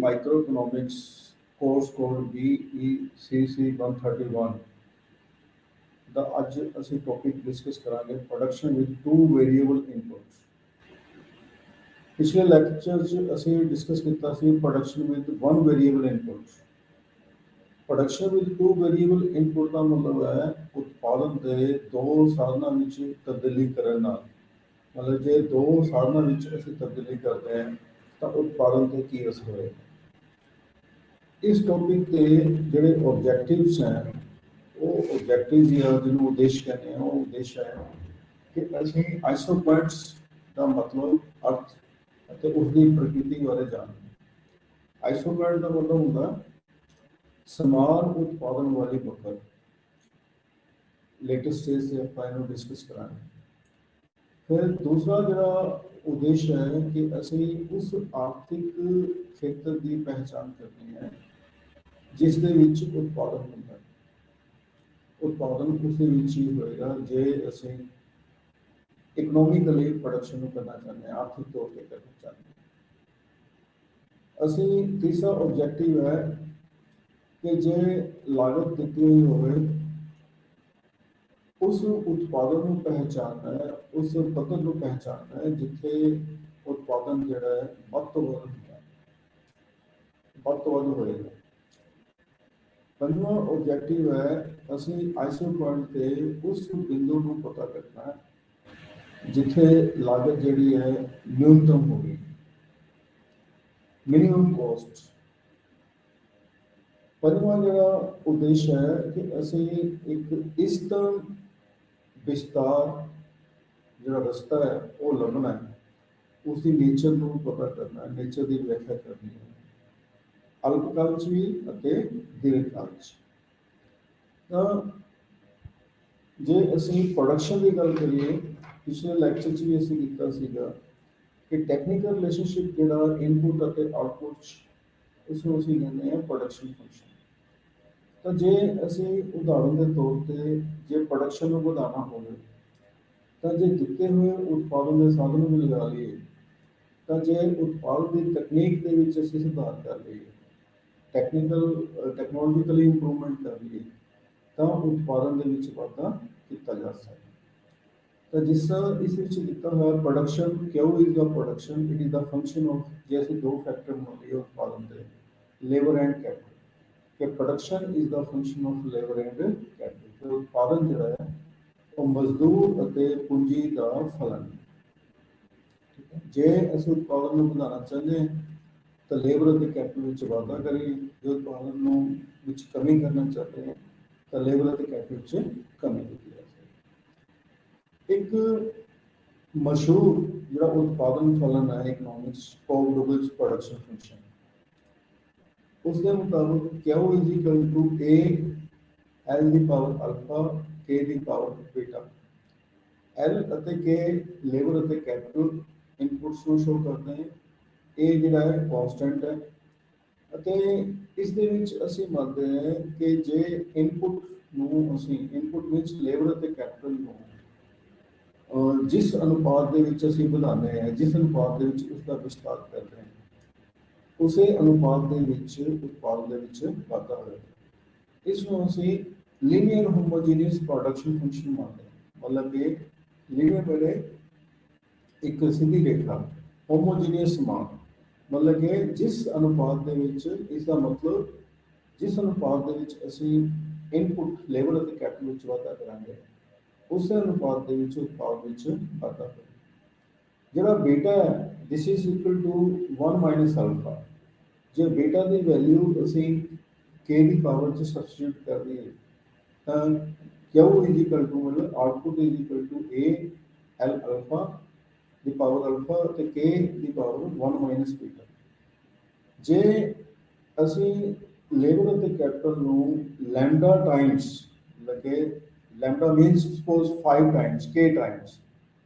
ਮਾਈਕਰੋਇਕਨੋਮਿਕਸ course code BECC 131 ਦਾ ਅੱਜ ਅਸੀਂ ਟੌਪਿਕ ਡਿਸਕਸ ਕਰਾਂਗੇ production with two variable inputs. ਪਿਛਲੇ ਲੈਕਚਰ 'ਚ ਅਸੀਂ ਡਿਸਕਸ ਕੀਤਾ ਸੀ production with one variable inputs. Production with two variable input ਦਾ ਮਤਲਬ ਹੈ ਉਤਪਾਦਨ ਦੇ ਦੋ ਸਾਧਨਾਂ ਵਿੱਚ ਤਬਦੀਲੀ ਕਰਨ ਨਾਲ, ਮਤਲਬ ਜੇ ਦੋ ਸਾਧਨਾਂ ਵਿੱਚ ਅਸੀਂ ਤਬਦੀਲੀ ਕਰਦੇ ਹਾਂ ਤਾਂ ਉਤਪਾਦਨ 'ਤੇ ਕੀ ਅਸਰ ਹੋਏਗਾ। ਇਸ ਟੌਪਿਕ ਦੇ ਜਿਹੜੇ ਆਬਜੈਕਟਿਵਸ ਹੈ ਉਹ ਆਬਜੈਕਟਿਵ ਜਾਂ ਜਿਹਨੂੰ ਉਦੇਸ਼ ਕਹਿੰਦੇ ਆ ਉਹ ਉਦੇਸ਼ ਹੈ ਕਿ ਅਸੀਂ ਆਈਸੋਪੁਆਇੰਟਸ ਦਾ ਮਤਲਬ ਅਰਥ ਅਤੇ ਉਸਦੀ ਪ੍ਰਕਿਰਤੀ ਬਾਰੇ ਜਾਣਦੇ। ਆਈਸੋਪੁਆਇੰਟ ਦਾ ਮਤਲਬ ਹੁੰਦਾ ਸਮਾਨ ਉਤਪਾਦਨ ਵਾਲੀ ਵਕਰ। ਲੇਟੈਸਟ ਸਟੇਜ 'ਤੇ ਆਪਾਂ ਇਹਨੂੰ ਡਿਸਕਸ ਕਰਾਂਗੇ। ਫਿਰ ਦੂਸਰਾ ਜਿਹੜਾ ਉਦੇਸ਼ ਹੈ ਕਿ ਅਸੀਂ ਉਸ ਆਰਥਿਕ ਖੇਤਰ ਦੀ ਪਹਿਚਾਣ ਕਰਨੀ ਹੈ ਜਿਸ ਦੇ ਵਿੱਚ ਉਤਪਾਦਨ ਹੁੰਦਾ ਹੈ। ਉਤਪਾਦਨ ਉਸ ਦੇ ਵਿੱਚ ਹੀ ਹੋਏਗਾ ਜੇ ਅਸੀਂ ਇਕਨੋਮਿਕਲੀ ਪ੍ਰੋਡਕਸ਼ਨ ਨੂੰ ਕਰਨਾ ਚਾਹੁੰਦੇ ਹਾਂ, ਆਰਥਿਕ ਤੌਰ 'ਤੇ ਕਰਨਾ ਚਾਹੁੰਦੇ ਹਾਂ। ਅਸੀਂ ਤੀਸਰਾ ਆਬਜੈਕਟਿਵ ਹੈ ਕਿ ਜੇ ਲਾਗਤ ਦਿੱਤੀ ਹੋਈ ਹੋਵੇ ਉਸ ਉਤਪਾਦਨ ਨੂੰ ਪਹਿਚਾਨਣਾ ਹੈ, ਉਸ ਪੱਧਰ ਨੂੰ ਪਹਿਚਾਨਣਾ ਹੈ ਜਿੱਥੇ ਉਤਪਾਦਨ ਜਿਹੜਾ ਹੈ ਵੱਧ ਤੋਂ ਵੱਧ ਹੋਏਗਾ। ਪੰਜਵਾਂ ਆਬਜੈਕਟਿਵ ਹੈ ਅਸੀਂ ਆਈਸੋਪੁਆਇੰਟ ਤੇ ਉਸ ਬਿੰਦੂ ਨੂੰ ਪਤਾ ਕਰਨਾ ਹੈ ਜਿੱਥੇ ਲਾਗਤ ਜਿਹੜੀ ਹੈ ਨਿਊਨਤਮ ਹੋਵੇ, ਮਿਨੀਮਮ ਕੋਸਟ। ਪੰਜਵਾਂ ਜਿਹੜਾ ਉਦੇਸ਼ ਹੈ ਕਿ ਅਸੀਂ ਇੱਕ ਇਸ਼ਤਮ ਵਿਸਤਾਰ ਜਿਹੜਾ ਰਸਤਾ ਹੈ ਉਹ ਲੱਭਣਾ ਹੈ, ਉਸਦੀ ਨੇਚਰ ਨੂੰ ਪਤਾ ਕਰਨਾ ਹੈ, ਨੇਚਰ ਦੀ ਵਿਆਖਿਆ ਕਰਨੀ ਹੈ ਅਲਪਕਾਲ 'ਚ ਵੀ ਅਤੇ ਦੀਰਘਕਾਲ 'ਚ। ਤਾਂ ਜੇ ਅਸੀਂ ਪ੍ਰੋਡਕਸ਼ਨ ਦੀ ਗੱਲ ਕਰੀਏ, ਪਿਛਲੇ ਲੈਕਚਰ 'ਚ ਵੀ ਅਸੀਂ ਕੀਤਾ ਸੀਗਾ ਕਿ ਟੈਕਨੀਕਲ ਰਿਲੇਸ਼ਨਸ਼ਿਪ ਜਿਹੜਾ ਇਨਪੁਟ ਅਤੇ ਆਊਟਪੁੱਟ 'ਚ ਉਸਨੂੰ ਅਸੀਂ ਕਹਿੰਦੇ ਹਾਂ ਪ੍ਰੋਡਕਸ਼ਨ ਫੰਕਸ਼ਨ। ਤਾਂ ਜੇ ਅਸੀਂ ਉਦਾਹਰਨ ਦੇ ਤੌਰ 'ਤੇ ਜੇ ਪ੍ਰੋਡਕਸ਼ਨ ਨੂੰ ਵਧਾਉਣਾ ਹੋਵੇ ਤਾਂ ਜੇ ਦਿੱਤੇ ਹੋਏ ਉਤਪਾਦਨ ਦੇ ਸਾਧਨ ਨੂੰ ਲਗਾ ਲਈਏ ਤਾਂ ਜੇ ਉਤਪਾਦਨ ਦੀ ਤਕਨੀਕ ਦੇ ਵਿੱਚ ਅਸੀਂ ਸੁਧਾਰ ਕਰ ਲਈਏ, ਟੈਕਨੋਲੋਜੀਕਲੀ ਇੰਪਰੂਵਮੈਂਟ ਕਰ ਲਈਏ ਤਾਂ ਉਤਪਾਦਨ ਦੇ ਵਿੱਚ ਵਾਧਾ ਕੀਤਾ ਜਾ ਸਕਦਾ। ਤਾਂ ਜਿਸ ਤਰ੍ਹਾਂ ਇਸ ਵਿੱਚ ਦਿੱਤਾ ਹੋਇਆ ਪ੍ਰੋਡਕਸ਼ਨ ਕਿਉਂ is the production, it is the function of, ਜੇ ਅਸੀਂ ਦੋ ਫੈਕਟਰ ਮੰਨੀਏ ਉਤਪਾਦਨ ਦੇ, ਲੇਬਰ ਐਂਡ ਕੈਪੀਟਲ, ਕਿ production is the function of labour and capital. ਉਤਪਾਦਨ ਜਿਹੜਾ ਹੈ ਉਹ ਮਜ਼ਦੂਰ ਅਤੇ ਪੂੰਜੀ ਦਾ ਫਲਨ। ਜੇ ਅਸੀਂ ਉਤਪਾਦਨ ਨੂੰ ਵਧਾਉਣਾ ਚਾਹੁੰਦੇ ਹਾਂ ਤਾਂ ਲੇਬਰ ਅਤੇ ਕੈਪੀਟਲ ਵਿੱਚ ਵਾਧਾ ਕਰੀਏ, ਜੇ ਉਤਪਾਦਨ ਨੂੰ ਵਿੱਚ ਕਮੀ ਕਰਨਾ ਚਾਹਤੇ ਹਾਂ ਤਾਂ ਲੇਬਰ ਅਤੇ ਕੈਪੀਟਲ ਵਿੱਚ ਕਮੀ ਕੀਤੀ ਜਾ ਸਕਦੀ। ਇੱਕ ਮਸ਼ਹੂਰ ਜਿਹੜਾ ਉਤਪਾਦਨ ਫਲਨ ਹੈ ਇਕਨੋਮਿਕਸ, ਕੋਵ-ਡੁਗਲਸ ਪ੍ਰੋਡਕਸ਼ਨ ਫੰਕਸ਼ਨ, ਉਸ ਦੇ ਮੁਤਾਬਕ Q is equal to A L ਦੀ ਪਾਵਰ ਅਲਫਾ K ਦੀ ਪਾਵਰ ਬੀਟਾ। L ਅਤੇ K ਲੇਬਰ ਅਤੇ ਕੈਪੀਟਲ ਇਨਪੁਟਸ ਨੂੰ ਸ਼ੋ ਕਰਦੇ हैं। A ਜਿਹੜਾ ਹੈ ਕਨਸਟੈਂਟ ਹੈ ਅਤੇ ਇਸ ਦੇ ਵਿੱਚ ਅਸੀਂ ਮੰਨਦੇ ਹਾਂ ਕਿ ਜੇ ਇਨਪੁਟ ਨੂੰ ਅਸੀਂ ਇਨਪੁਟ ਵਿੱਚ ਲੇਬਰ ਅਤੇ ਕੈਪੀਟਲ ਨੂੰ ਜਿਸ ਅਨੁਪਾਤ ਦੇ ਵਿੱਚ ਅਸੀਂ ਵਧਾਉਂਦੇ ਹਾਂ, ਜਿਸ ਅਨੁਪਾਤ ਦੇ ਵਿੱਚ ਉਸਦਾ ਵਿਸਤਾਰ ਕਰਦੇ ਹਾਂ, ਉਸੇ ਅਨੁਪਾਤ ਦੇ ਵਿੱਚ ਉਤਪਾਦਨ ਦੇ ਵਿੱਚ ਵਾਧਾ ਹੋਏਗਾ। ਇਸ ਨੂੰ ਅਸੀਂ ਲੀਨੀਅਰ ਹੋਮੋਜੀਨੀਅਸ ਪ੍ਰੋਡਕਸ਼ਨ ਫੰਕਸ਼ਨ ਮੰਨਦੇ ਹਾਂ। ਮਤਲਬ ਕਿ ਲੀਨੀਅਰ ਬੜੇ ਇੱਕ ਸਿੱਧੀ ਰੇਖਾ, ਹੋਮੋਜੀਨੀਅਸ ਸਮਾਨ, ਮਤਲਬ ਕਿ ਜਿਸ ਅਨੁਪਾਤ ਦੇ ਵਿੱਚ, ਇਸ ਦਾ ਮਤਲਬ ਜਿਸ ਅਨੁਪਾਤ ਦੇ ਵਿੱਚ ਅਸੀਂ ਇਨਪੁਟ ਲੇਬਰ ਅਤੇ ਕੈਪੀਟਲ ਵਿੱਚ ਵਾਧਾ ਕਰਾਂਗੇ ਉਸੇ ਅਨੁਪਾਤ ਦੇ ਵਿੱਚ ਉਤਪਾਦ ਵਿੱਚ ਵਾਧਾ ਹੋਵੇਗਾ। ਜਿਹੜਾ ਬੀਟਾ ਹੈ this is equal to 1 minus alpha. ਜੇ ਬੀਟਾ ਦੀ ਵੈਲਿਊ ਅਸੀਂ K ਦੀ ਪਾਵਰ 'ਚ ਸਬਸਟੀਟਿਊਟ ਕਰ ਦਈਏ ਤਾਂ ਕਿਉ ਇਜ਼ ਇਕੁਅਲ ਟੂ ਮਤਲਬ output is equal to A L alpha ਦੀ ਪਾਵਰ ਅਲਫਾ ਅਤੇ K ਦੀ ਪਾਵਰ 1 ਮਾਈਨਸ ਬੀਟਾ। ਜੇ ਅਸੀਂ ਲੇਬਰ ਅਤੇ ਕੈਪੀਟਲ ਨੂੰ ਲੈਂਡਾ ਟਾਈਮਸ ਲੱਗੇ, lambda means suppose 5 times K times,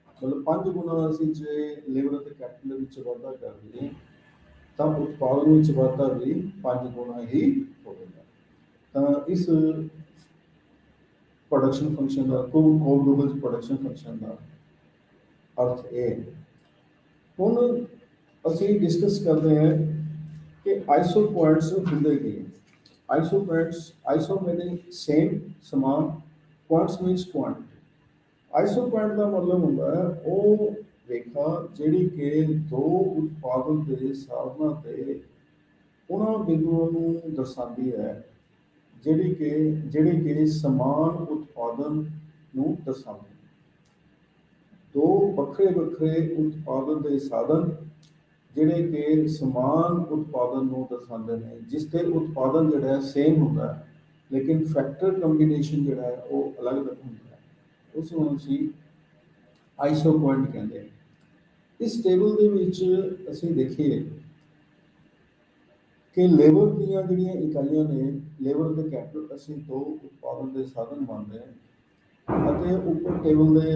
ਮਤਲਬ 5 ਗੁਣਾ ਅਸੀਂ ਜੇ ਲੇਬਰ ਅਤੇ ਕੈਪੀਟਲ ਵਿੱਚ ਵਾਧਾ ਕਰ ਦਈਏ ਤਾਂ ਉਤਪਾਦਨ ਵਿੱਚ ਵਾਧਾ ਵੀ 5 ਗੁਣਾ ਹੀ ਹੋਵੇਗਾ। ਤਾਂ ਇਸ ਪ੍ਰੋਡਕਸ਼ਨ ਫੰਕਸ਼ਨ ਦਾ, ਕੋਵ-ਡੁਗਲਸ ਪ੍ਰੋਡਕਸ਼ਨ ਫੰਕਸ਼ਨ ਦਾ ਅਰਥ ਇਹ। ਹੁਣ ਅਸੀਂ ਡਿਸਕਸ ਕਰਦੇ ਹਾਂ कि आइसो पॉइंट्स होंगे की iso points iso meaning same समान points means quantity iso point का मतलब होंगे वो रेखा जिहड़ी कि दो उत्पादन के साधनों के उन्होंने बिंदुओं को दर्शाती है ਜਿਹੜੇ ਕਿ ਸਮਾਨ ਉਤਪਾਦਨ ਨੂੰ ਦਰਸਾਉਂਦੇ ਨੇ ਦੋ ਵੱਖਰੇ ਵੱਖਰੇ ਉਤਪਾਦਨ ਦੇ ਸਾਧਨ ਜਿਹੜੇ ਕਿ ਸਮਾਨ ਉਤਪਾਦਨ ਨੂੰ ਦਰਸਾਉਂਦੇ ਨੇ ਜਿਸ ਤੇ ਉਤਪਾਦਨ ਜਿਹੜਾ ਹੈ ਸੇਮ ਹੁੰਦਾ ਹੈ ਲੇਕਿਨ ਫੈਕਟਰ ਕੰਬੀਨੇਸ਼ਨ ਜਿਹੜਾ ਹੈ ਉਹ ਅਲੱਗ-ਅਲੱਗ ਹੁੰਦਾ ਹੈ ਉਸ ਨੂੰ ਅਸੀਂ ਆਈਸੋ ਪੁਆਇੰਟ ਕਹਿੰਦੇ ਹਾਂ ਇਸ ਟੇਬਲ ਦੇ ਵਿੱਚ ਅਸੀਂ ਦੇਖੀਏ ਕਿ ਲੇਬਰ ਦੀਆਂ ਜਿਹੜੀਆਂ ਇਕਾਈਆਂ ਨੇ ਲੇਬਰ ਦੇ ਕੈਪੀਟਲ ਅਸੀਂ ਦੋ ਉਤਪਾਦਨ ਦੇ ਸਾਧਨ ਮੰਨਦੇ ਹਾਂ ਅਤੇ ਉੱਪਰ ਟੇਬਲ ਦੇ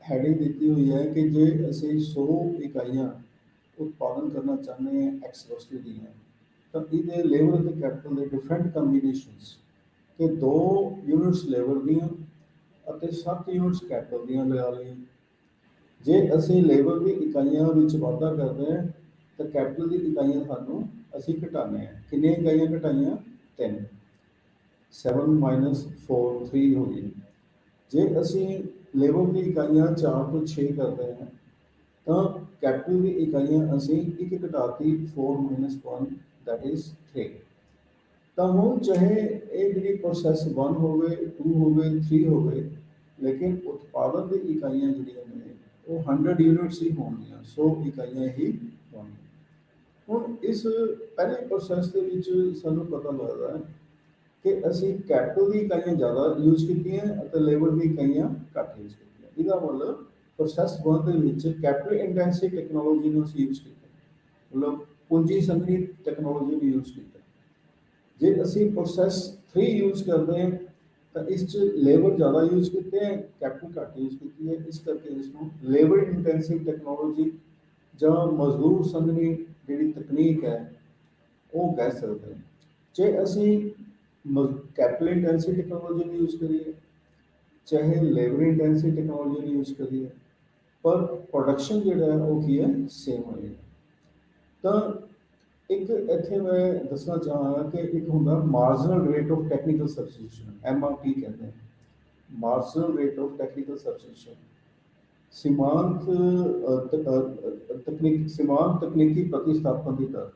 ਹੈਡਿੰਗ ਦਿੱਤੀ ਹੋਈ ਹੈ ਕਿ ਜੇ ਅਸੀਂ 100 ਇਕਾਈਆਂ ਉਤਪਾਦਨ ਕਰਨਾ ਚਾਹੁੰਦੇ ਹਾਂ ਐਕਸ ਵਸਤੂ ਦੀਆਂ ਤਾਂ ਇਹਦੇ ਲੇਬਰ ਦੇ ਕੈਪੀਟਲ ਦੇ ਡਿਫਰੈਂਟ ਕੰਬੀਨੇਸ਼ਨਸ ਕਿ 2 ਯੂਨਿਟਸ ਲੇਬਰ ਦੀਆਂ ਅਤੇ 7 ਯੂਨਿਟਸ ਕੈਪੀਟਲ ਦੀਆਂ ਲਗਾ ਲਈਏ ਜੇ ਅਸੀਂ ਲੇਬਰ ਦੀ ਇਕਾਈਆਂ ਵਿੱਚ ਵਾਧਾ ਕਰਦੇ ਹਾਂ ਤਾਂ ਕੈਪੀਟਲ ਦੀ ਇਕਾਈਆਂ ਸਾਨੂੰ ਅਸੀਂ ਘਟਾਉਂਦੇ ਹਾਂ ਕਿੰਨੀਆਂ ਇਕਾਈਆਂ ਘਟਾਈਆਂ 3 7 ਮਾਈਨਸ 4 3 ਹੋ ਗਈ ਜੇ ਅਸੀਂ ਲੇਬਰ ਦੀ ਇਕਾਈਆਂ 4 ਤੋਂ 6 ਕਰਦੇ ਹਾਂ ਤਾਂ ਕੈਪੀਟਲ ਦੀ ਇਕਾਈਆਂ ਅਸੀਂ ਇੱਕ ਘਟਾਤੀ 4 ਮਾਈਨਸ 1 ਦੈਟ ਇਜ਼ 3 ਤਾਂ ਹੁਣ ਚਾਹੇ ਇਹ ਜਿਹੜੀ ਪ੍ਰੋਸੈਸ 1 ਹੋਵੇ 2 ਹੋਵੇ 3 ਹੋਵੇ ਲੇਕਿਨ ਉਤਪਾਦਨ ਦੀ ਇਕਾਈਆਂ ਜਿਹੜੀਆਂ ਨੇ ਉਹ 100 ਯੂਨਿਟਸ ਹੀ ਹੋਣਗੀਆਂ 100 ਇਕਾਈਆਂ ਹੀ ਹੋਣਗੀਆਂ ਹੁਣ ਇਸ ਪਹਿਲੇ ਪ੍ਰੋਸੈਸ ਦੇ ਵਿੱਚ ਸਾਨੂੰ ਪਤਾ ਲੱਗਦਾ ਹੈ ਕਿ ਅਸੀਂ ਕੈਪੀਟਲ ਦੀ ਇਕਾਈਆਂ ਜ਼ਿਆਦਾ ਯੂਜ਼ ਕੀਤੀਆਂ ਅਤੇ ਲੇਬਰ ਦੀ ਇਕਾਈਆਂ ਘੱਟ ਯੂਜ਼ ਕੀਤੀਆਂ ਇਹਦਾ ਮਤਲਬ ਪ੍ਰੋਸੈਸ 1 ਦੇ ਵਿੱਚ ਕੈਪੀਟਲ ਇੰਟੈਂਸਿਵ ਟੈਕਨੋਲੋਜੀ ਨੂੰ ਅਸੀਂ ਯੂਜ਼ ਕੀਤਾ ਮਤਲਬ ਪੂੰਜੀ ਸੰਘਣੀ ਟੈਕਨੋਲੋਜੀ ਨੂੰ ਯੂਜ਼ ਕੀਤਾ ਜੇ ਅਸੀਂ ਪ੍ਰੋਸੈਸ 3 ਯੂਜ਼ ਕਰਦੇ ਹਾਂ ਤਾਂ ਇਸ 'ਚ ਲੇਬਰ ਜ਼ਿਆਦਾ ਯੂਜ਼ ਕੀਤੇ ਹੈ ਕੈਪੀਟਲ ਘੱਟ ਯੂਜ਼ ਕੀਤੀ ਹੈ ਇਸ ਕਰਕੇ ਇਸ ਨੂੰ ਲੇਬਰ ਇੰਟੈਂਸਿਵ ਟੈਕਨੋਲੋਜੀ ਜਾਂ ਮਜ਼ਦੂਰ ਸੰਘਣੀ ਜਿਹੜੀ ਤਕਨੀਕ ਹੈ ਉਹ ਕਹਿ ਸਕਦੇ ਹਾਂ ਜੇ ਅਸੀਂ ਕੈਪੀਟਲ ਇੰਟੈਂਸਿਵ ਟੈਕਨੋਲੋਜੀ ਨੂੰ ਯੂਜ਼ ਕਰੀਏ ਚਾਹੇ ਲੇਬਰ ਇੰਟੈਂਸਿਵ ਟੈਕਨੋਲੋਜੀ ਨੂੰ ਯੂਜ਼ ਕਰੀਏ ਪਰ ਪ੍ਰੋਡਕਸ਼ਨ ਜਿਹੜਾ ਹੈ ਉਹ ਕੀ ਹੈ ਸੇਮ ਹੋਏਗਾ ਤਾਂ ਇੱਕ ਇੱਥੇ ਮੈਂ ਦੱਸਣਾ ਚਾਹਾਂਗਾ ਕਿ ਇੱਕ ਹੁੰਦਾ marginal rate of technical substitution MRT ਕਹਿੰਦੇ ਹਨ marginal rate of technical substitution ਸੀਮਾਂਤ ਤਕਨੀਕੀ ਪ੍ਰਤੀਸਥਾਪਨ ਦੀ ਦਰ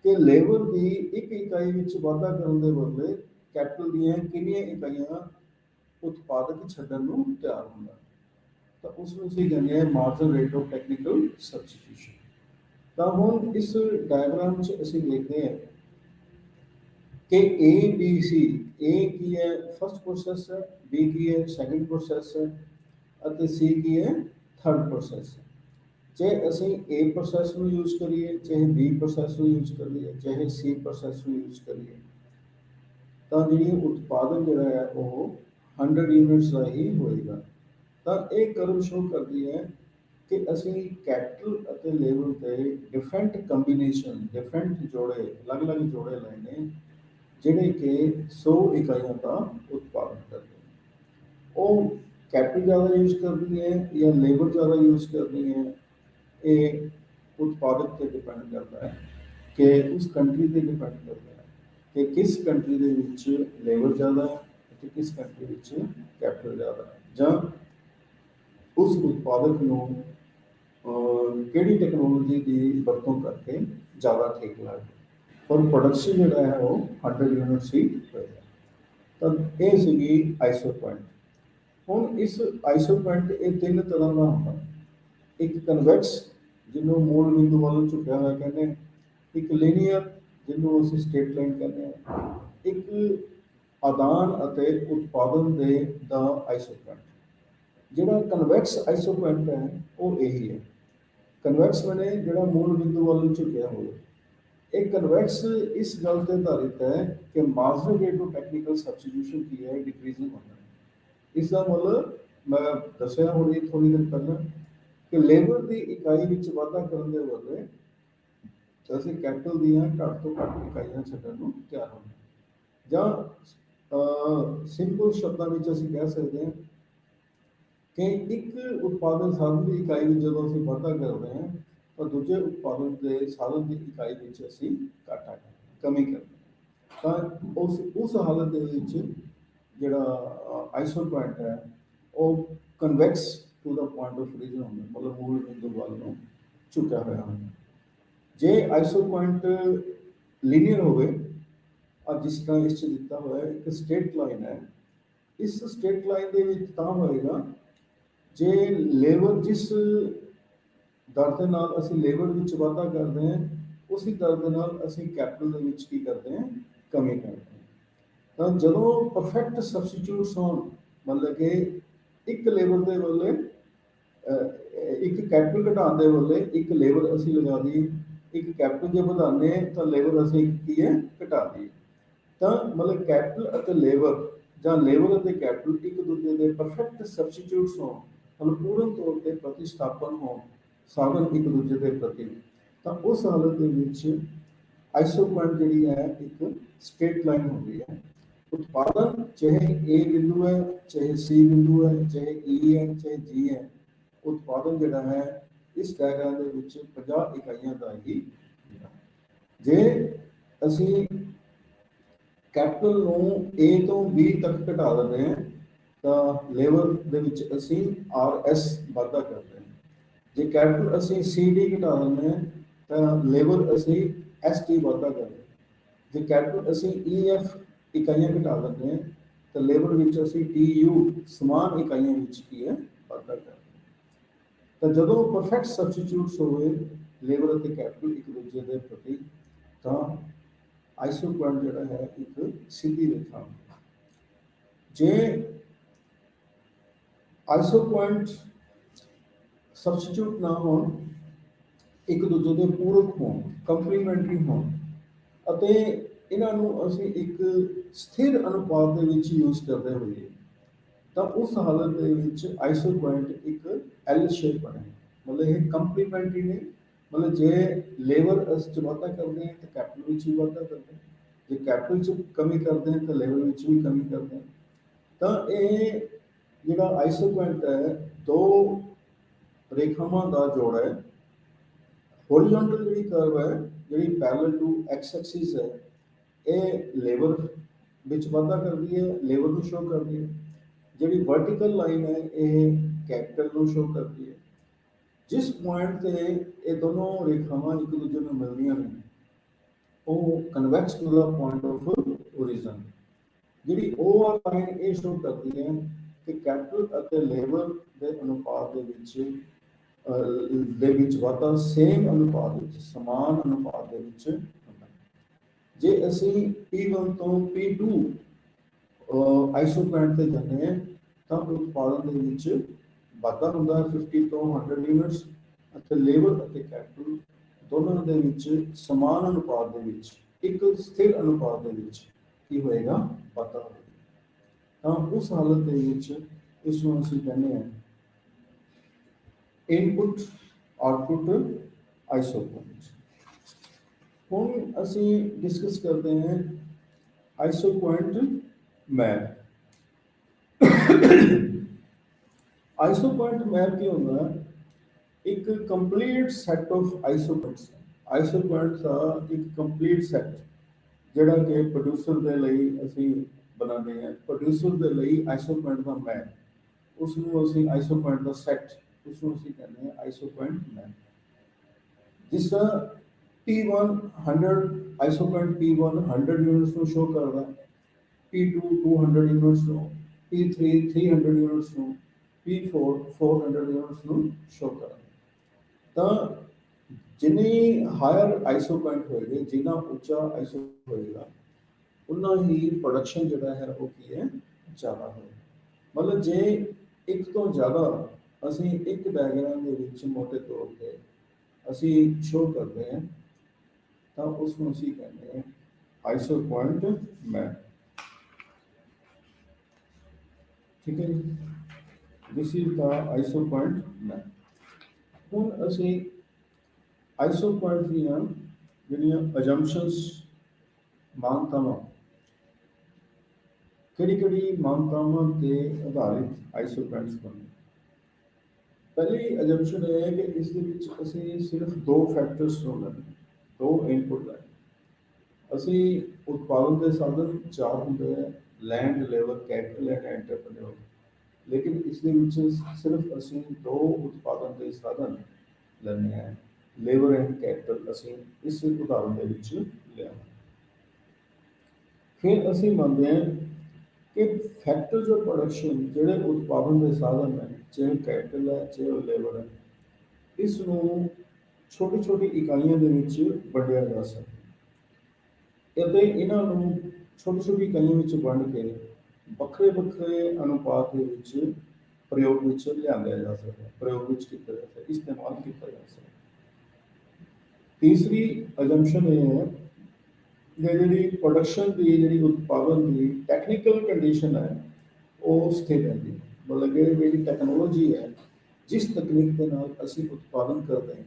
ਕਿ ਲੇਬਰ ਦੀ ਇੱਕ ਇਕਾਈ ਵਿੱਚ ਵਾਧਾ ਕਰਨ ਦੇ ਬਦਲੇ ਕੈਪੀਟਲ ਦੀਆਂ ਕਿੰਨੀਆਂ ਇਕਾਈਆਂ ਉਤਪਾਦਕ ਛੱਡਣ ਨੂੰ ਤਿਆਰ ਹੁੰਦਾ ਤਾਂ ਉਸ ਨੂੰ ਅਸੀਂ ਕਹਿੰਦੇ ਹਾਂ marginal rate of technical substitution ਤਾਂ ਹੁਣ ਇਸ ਡਾਇਗਰਾਮ 'ਚ ਅਸੀਂ ਦੇਖਦੇ ਹਾਂ ਕਿ ABC A ਕੀ ਹੈ ਫਸਟ ਪ੍ਰੋਸੈਸ ਹੈ B ਕੀ ਹੈ ਸੈਕੰਡ ਪ੍ਰੋਸੈਸ ਹੈ ਅਤੇ C ਕੀ ਹੈ ਥਰਡ ਪ੍ਰੋਸੈਸ ਹੈ ਜੇ ਅਸੀਂ A ਪ੍ਰੋਸੈਸ ਨੂੰ ਯੂਜ਼ ਕਰੀਏ ਚਾਹੇ B ਪ੍ਰੋਸੈਸ ਨੂੰ ਯੂਜ਼ ਕਰੀਏ ਚਾਹੇ C ਪ੍ਰੋਸੈਸ ਨੂੰ ਯੂਜ਼ ਕਰੀਏ ਤਾਂ ਜਿਹੜੀ ਉਤਪਾਦਨ ਜਿਹੜਾ ਹੈ ਉਹ 100 ਯੂਨਿਟਸ ਦਾ ਹੀ ਹੋਏਗਾ ਤਾਂ ਇਹ ਕਰਵ ਸ਼ੋ ਕਰਦੀ ਹੈ ਕਿ ਅਸੀਂ ਕੈਪੀਟਲ ਅਤੇ ਲੇਬਰ ਦੇ ਡਿਫਰੈਂਟ ਕੰਬੀਨੇਸ਼ਨ ਡਿਫਰੈਂਟ ਜੋੜੇ ਅਲੱਗ-ਅਲੱਗ ਜੋੜੇ ਲਏ ਨੇ ਜਿਹੜੇ ਕਿ 100 ਇਕਾਈਆਂ ਦਾ ਉਤਪਾਦਨ ਕਰਦੇ ਨੇ ਉਹ ਕੈਪੀਟਲ ਜ਼ਿਆਦਾ ਯੂਜ਼ ਕਰਦੀ ਹੈ ਜਾਂ ਲੇਬਰ ਜ਼ਿਆਦਾ ਯੂਜ਼ ਕਰਦੀ ਹੈ ਇਹ ਉਤਪਾਦਕ ਤੇ ਡਿਪੈਂਡ ਕਰਦਾ ਹੈ ਕਿ ਉਸ ਕੰਟਰੀ ਤੇ ਡਿਪੈਂਡ ਕਰਦਾ ਹੈ ਕਿ ਕਿਸ ਕੰਟਰੀ ਦੇ ਵਿੱਚ ਲੇਬਰ ਜ਼ਿਆਦਾ ਹੈ ਅਤੇ ਕਿਸ ਕੰਟਰੀ ਵਿੱਚ ਕੈਪੀਟਲ ਜ਼ਿਆਦਾ ਹੈ ਜਾਂ ਉਸ ਉਤਪਾਦਕ ਨੂੰ ਕਿਹੜੀ ਟੈਕਨੋਲੋਜੀ ਦੀ ਵਰਤੋਂ ਕਰਕੇ ਜ਼ਿਆਦਾ ਠੀਕ ਲੱਗਦਾ ਪਰ ਪ੍ਰੋਡਕਸ਼ਨ ਜਿਹੜਾ ਹੈ ਉਹ 100 ਯੂਨਿਟਸ ਹੀ ਹੋਏਗਾ ਤਾਂ ਇਹ ਸੀਗੀ ਆਈਸੋ ਪੁਆਇੰਟ ਹੁਣ ਇਸ ਆਈਸੋ ਪੁਆਇੰਟ ਇਹ ਤਿੰਨ ਤਰ੍ਹਾਂ ਦਾ ਹੁੰਦਾ ਇੱਕ ਕਨਵੈਕਸ ਜਿਹਨੂੰ ਮੂਲ ਬਿੰਦੂ ਵੱਲ ਝੁਕਿਆ ਹੋਇਆ ਕਹਿੰਦੇ ਹਾਂ ਇੱਕ ਲੀਨੀਅਰ ਜਿਹਨੂੰ ਅਸੀਂ ਸਟੇਟ ਲਾਈਨ ਕਹਿੰਦੇ ਹਾਂ ਇੱਕ ਆਦਾਨ ਅਤੇ ਉਤਪਾਦਨ ਦੇ ਦਾ ਆਈਸੋ ਪੁਆਇੰਟ ਜਿਹੜਾ ਕਨਵੈਕਸ ਆਈਸੋ ਪੁਆਇੰਟ ਹੈ ਉਹ ਇਹੀ ਹੈ ਕਨਵੈਕਸ ਮੈਨੇ ਜਿਹੜਾ ਮੂਲ ਬਿੰਦੂ ਵੱਲ ਝੁਕਿਆ ਹੋਇਆ ਇਹ ਕਨਵੈਕਸ ਇਸ ਗੱਲ ਤੇ ਆਧਾਰਿਤ ਹੈ ਕਿ marginal rate of technical substitution ਕੀ ਹੈ ਡਿਕਰੀਜ਼ਿੰਗ ਹੁੰਦਾ ਹੈ ਇਸ ਦਾ ਮਤਲਬ ਮੈਂ ਦੱਸਿਆ ਹੁਣੇ ਥੋੜੀ ਦੇਰ ਪਹਿਲਾਂ ਕਿ ਲੇਬਰ ਦੀ ਇਕਾਈ ਵਿੱਚ ਵਾਧਾ ਕਰਨ ਦੇ ਬਦਲੇ ਅਸੀਂ ਕੈਪੀਟਲ ਦੀਆਂ ਘੱਟ ਤੋਂ ਘੱਟ ਇਕਾਈਆਂ ਛੱਡਣ ਨੂੰ ਤਿਆਰ ਹੋਣਾ ਜਾਂ ਸਿੰਪਲ ਸ਼ਬਦਾਂ ਵਿੱਚ ਅਸੀਂ ਕਹਿ ਸਕਦੇ ਹਾਂ ਕਿ ਇੱਕ ਉਤਪਾਦਨ ਸਾਧਨ ਦੀ ਇਕਾਈ ਵਿੱਚ ਜਦੋਂ ਅਸੀਂ ਵਾਧਾ ਕਰਦੇ ਹਾਂ और दूजे उत्पादन के साधन की इकाई ਵਿੱਚ ਅਸੀਂ ਘਾਟਾ ਕਮੀ ਕਰਨੀ ਤਾਂ ਉਸ ਹਾਲਤ ਦੇ ਵਿੱਚ ਜਿਹੜਾ ਆਈਸੋ ਪੁਆਇੰਟ ਹੈ ਉਹ convex to the point of origin ਹੁੰਦਾ ਮਤਲਬ ਮੂਲ ਬਿੰਦੂ ਵੱਲ ਨੂੰ ਝੁਕਿਆ ਹੋਇਆ ਹੁੰਦਾ ਜੇ ਆਈਸੋ ਪੁਆਇੰਟ ਲੀਨੀਅਰ ਹੋਵੇ और जिस तरह इस दिता हुआ है एक स्ट्रेट लाइन है इस स्ट्रेट लाइन ਦੇ ਵਿੱਚ ਤਾਂ ਹੋਏਗਾ ਜੇ ਲੇਬਰ ਜਿਸ ਦਰ ਦੇ ਨਾਲ ਅਸੀਂ ਲੇਬਰ ਵਿੱਚ ਵਾਧਾ ਕਰਦੇ ਹਾਂ ਉਸੇ ਦਰ ਦੇ ਨਾਲ ਅਸੀਂ ਕੈਪੀਟਲ ਦੇ ਵਿੱਚ ਕੀ ਕਰਦੇ ਹਾਂ ਕਮੀ ਕਰਦੇ ਹਾਂ ਤਾਂ ਜਦੋਂ ਪਰਫੈਕਟ ਸਬਸਟੀਟਿਊਟਸ ਹੋਣ ਮਤਲਬ ਕਿ ਇੱਕ ਲੇਬਰ ਦੇ ਵੱਲੇ ਇੱਕ ਕੈਪੀਟਲ ਘਟਾਉਣ ਦੇ ਵੱਲੇ ਇੱਕ ਲੇਬਰ ਅਸੀਂ ਲਗਾ ਦਈਏ ਇੱਕ ਕੈਪੀਟਲ ਜੇ ਵਧਾਉਂਦੇ ਤਾਂ ਲੇਬਰ ਅਸੀਂ ਕੀ ਹੈ ਘਟਾ ਦਈਏ ਤਾਂ ਮਤਲਬ ਕੈਪੀਟਲ ਅਤੇ ਲੇਬਰ ਜਾਂ ਲੇਬਰ ਅਤੇ ਕੈਪੀਟਲ ਇੱਕ ਦੂਜੇ ਦੇ ਪਰਫੈਕਟ ਸਬਸਟੀਟਿਊਟਸ ਹੋਣ ਮਤਲਬ ਪੂਰਨ ਤੌਰ ਤੇ ਪ੍ਰਤੀਸਥਾਪਨ ਹੋਣ ਸਾਧਨ ਇੱਕ ਦੂਜੇ ਦੇ ਪ੍ਰਤੀ ਤਾਂ ਉਸ ਹਾਲਤ ਦੇ ਵਿੱਚ ਆਈਸੋ ਪੁਆਇੰਟ ਜਿਹੜੀ ਹੈ ਇੱਕ ਸਟ੍ਰੇਟ ਲਾਈਨ ਹੁੰਦੀ ਹੈ ਉਤਪਾਦਨ ਚਾਹੇ ਏ ਬਿੰਦੂ ਹੈ ਚਾਹੇ ਸੀ ਬਿੰਦੂ ਹੈ ਚਾਹੇ ਈ ਹੈ ਚਾਹੇ ਜੀ ਹੈ ਉਤਪਾਦਨ ਜਿਹੜਾ ਹੈ ਇਸ ਡਾਇਗ੍ਰਾਮ ਦੇ ਵਿੱਚ 50 ਇਕਾਈਆਂ ਦਾ ਹੀ ਜੇ ਅਸੀਂ ਕੈਪੀਟਲ ਨੂੰ A ਤੋਂ B ਤੱਕ ਘਟਾ ਦਿੰਦੇ ਹਾਂ ਤਾਂ ਲੇਬਰ ਦੇ ਵਿੱਚ ਅਸੀਂ RS ਵਾਧਾ ਕਰਦੇ ਹਾਂ ਜੇ ਕੈਪੀਟਲ ਅਸੀਂ CD ਘਟਾ ਦਿੰਦੇ ਹਾਂ ਤਾਂ ਲੇਬਰ ਅਸੀਂ ST ਵਾਧਾ ਕਰਦੇ ਹਾਂ ਜੇ ਕੈਪੀਟਲ ਅਸੀਂ EF ਇਕਾਈਆਂ ਘਟਾ ਦਿੰਦੇ ਹਾਂ ਤਾਂ ਲੇਬਰ ਵਿੱਚ ਅਸੀਂ TU ਸਮਾਨ ਇਕਾਈਆਂ ਵਿੱਚ ਕੀ ਹੈ ਵਾਧਾ ਕਰਦੇ ਹਾਂ ਤਾਂ ਜਦੋਂ ਪਰਫੈਕਟ ਸਬਸਟੀਟਿਊਟਸ ਹੋਵੇ ਲੇਬਰ ਅਤੇ ਕੈਪੀਟਲ ਇੱਕ ਦੂਜੇ ਦੇ ਪ੍ਰਤੀ ਤਾਂ ਆਈਸੋ ਪੁਆਇੰਟ ਜਿਹੜਾ ਹੈ ਇੱਕ ਸਿੱਧੀ ਰੇਖਾ ਜੇ ਆਈਸੋ ਪੁਆਇੰਟ ਸਬਸਟੀਟਿਊਟ ਨਾ ਹੋਣ ਇੱਕ ਦੂਜੇ ਦੇ ਪੂਰਕ ਹੋਣ ਕੰਪਲੀਮੈਂਟਰੀ ਹੋਣ ਅਤੇ ਇਹਨਾਂ ਨੂੰ ਅਸੀਂ ਇੱਕ ਸਥਿਰ ਅਨੁਪਾਤ ਦੇ ਵਿੱਚ ਯੂਜ਼ ਕਰਦੇ ਹੋਈਏ ਤਾਂ ਉਸ ਹਾਲਤ ਦੇ ਵਿੱਚ ਆਈਸੋ ਪੁਆਇੰਟ ਇੱਕ ਐਲ ਸ਼ੇਪ ਬਣੇ ਮਤਲਬ ਇਹ ਕੰਪਲੀਮੈਂਟਰੀ ਨੇ ਮਤਲਬ ਜੇ ਲੇਬਰ ਅਸੀਂ ਵਾਧਾ ਕਰਦੇ ਹਾਂ ਤਾਂ ਕੈਪੀਟਲ ਵਿੱਚ ਵੀ ਵਾਧਾ ਕਰਦੇ ਹਾਂ ਜੇ ਕੈਪੀਟਲ 'ਚ ਕਮੀ ਕਰਦੇ ਹਾਂ ਤਾਂ ਲੇਬਰ ਵਿੱਚ ਵੀ ਕਮੀ ਕਰਦੇ ਹਾਂ ਤਾਂ ਇਹ ਜਿਹੜਾ ਆਈਸੋ ਪੁਆਇੰਟ ਹੈ ਦੋ ਰੇਖਾਵਾਂ ਦਾ ਜੋੜ ਹੈ ਹੋਰੀਜ਼ੋਨਟਲ ਜਿਹੜੀ ਕਰਵ ਹੈ ਜਿਹੜੀ ਪੈਰਲਲ ਟੂ ਐਕਸ ਐਕਸਿਸ ਹੈ ਇਹ ਲੇਬਰ ਵਿੱਚ ਵਾਧਾ ਕਰਦੀ ਹੈ ਲੇਬਰ ਨੂੰ ਸ਼ੋ ਕਰਦੀ ਹੈ ਜਿਹੜੀ ਵਰਟੀਕਲ ਲਾਈਨ ਹੈ ਇਹ ਕੈਪੀਟਲ ਨੂੰ ਸ਼ੋ ਕਰਦੀ ਹੈ ਜਿਸ ਪੁਆਇੰਟ ਤੇ ਇਹ ਦੋਨੋਂ ਰੇਖਾਵਾਂ ਇੱਕ ਦੂਜੇ ਨੂੰ ਮਿਲਦੀਆਂ ਨੇ ਉਹ convex to the point of origin ਜਿਹੜੀ ਉਹ ਲਾਈਨ ਇਹ ਸ਼ੋ ਕਰਦੀ ਹੈ ਕਿ ਕੈਪੀਟਲ ਅਤੇ ਲੇਬਰ ਦੇ ਅਨੁਪਾਤ ਦੇ ਵਿੱਚ ਵਾਧਾ ਸੇਮ ਅਨੁਪਾਤ ਵਿੱਚ ਸਮਾਨ ਅਨੁਪਾਤ ਦੇ ਵਿੱਚ ਹੁੰਦਾ ਜੇ ਅਸੀਂ P1 ਤੋਂ P2 ਆਈਸੋ ਪੁਆਇੰਟ ਤੇ ਜਾਂਦੇ ਹਾਂ ਤਾਂ ਉਤਪਾਦਨ ਦੇ ਵਿੱਚ ਵਾਧਾ ਹੁੰਦਾ ਹੈ 50 ਤੋਂ 100 ਯੂਨਿਟਸ ਅਤੇ ਲੇਬਰ ਅਤੇ ਕੈਪੀਟਲ ਦੋਨਾਂ ਦੇ ਵਿੱਚ ਸਮਾਨ ਅਨੁਪਾਤ ਦੇ ਵਿੱਚ ਇੱਕ ਸਥਿਰ ਅਨੁਪਾਤ ਦੇ ਵਿੱਚ ਕੀ ਹੋਏਗਾ ਵਾਧਾ ਹੋਵੇਗਾ ਤਾਂ ਉਸ ਹਾਲਤ ਦੇ ਵਿੱਚ ਇਸ ਨੂੰ ਅਸੀਂ ਕਹਿੰਦੇ ਹਾਂ ਇਨਪੁਟ ਆਉਟਪੁੱਟ ਆਈਸੋ ਪੁਆਇੰਟ ਹੁਣ ਅਸੀਂ ਡਿਸਕਸ ਕਰਦੇ ਹਾਂ iso point map iso point map ਕੀ ਹੁੰਦਾ ਹੈ ਇੱਕ complete set of iso points iso points ਦਾ ਇੱਕ ਕੰਪਲੀਟ ਸੈੱਟ ਜਿਹੜਾ ਕਿ ਪ੍ਰੋਡਿਊਸਰ ਦੇ ਲਈ ਅਸੀਂ ਬਣਾਉਂਦੇ ਹਾਂ ਪ੍ਰੋਡਿਊਸਰ ਦੇ ਲਈ ਆਈਸੋ ਪੁਆਇੰਟ ਦਾ ਮੈਪ ਉਸ ਨੂੰ ਅਸੀਂ ਆਈਸੋ ਪੁਆਇੰਟ ਦਾ ਸੈੱਟ ਉਸ ਨੂੰ ਅਸੀਂ ਕਹਿੰਦੇ ਹਾਂ ਆਈਸੋ ਪੁਆਇੰਟ ਮੈਪ ਜਿਸ ਤਰ੍ਹਾਂ P1 100 ਆਈਸੋ ਪੁਆਇੰਟ P1 100 ਯੂਨਿਟਸ ਨੂੰ ਸ਼ੋ ਕਰਦਾ P2 200 ਯੂਨਿਟਸ ਨੂੰ P3 300 ਯੂਨਿਟਸ ਨੂੰ P4 400 ਯੂਨਿਟਸ ਨੂੰ ਸ਼ੋ ਕਰਦਾ ਤਾਂ ਜਿੰਨੀ ਹਾਇਰ ਆਈਸੋ ਪੁਆਇੰਟ ਹੋਏਗੀ ਜਿੰਨਾ ਉੱਚਾ ਆਈਸੋ ਹੋਏਗਾ ਉਨਾ ਹੀ ਪ੍ਰੋਡਕਸ਼ਨ ਜਿਹੜਾ ਹੈ ਉਹ ਕੀ ਹੈ ਜ਼ਿਆਦਾ ਹੋਏਗਾ ਮਤਲਬ ਜੇ ਇੱਕ ਤੋਂ ਜ਼ਿਆਦਾ ਅਸੀਂ ਇੱਕ ਡਾਇਗ੍ਰਾਮ ਦੇ ਵਿੱਚ ਮੋਟੇ ਤੌਰ ਤੇ ਅਸੀਂ ਸ਼ੋ ਕਰਦੇ ਹਾਂ ਤਾਂ ਉਸ ਨੂੰ ਅਸੀਂ ਕਹਿੰਦੇ ਹਾਂ ਆਈਸੋ ਪੁਆਇੰਟ ਮੈਪ ਠੀਕ ਹੈ ਜੀ this is the iso point map ਹੁਣ ਅਸੀਂ ਆਈਸੋ ਪੁਆਇੰਟ ਦੀਆਂ ਜਿਹੜੀਆਂ ਅਜੰਪਸ਼ਨਸ ਮਾਨਤਾਵਾਂ ਕਿਹੜੀ ਕਿਹੜੀ ਮਾਨਤਾਵਾਂ ਤੇ ਆਧਾਰਿਤ ਆਈਸੋ ਪੁਆਇੰਟਸ ਬਣਦੇ पहली अजम्पशन ये है कि इस दे विच असीं सिर्फ दो फैक्टर्स ਨੂੰ ਲੈਣੇ, दो इनपुट ਲੈਣੇ। ਅਸੀਂ ਉਤਪਾਦਨ ਦੇ ਸਾਧਨ ਚਾਰ ਹੁੰਦੇ ਆ, land labour capital and entrepreneur, लेकिन इस दे विच सिर्फ असीं दो उत्पादन के साधन ਲੈਣੇ हैं, लेबर एंड कैपिटल असीं इस उदाहरण दे विच लिया। फिर असीं मंनते हैं कि फैक्टर्स ऑफ प्रोडक्शन जिहड़े उत्पादन के साधन हैं, चाहे कैपिटल है चाहे लेबर है, इसनूं छोटी छोटी इकाइयां दे विच वंडिया जा सकदा ਅਤੇ ਇਹਨਾਂ ਨੂੰ ਛੋਟੀ ਛੋਟੀ ਇਕਾਈਆਂ ਵਿੱਚ ਵੰਡ ਕੇ ਵੱਖਰੇ ਵੱਖਰੇ ਅਨੁਪਾਤ ਦੇ ਵਿੱਚ ਪ੍ਰਯੋਗ ਵਿੱਚ ਲਿਆਂਦਾ ਜਾ ਸਕਦਾ, ਪ੍ਰਯੋਗ ਵਿੱਚ ਕੀਤਾ ਜਾ ਸਕਦਾ, ਇਸਤੇਮਾਲ ਕੀਤਾ ਜਾ ਸਕਦਾ। ਤੀਸਰੀ ਅਜੰਪਸ਼ਨ ਇਹ ਹੈ ਕਿ ਜਿਹੜੀ ਪ੍ਰੋਡਕਸ਼ਨ ਦੀ ਜਿਹੜੀ ਉਤਪਾਦਨ ਦੀ ਟੈਕਨੀਕਲ ਕੰਡੀਸ਼ਨ ਹੈ ਉਹ ਸਥਿਰ ਰਹਿੰਦੀ, ਮਤਲਬ ਕਿ ਜਿਹੜੀ ਟੈਕਨੋਲੋਜੀ ਹੈ, ਜਿਸ ਤਕਨੀਕ ਦੇ ਨਾਲ ਅਸੀਂ ਉਤਪਾਦਨ ਕਰਦੇ ਹਾਂ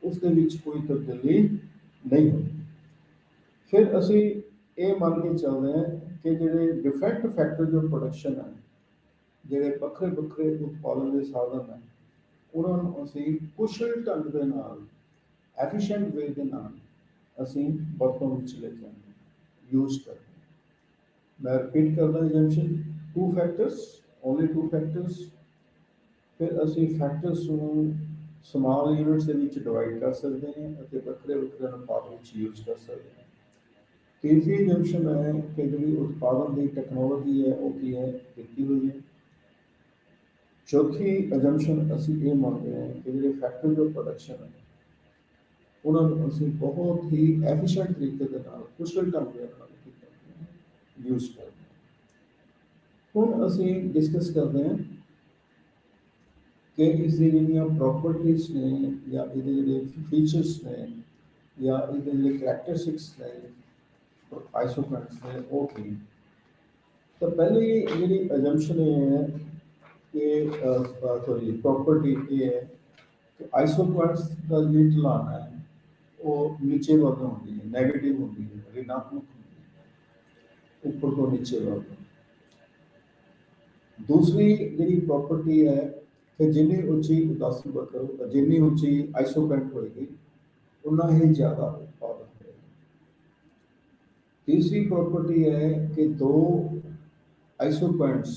ਉਸ ਦੇ ਵਿੱਚ ਕੋਈ ਤਬਦੀਲੀ ਨਹੀਂ ਹੁੰਦੀ। फिर असी ये मान के चलते हैं कि जोड़े डिफरेंट फैक्टर्स ऑफ प्रोडक्शन है, जोड़े वक्रे वक्रे उत्पादन के साधन हैं, उन्होंने असी कुशल ढंग के नाल एफिशिएंट वे के नाल असी वरतों में ले जाते यूज करते हैं। मैं रिपीट करदा exemption, two factors, only two factors. फिर असी फैक्टर्स को स्मॉल यूनिट्स के विच डिवाइड कर सकते हैं और वक्रे वक्रे अनुपात में यूज कर सकते हैं। तीसरी एग्जाम्पशन है कि जी उत्पादन की टैक्नोलॉजी है वो की है की हुई है। चौथी एग्जाम्पशन असी ये मानते हैं कि जो फैक्टरी ऑफ प्रोडक्शन है उन्होंने असी बहुत ही एफिशिएंट तरीके के नाल कुशल ढंग के यूज करते हैं। हुण असी डिस्कस करते हैं कि इसकी जिहड़ियां प्रॉपर्टीज ने या इहदे जिहड़े फीचर्स ने या इहदे जिहड़े करैक्टरिस्टिक्स ने आइसोकरेंट्स ने वो की। तो पहली जी एजम्पशन ये है कि सॉरी प्रॉपर्टी ये है कि आइसोकरेंट्स का जी ढलान है वो नीचे वाल होती है, नैगेटिव होती है, ऋणात्मक होती है, ऊपर तो नीचे वाल। दूसरी जी प्रॉपर्टी है कि जिन्नी उच्ची उदासी वक्र जिन्नी उच्ची आइसोकरेंट होएगी उन्ना ही ज़्यादा उत्पादन। तीसरी प्रॉपर्टी है कि दो आइसोकरेंट्स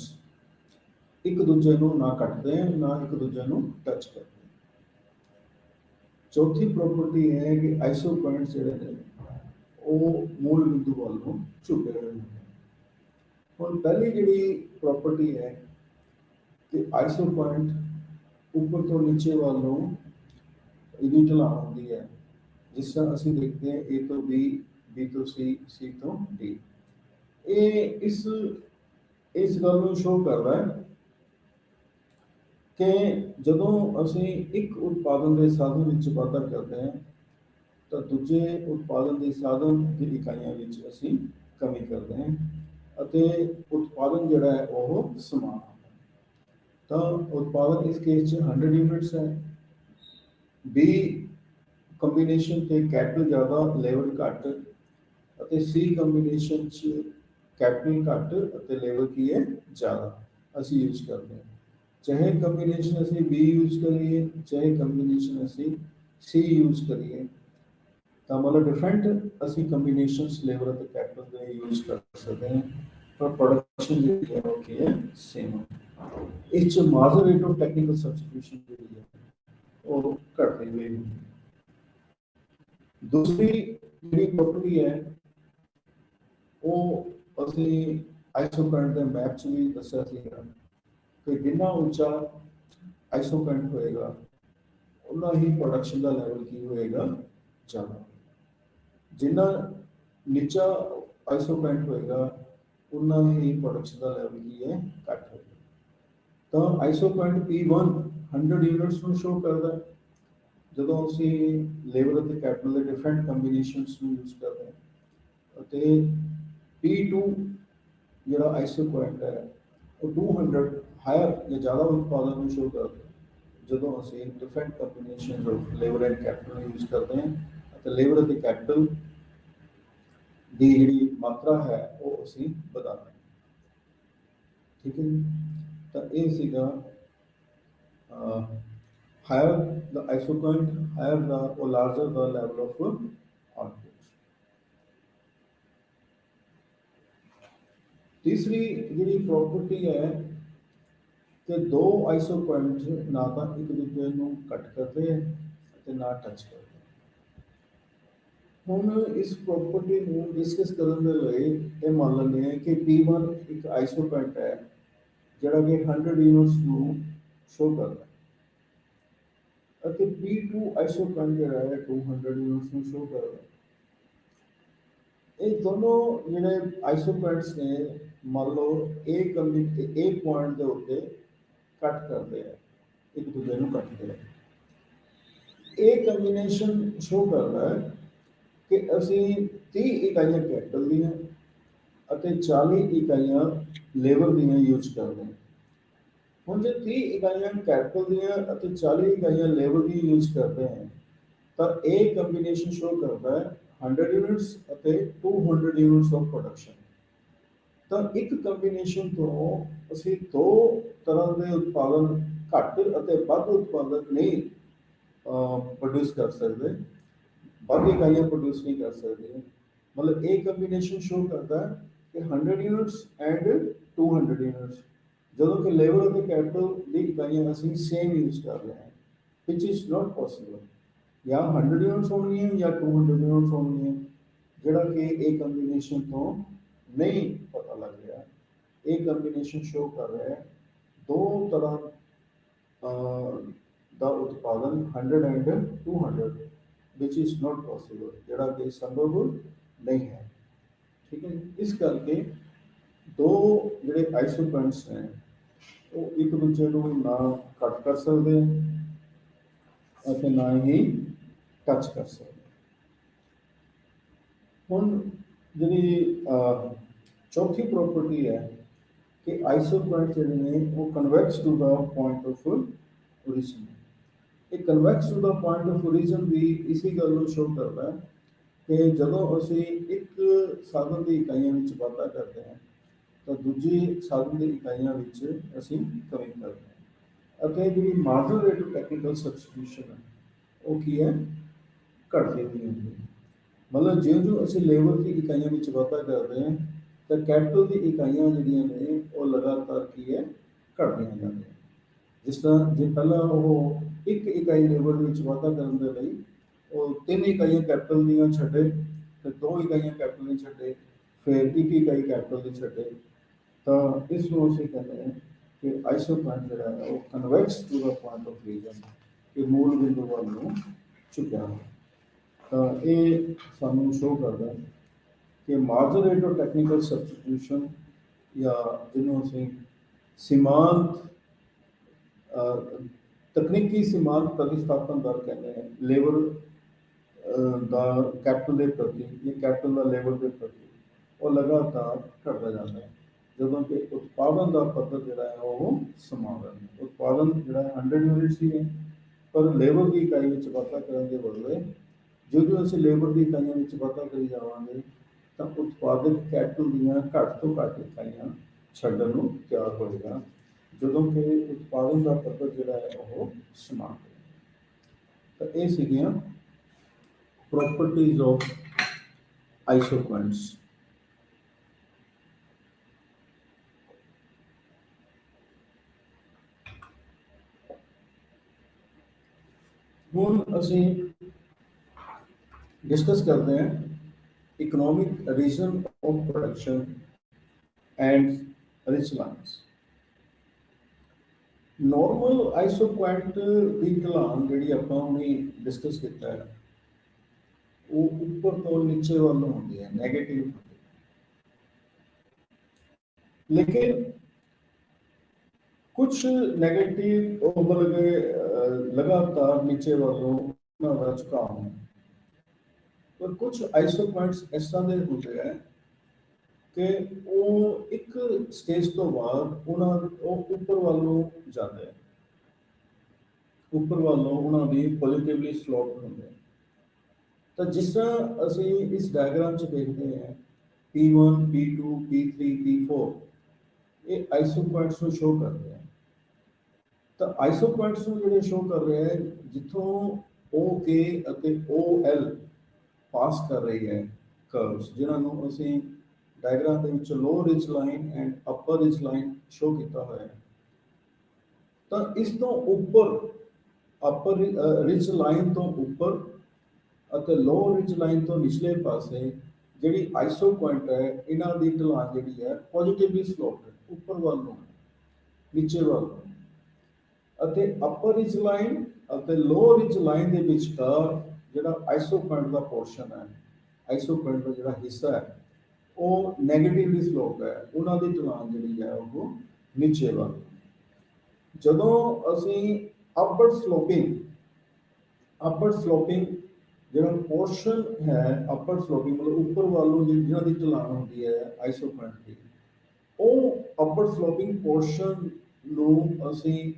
एक दूजे को ना कटते हैं ना एक दूजे को टच करते हैं। चौथी प्रॉपर्टी है कि आइसोकरेंट्स जिहड़े ने वो मूल बिंदु वाल नूं झुके हुए हैं। हुण पहली जिहड़ी प्रॉपर्टी है कि आइसोकरेंट ऊपर तो नीचे वाल नूं इहदी ढलान होंदी है, जिस तरह असीं देखते हैं ए तो बी, बी तो सी, सी तो डी। ये इस गल नूं शो करदा है कि जदों असीं एक उत्पादन के साधन विच वाधा करते हैं तो दूजे उत्पादन के साधन की इकाइयां विच असीं कमी करते हैं अते उत्पादन जिहड़ा है वो समान है। तो उत्पादन इस केस 100 यूनिट्स है, बी कंबीनेशन ते कैपिटल ज़्यादा लेबर घट ਅਤੇ सी ਕੰਬੀਨੇਸ਼ਨ ਚ ਕੈਪੀਟਲ ਘੱਟ ਅਤੇ ਲੇਬਰ ਕੀ ਹੈ ਜ਼ਿਆਦਾ ਅਸੀਂ ਯੂਜ਼ ਕਰਦੇ ਹਾਂ। ਚਾਹੇ ਕੰਬੀਨੇਸ਼ਨ ਅਸੀਂ B ਯੂਜ਼ ਕਰੀਏ ਚਾਹੇ ਕੰਬੀਨੇਸ਼ਨ ਅਸੀਂ C ਯੂਜ਼ ਕਰੀਏ ਤਾਂ ਮਤਲਬ ਡਿਫਰੈਂਟ ਅਸੀਂ ਕੰਬੀਨੇਸ਼ਨਸ ਲੇਬਰ ਅਤੇ ਕੈਪੀਟਲ ਦੇ ਯੂਜ਼ ਕਰ ਸਕਦੇ ਹਾਂ, ਪਰ ਪ੍ਰੋਡਕਸ਼ਨ ਜਿਹੜੀ ਹੈ ਉਹ ਕੀ ਹੈ ਸੇਮ ਹੈ। ਇਸ ਚ margin rate of technical substitution ਜਿਹੜੀ ਹੈ ਉਹ ਘਟਦੀ ਹੋਈ। दूसरी ਜਿਹੜੀ ਪ੍ਰੋਪਰਟੀ ਹੈ ਉਹ ਅਸੀਂ ਆਈਸੋਕਰੰਟ ਦੇ ਮੈਪ 'ਚ ਵੀ ਦੱਸਿਆ ਸੀਗਾ ਕਿ ਜਿੰਨਾ ਉੱਚਾ ਆਈਸੋਕਰੰਟ ਹੋਏਗਾ ਉਨਾ ਹੀ ਪ੍ਰੋਡਕਸ਼ਨ ਦਾ ਲੈਵਲ ਕੀ ਹੋਏਗਾ ਜ਼ਿਆਦਾ, ਜਿੰਨਾ ਨੀਚਾ ਆਈਸੋਕਰੰਟ ਹੋਏਗਾ ਉਨਾ ਹੀ ਪ੍ਰੋਡਕਸ਼ਨ ਦਾ ਲੈਵਲ ਕੀ ਹੈ ਘੱਟ ਹੋਏਗਾ। ਤਾਂ ਆਈਸੋਕਰੰਟ P1 100 ਯੂਨਿਟਸ ਨੂੰ ਸ਼ੋ ਕਰਦਾ ਹੈ ਜਦੋਂ ਅਸੀਂ ਲੇਬਰ ਅਤੇ ਕੈਪੀਟਲ ਦੇ ਡਿਫਰੈਂਟ ਕੰਬੀਨੇਸ਼ਨਸ ਨੂੰ ਯੂਜ਼ ਕਰਦੇ ਹਾਂ ਅਤੇ P2 ਜਿਹੜਾ ਆਈਸੋਕਰੰਟ ਹੈ ਉਹ 200 ਹਾਇਰ ਜਾਂ ਜ਼ਿਆਦਾ ਉਤਪਾਦਨ ਨੂੰ ਸ਼ੋ ਕਰਦਾ ਜਦੋਂ ਅਸੀਂ different combinations of labour and capital use ਕਰਦੇ ਹਾਂ ਅਤੇ ਲੇਬਰ ਅਤੇ ਕੈਪੀਟਲ ਦੀ ਜਿਹੜੀ ਮਾਤਰਾ ਹੈ ਉਹ ਅਸੀਂ ਵਧਾਉਂਦੇ ਹਾਂ। ਠੀਕ ਹੈ ਜੀ, ਤਾਂ ਇਹ ਸੀਗਾ higher the isoquant, higher the or larger the level of output. तीसरी जी प्रॉपर्टी है कि दो आइसोक्वेंट ना तो एक दूसरे को कट करते हैं ते ना टच करते। ਹੁਣ ਇਸ ਪ੍ਰੋਪਰਟੀ ਨੂੰ ਡਿਸਕਸ ਕਰਨ ਦੇ ਲਈ ਇਹ ਮੰਨ ਲੈਂਦੇ ਹਾਂ ਕਿ P1 ਇੱਕ ਆਈਸੋਕੁਐਂਟ ਹੈ ਜਿਹੜਾ ਕਿ 100 ਯੂਨਿਟਸ ਨੂੰ ਸ਼ੋ ਕਰਦਾ ਹੈ ਅਤੇ P2 ਆਈਸੋਕੁਐਂਟ ਜਿਹੜਾ ਹੈ 200 ਯੂਨਿਟਸ ਨੂੰ ਸ਼ੋ ਕਰਦਾ ਹੈ। ਇਹ ਦੋਨੋਂ ਜਿਹੜੇ ਆਈਸੋਕੁਐਂਟਸ ਨੇ ਮੰਨ ਲਓ ਇਹ ਪੁਆਇੰਟ ਦੇ ਉੱਤੇ ਕੱਟ ਕਰਦੇ ਆ ਇੱਕ ਦੂਜੇ ਨੂੰ ਕੱਟਦੇ ਆ। ਇਹ ਕੰਬੀਨੇਸ਼ਨ ਸ਼ੋ ਕਰਦਾ ਹੈ कि ਅਸੀਂ 30 ਇਕਾਈਆਂ ਕੈਪੀਟਲ ਦੀਆਂ ਅਤੇ 40 ਇਕਾਈਆਂ ਲੇਬਰ ਦੀਆਂ ਯੂਜ਼ ਕਰਦੇ ਹਾਂ। ਹੁਣ ਜੇ 30 ਇਕਾਈਆਂ ਕੈਪੀਟਲ ਦੀਆਂ ਅਤੇ 40 ਇਕਾਈਆਂ ਲੇਬਰ ਦੀ ਯੂਜ਼ ਕਰਦੇ ਹਾਂ ਤਾਂ ਇਹ ਕੰਬੀਨੇਸ਼ਨ ਸ਼ੋ ਕਰਦਾ ਹੈ 100 ਯੂਨਿਟਸ ਅਤੇ 200 ਯੂਨਿਟਸ ਆਫ ਪ੍ਰੋਡਕਸ਼ਨ। ਤਾਂ ਇੱਕ ਕੰਬੀਨੇਸ਼ਨ ਤੋਂ ਅਸੀਂ ਦੋ ਤਰ੍ਹਾਂ ਦੇ ਉਤਪਾਦਨ ਘੱਟ ਅਤੇ ਵੱਧ ਉਤਪਾਦਨ ਨਹੀਂ ਪ੍ਰੋਡਿਊਸ ਕਰ ਸਕਦੇ, ਵੱਧ ਇਕਾਈਆਂ ਪ੍ਰੋਡਿਊਸ ਨਹੀਂ ਕਰ ਸਕਦੇ। ਮਤਲਬ ਇਹ ਕੰਬੀਨੇਸ਼ਨ ਸ਼ੋ ਕਰਦਾ ਹੈ ਕਿ 100 ਯੂਨਿਟਸ ਐਂਡ 200 ਯੂਨਿਟਸ, ਜਦੋਂ ਕਿ ਲੇਬਰ ਅਤੇ ਕੈਪੀਟਲ ਦੀ ਇਕਾਈਆਂ ਅਸੀਂ ਸੇਮ ਯੂਜ਼ ਕਰ ਰਹੇ ਹਾਂ, ਵਿਚ ਇਜ਼ ਨਾਟ ਪੋਸੀਬਲ। ਜਾਂ 100 ਯੂਨਿਟਸ ਹੋਣਗੀਆਂ ਜਾਂ 200 ਯੂਨਿਟਸ ਹੋਣਗੀਆਂ, ਜਿਹੜਾ ਕਿ ਇਹ ਕੰਬੀਨੇਸ਼ਨ ਤੋਂ ਨਹੀਂ ਪਤਾ ਲੱਗ ਰਿਹਾ। ਇਹ ਕੰਬੀਨੇਸ਼ਨ ਸ਼ੋ ਕਰ ਰਿਹਾ ਹੈ ਦੋ ਤਰ੍ਹਾਂ ਦਾ ਉਤਪਾਦਨ 100 and 200 which is not possible, ਜਿਹੜਾ ਕਿ ਸੰਭਵ ਨਹੀਂ ਹੈ। ਠੀਕ ਹੈ, ਇਸ ਕਰਕੇ ਦੋ ਜਿਹੜੇ ਆਈਸੋਕੁਐਂਟਸ ਨੇ ਉਹ ਇੱਕ ਦੂਜੇ ਨੂੰ ਨਾ ਕੱਟ ਕਰ ਸਕਦੇ ਅਤੇ ਨਾ ਹੀ ਟੱਚ ਕਰ ਸਕਦੇ। ਹੁਣ ਜਿਹੜੀ ਚੌਥੀ ਪ੍ਰੋਪਰਟੀ ਹੈ ਕਿ ਆਈਸੋਕੁਐਂਟ ਜਿਹੜੇ ਨੇ ਉਹ convex to the point of origin. ਇਹ convex to the point of origin ਵੀ ਇਸੇ ਗੱਲ ਨੂੰ ਸ਼ੋ ਕਰਦਾ ਹੈ ਕਿ ਜਦੋਂ ਅਸੀਂ ਇੱਕ ਸਾਧਨ ਦੀ ਇਕਾਈਆਂ ਵਿੱਚ ਵਾਧਾ ਕਰਦੇ ਹਾਂ ਤਾਂ ਦੂਜੀ ਸਾਧਨ ਦੀ ਇਕਾਈਆਂ ਵਿੱਚ ਅਸੀਂ ਕਮੀ ਕਰਦੇ ਹਾਂ ਅਤੇ ਜਿਹੜੀ marginal rate of technical substitution ਹੈ ਉਹ ਕੀ ਹੈ, ਘਟਦੀ ਨਹੀਂ ਹੁੰਦੀ। ਮਤਲਬ ਜਿਉਂ ਅਸੀਂ ਲੇਬਰ ਦੀ ਇਕਾਈਆਂ ਵਿੱਚ ਵਾਧਾ ਕਰਦੇ ਹਾਂ ਤਾਂ ਕੈਪੀਟਲ ਦੀ ਇਕਾਈਆਂ ਜਿਹੜੀਆਂ ਨੇ ਉਹ ਲਗਾਤਾਰ ਕੀ ਹੈ, ਘਟਦੀਆਂ ਜਾਂਦੀਆਂ। ਜਿਸ ਤਰ੍ਹਾਂ ਜੇ ਪਹਿਲਾਂ ਉਹ ਇੱਕ ਇਕਾਈ ਲੇਬਰ ਦੇ ਵਿੱਚ ਵਾਧਾ ਕਰਨ ਦੇ ਲਈ ਉਹ 3 ਇਕਾਈਆਂ ਕੈਪੀਟਲ ਦੀਆਂ ਛੱਡੇ, ਫਿਰ 2 ਇਕਾਈਆਂ ਕੈਪੀਟਲ ਦੀ ਛੱਡੇ, ਫਿਰ 1 ਇਕਾਈ ਕੈਪੀਟਲ ਦੀ ਛੱਡੇ, ਤਾਂ ਇਸ ਨੂੰ ਅਸੀਂ ਕਹਿੰਦੇ ਹਾਂ ਕਿ ਆਈਸੋਕੁਐਂਟ ਜਿਹੜਾ ਹੈ ਉਹ convex to the point of origin, ਕਿ ਮੂਲ ਬਿੰਦੂ ਵੱਲ ਨੂੰ ਝੁਕਿਆ ਹੋਇਆ। ਤਾਂ ਇਹ ਸਾਨੂੰ ਸ਼ੋ ਕਰਦਾ ਕਿ margin rate of technical substitution ਜਾਂ ਜਿਹਨੂੰ ਅਸੀਂ ਸੀਮਾਂਤ ਤਕਨੀਕੀ ਸੀਮਾਂਤ ਪ੍ਰਤੀਸਥਾਪਨ ਦਰ ਕਹਿੰਦੇ ਹਾਂ, ਲੇਬਰ ਦਾ ਕੈਪੀਟਲ ਦੇ ਪ੍ਰਤੀ ਜਾਂ ਕੈਪੀਟਲ ਦਾ ਲੇਬਰ ਦੇ ਪ੍ਰਤੀ, ਉਹ ਲਗਾਤਾਰ ਘਟਦਾ ਜਾਂਦਾ ਹੈ ਜਦੋਂ ਕਿ ਉਤਪਾਦਨ ਦਾ ਪੱਧਰ ਜਿਹੜਾ ਹੈ ਉਹ ਸਮਾਨ ਰਹਿੰਦਾ। ਉਤਪਾਦਨ ਜਿਹੜਾ 100 ਯੂਨਿਟਸ ਹੀ ਹੈ, ਪਰ ਲੇਬਰ ਦੀ ਇਕਾਈ ਵਿੱਚ ਵਾਧਾ ਕਰਨ ਦੇ ਬਦਲੇ ਜਦੋਂ ਅਸੀਂ ਲੇਬਰ ਦੀ ਇਕਾਈਆਂ ਵਿੱਚ ਵਾਧਾ ਕਰੀ ਜਾਵਾਂਗੇ ਤਾਂ ਉਤਪਾਦਕ ਕੈਪੀਟਲ ਦੀਆਂ ਘੱਟ ਤੋਂ ਘੱਟ ਇਕਾਈਆਂ ਛੱਡਣ ਨੂੰ ਤਿਆਰ ਹੋਏਗਾ, ਜਦੋਂ ਕਿ ਉਤਪਾਦਨ ਦਾ ਪੱਧਰ ਜਿਹੜਾ ਹੈ ਉਹ ਸਮਾਨ ਹੈ। ਤਾਂ ਇਹ ਸੀਗੀਆਂ ਪ੍ਰੋਪਰਟੀਜ਼ ਆਫ ਆਈਸੋਕੁਐਂਟਸ। ਹੁਣ ਅਸੀਂ ਡਿਸਕਸ ਕਰਦੇ ਹਾਂ economic region of production and ridge lines. Normal isoquant ਦੀ ਢਲਾਨ ਜਿਹੜੀ ਆਪਾਂ ਹੁਣੇ ਡਿਸਕਸ ਕੀਤਾ ਹੈ ਉਹ ਉੱਪਰ ਤੋਂ ਨੀਚੇ ਵੱਲ ਨੂੰ ਹੁੰਦੀ ਹੈ, ਨੈਗੇਟਿਵ ਹੁੰਦੀ ਹੈ। ਲੇਕਿਨ ਕੁਝ ਨੈਗੇਟਿਵ ਉਹ ਮਤਲਬ ਲਗਾਤਾਰ ਨੀਚੇ ਵੱਲ ਨੂੰ ਉਹਨਾਂ ਦਾ ਝੁਕਾਅ ਹੁੰਦਾ, ਪਰ ਕੁਝ ਆਈਸੋਕੁਐਂਟਸ ਇਸ ਤਰ੍ਹਾਂ ਦੇ ਹੁੰਦੇ ਹੈ ਕਿ ਉਹ ਇੱਕ ਸਟੇਜ ਤੋਂ ਬਾਅਦ ਉਹ ਉੱਪਰ ਵੱਲ ਨੂੰ ਜਾਂਦੇ ਹੈ, ਉੱਪਰ ਵੱਲੋਂ ਉਹਨਾਂ ਦੀ ਪੋਜ਼ਿਟਿਵਲੀ ਸਲੋਪ ਹੁੰਦੇ ਹੈ। ਤਾਂ ਜਿਸ ਤਰ੍ਹਾਂ ਅਸੀਂ ਇਸ ਡਾਇਗਰਾਮ 'ਚ ਦੇਖਦੇ ਹਾਂ P1, P2, P3, P4 ਇਹ ਆਈਸੋਕੁਐਂਟਸ ਨੂੰ ਸ਼ੋ ਕਰਦੇ हैं। ਤਾਂ ਆਈਸੋ ਪੁਆਇੰਟਸ ਨੂੰ ਜਿਹੜੇ ਸ਼ੋ ਕਰ ਰਹੇ ਹੈ ਜਿੱਥੋਂ OK ਅਤੇ OL ਪਾਸ ਕਰ ਰਹੀ ਹੈ ਕਰਵਸ, ਜਿਨ੍ਹਾਂ ਨੂੰ ਅਸੀਂ ਡਾਇਗਰਾਮ ਦੇ ਵਿੱਚ low ridge line and upper ridge line show ਕੀਤਾ ਹੋਇਆ ਹੈ। ਤਾਂ ਇਸ ਤੋਂ ਉੱਪਰ ਅਪਰ ਰਿਜ ਲਾਈਨ ਤੋਂ ਉੱਪਰ ਅਤੇ ਲੋ ਰਿਜ ਲਾਈਨ ਤੋਂ ਨਿਚਲੇ ਪਾਸੇ ਜਿਹੜੀ ਆਈਸੋ ਪੁਆਇੰਟ ਹੈ ਇਹਨਾਂ ਦੀ ਢਲਾਨ ਜਿਹੜੀ ਹੈ ਪੋਜ਼ਿਟਿਵਲੀ ਸਲੋਪ ਹੈ, ਉੱਪਰ ਵੱਲ ਨੂੰ ਨੀਚੇ ਵੱਲ ਨੂੰ, ਅਤੇ ਅਪਰ ਰਿਜ ਲਾਈਨ ਅਤੇ ਲੋ ਰਿਜ ਲਾਈਨ ਦੇ ਵਿਚਕਾਰ ਜਿਹੜਾ ਆਈਸੋ ਪੁਆਇੰਟ ਦਾ ਪੋਰਸ਼ਨ ਹੈ, ਆਈਸੋ ਪੁਆਇੰਟ ਦਾ ਜਿਹੜਾ ਹਿੱਸਾ ਹੈ ਉਹ ਨੈਗੇਟਿਵਲੀ ਸਲੋਪ ਹੈ, ਉਹਨਾਂ ਦੀ ਢਲਾਨ ਜਿਹੜੀ ਹੈ ਉਹ ਨੀਚੇ ਵੱਲ। ਜਦੋਂ ਅਸੀਂ ਅਪਵਰਡ ਸਲੋਪਿੰਗ ਜਿਹੜਾ ਪੋਰਸ਼ਨ ਹੈ, ਅਪਵਰਡ ਸਲੋਪਿੰਗ ਮਤਲਬ ਉੱਪਰ ਵੱਲ ਨੂੰ ਜਿਹਨਾਂ ਦੀ ਢਲਾਨ ਹੁੰਦੀ ਹੈ ਆਈਸੋ ਪੁਆਇੰਟ ਦੀ, ਉਹ ਅਪਵਰਡ ਸਲੋਪਿੰਗ ਪੋਰਸ਼ਨ ਨੂੰ ਅਸੀਂ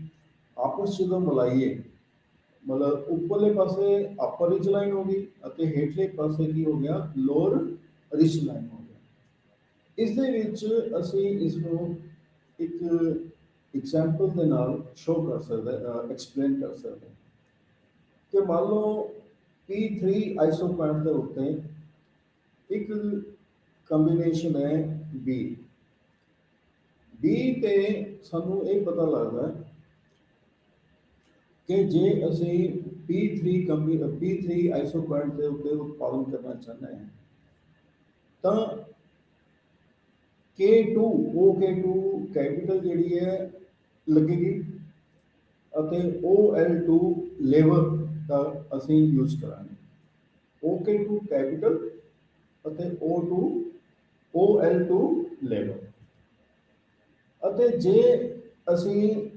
ਆਪਸ ਵਿੱਚ ਮਿਲਾਈਏ, ਮਤਲਬ ਉੱਪਰਲੇ ਪਾਸੇ ਅਪਰ ਰਿਜ ਲਾਈਨ ਹੋ ਗਈ ਅਤੇ ਹੇਠਲੇ ਪਾਸੇ ਕੀ ਹੋ ਗਿਆ, ਲੋਅਰ ਰਿਜ ਲਾਈਨ ਹੋ ਗਿਆ। ਇਸ ਦੇ ਵਿੱਚ ਅਸੀਂ ਇਸ ਨੂੰ ਇੱਕ ਐਗਜ਼ਾਮਪਲ ਦੇ ਨਾਲ ਸ਼ੋ ਕਰ ਸਕਦੇ, ਐਕਸਪਲੇਨ ਕਰ ਸਕਦੇ ਕਿ ਮੰਨ ਲਓ P3 ਆਈਸੋ ਪੁਆਇੰਟ ਦੇ ਉੱਤੇ ਇੱਕ ਕੰਬੀਨੇਸ਼ਨ ਹੈ B ਤੇ ਸਾਨੂੰ ਇਹ ਪਤਾ ਲੱਗਦਾ ਹੈ ਕਿ ਜੇ ਅਸੀਂ P3 ਆਈਸੋ ਪੁਆਇੰਟ ਦੇ ਉੱਤੇ ਉਤਪਾਦਨ ਕਰਨਾ ਚਾਹੁੰਦੇ ਹਾਂ ਤਾਂ OK2 ਕੈਪੀਟਲ ਜਿਹੜੀ ਹੈ ਲੱਗੇਗੀ ਅਤੇ OL2 ਲੇਬਰ ਦਾ ਅਸੀਂ ਯੂਜ਼ ਕਰਾਂਗੇ। OK2 ਕੈਪੀਟਲ ਅਤੇ OL2 ਲੇਬਰ। ਅਤੇ ਜੇ ਅਸੀਂ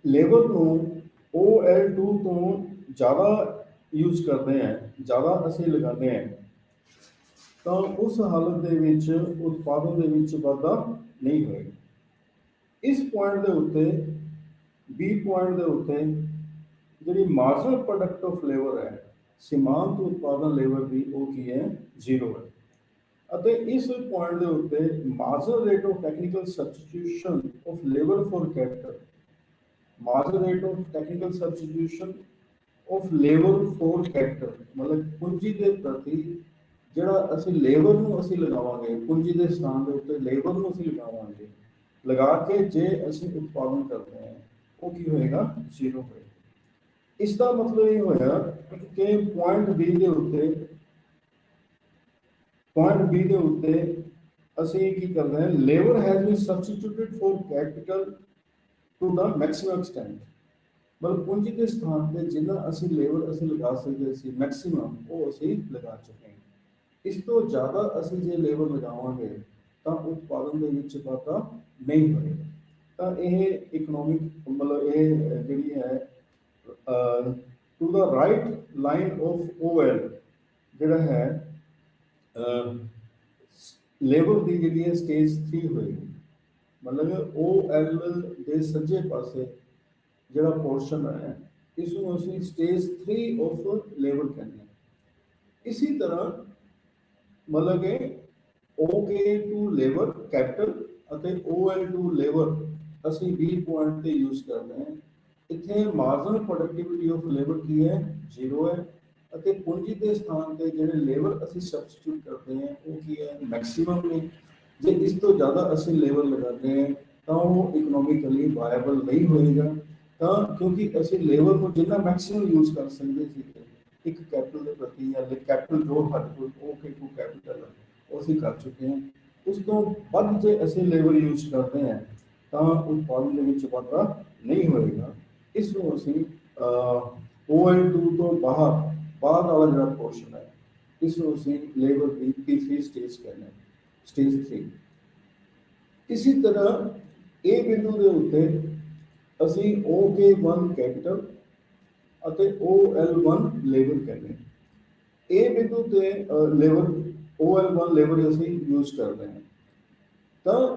ਲੇਬਰ ਨੂੰ OL2 ਤੋਂ ਜ਼ਿਆਦਾ ਯੂਜ਼ ਕਰਦੇ ਹਾਂ, ਜ਼ਿਆਦਾ ਅਸੀਂ ਲਗਾਉਂਦੇ ਹਾਂ, ਤਾਂ ਉਸ ਹਾਲਤ ਦੇ ਵਿੱਚ ਉਤਪਾਦਨ ਦੇ ਵਿੱਚ ਵਾਧਾ ਨਹੀਂ ਹੋਏਗਾ। ਇਸ ਪੁਆਇੰਟ ਦੇ ਉੱਤੇ B ਪੁਆਇੰਟ ਦੇ ਉੱਤੇ ਜਿਹੜੀ ਮਾਰਜਨਲ ਪ੍ਰੋਡਕਟ ਆਫ ਲੇਬਰ ਹੈ, ਸੀਮਾਂਤ ਉਤਪਾਦਨ ਲੇਬਰ ਦੀ, ਉਹ ਕੀ ਹੈ, 0 ਹੈ। ਅਤੇ ਇਸ ਪੁਆਇੰਟ ਦੇ ਉੱਤੇ marginal rate of technical substitution of labour for capital, marginal rate of technical substitution of labour for capital ਮਤਲਬ ਪੂੰਜੀ ਦੇ ਪ੍ਰਤੀ ਜਿਹੜਾ ਅਸੀਂ ਲੇਬਰ ਨੂੰ ਅਸੀਂ ਲਗਾਵਾਂਗੇ, ਪੂੰਜੀ ਦੇ ਸਥਾਨ ਦੇ ਉੱਤੇ ਲੇਬਰ ਨੂੰ ਅਸੀਂ ਲਗਾਵਾਂਗੇ, ਲਗਾ ਕੇ ਜੇ ਅਸੀਂ ਉਤਪਾਦਨ ਕਰਦੇ ਹਾਂ ਉਹ ਕੀ ਹੋਏਗਾ, 0 ਹੋਏਗਾ। ਇਸ ਦਾ ਮਤਲਬ ਇਹ ਹੋਇਆ ਕਿ ਪੁਆਇੰਟ B ਦੇ ਉੱਤੇ ਅਸੀਂ ਕੀ ਕਰਦੇ ਹਾਂ, labour has been substituted for capital to the maximum extent, ਮਤਲਬ ਪੂੰਜੀ ਦੇ ਸਥਾਨ ਤੇ ਜਿੰਨਾ ਅਸੀਂ ਲੇਬਰ ਅਸੀਂ ਲਗਾ ਸਕਦੇ ਸੀ ਮੈਕਸਿਮਮ, ਉਹ ਅਸੀਂ ਲਗਾ ਚੁੱਕੇ ਹਾਂ। ਇਸ ਤੋਂ ਜ਼ਿਆਦਾ ਅਸੀਂ ਜੇ ਲੇਬਰ ਲਗਾਵਾਂਗੇ ਤਾਂ ਉਤਪਾਦਨ ਦੇ ਵਿੱਚ ਵਾਧਾ ਨਹੀਂ ਹੋਏਗਾ। ਤਾਂ ਇਹ ਇਕਨੋਮਿਕ ਮਤਲਬ ਇਹ ਜਿਹੜੀ ਹੈ to the right line of OL ਜਿਹੜਾ ਹੈ ਲੇਬਰ ਦੀ ਜਿਹੜੀ ਹੈ ਸਟੇਜ 3 ਹੋਏਗੀ, ਮਤਲਬ OL ਦੇ ਸੱਜੇ ਪਾਸੇ ਜਿਹੜਾ ਪੋਰਸ਼ਨ ਹੈ ਇਸ ਨੂੰ ਅਸੀਂ ਸਟੇਜ 3 ਆਫ ਲੇਬਰ ਕਹਿੰਦੇ ਹਾਂ। ਇसी ਤਰ੍ਹਾਂ ਮਤਲਬ ਕਿ OK2 ਲੇਬਰ ਕੈਪੀਟਲ ਅਤੇ OL2 ਲੇਬਰ ਅਸੀਂ B ਪੁਆਇੰਟ ਤੇ ਯੂਜ਼ ਕਰਦੇ ਹਾਂ। ਇੱਥੇ ਮਾਰਜਨਲ ਪ੍ਰੋਡਕਟਿਵਿਟੀ ਆਫ ਲੇਬਰ ਕੀ ਹੈ, 0 ਹੈ, ਅਤੇ ਪੂੰਜੀ ਦੇ ਸਥਾਨ ਤੇ ਜਿਹੜੇ ਲੇਬਰ ਅਸੀਂ ਸਬਸਟੀਟਿਊਟ ਕਰਦੇ ਹਾਂ ਉਹ ਕੀ ਹੈ, ਮੈਕਸਿਮਮ ਨੇ। ਜੇ ਇਸ ਤੋਂ ਜ਼ਿਆਦਾ ਅਸੀਂ ਲੇਬਰ ਲਗਾਉਂਦੇ ਹਾਂ ਤਾਂ ਉਹ ਇਕਨੋਮਿਕਲੀ ਵਾਇਬਲ ਨਹੀਂ ਹੋਏਗਾ, ਤਾਂ ਕਿਉਂਕਿ ਅਸੀਂ ਲੇਬਰ ਨੂੰ ਜਿੰਨਾ ਮੈਕਸਿਮਮ ਯੂਜ਼ ਕਰ ਸਕਦੇ ਸੀ ਇੱਕ ਕੈਪੀਟਲ ਦੇ ਪ੍ਰਤੀ, ਜਾਂ ਕੈਪੀਟਲ ਜੋ ਸਾਡੇ ਕੋਲ OK2 ਕੈਪੀਟਲ ਹੈ ਉਹ ਅਸੀਂ ਕਰ ਚੁੱਕੇ ਹਾਂ। ਉਸ ਤੋਂ ਵੱਧ ਜੇ ਅਸੀਂ ਲੇਬਰ ਯੂਜ਼ ਕਰਦੇ ਹਾਂ ਤਾਂ ਉਤਪਾਦਨ ਦੇ ਵਿੱਚ ਵਾਧਾ ਨਹੀਂ ਹੋਏਗਾ। ਇਸ ਨੂੰ ਅਸੀਂ OL2 ਤੋਂ ਬਾਹਰ ਵਾਲਾ ਜਿਹੜਾ ਪੋਰਸ਼ਨ ਹੈ ਇਸ ਨੂੰ ਅਸੀਂ ਲੇਬਰ ਦੀ ਤੀਸਰੀ ਸਟੇਜ ਕਹਿੰਦੇ ਹਾਂ, ਸਟੇਜ 3। ਇਸੇ ਤਰ੍ਹਾਂ ਇਹ ਬਿੰਦੂ ਦੇ ਉੱਤੇ ਅਸੀਂ OK1 ਕੈਪੀਟਲ ਅਤੇ OL1 ਲੇਬਰ ਕਹਿੰਦੇ ਹਾਂ। ਇਹ ਬਿੰਦੂ ਤੇ ਲੇਬਰ OL1 ਲੇਬਰ ਅਸੀਂ ਯੂਜ਼ ਕਰਦੇ ਹਾਂ। ਤਾਂ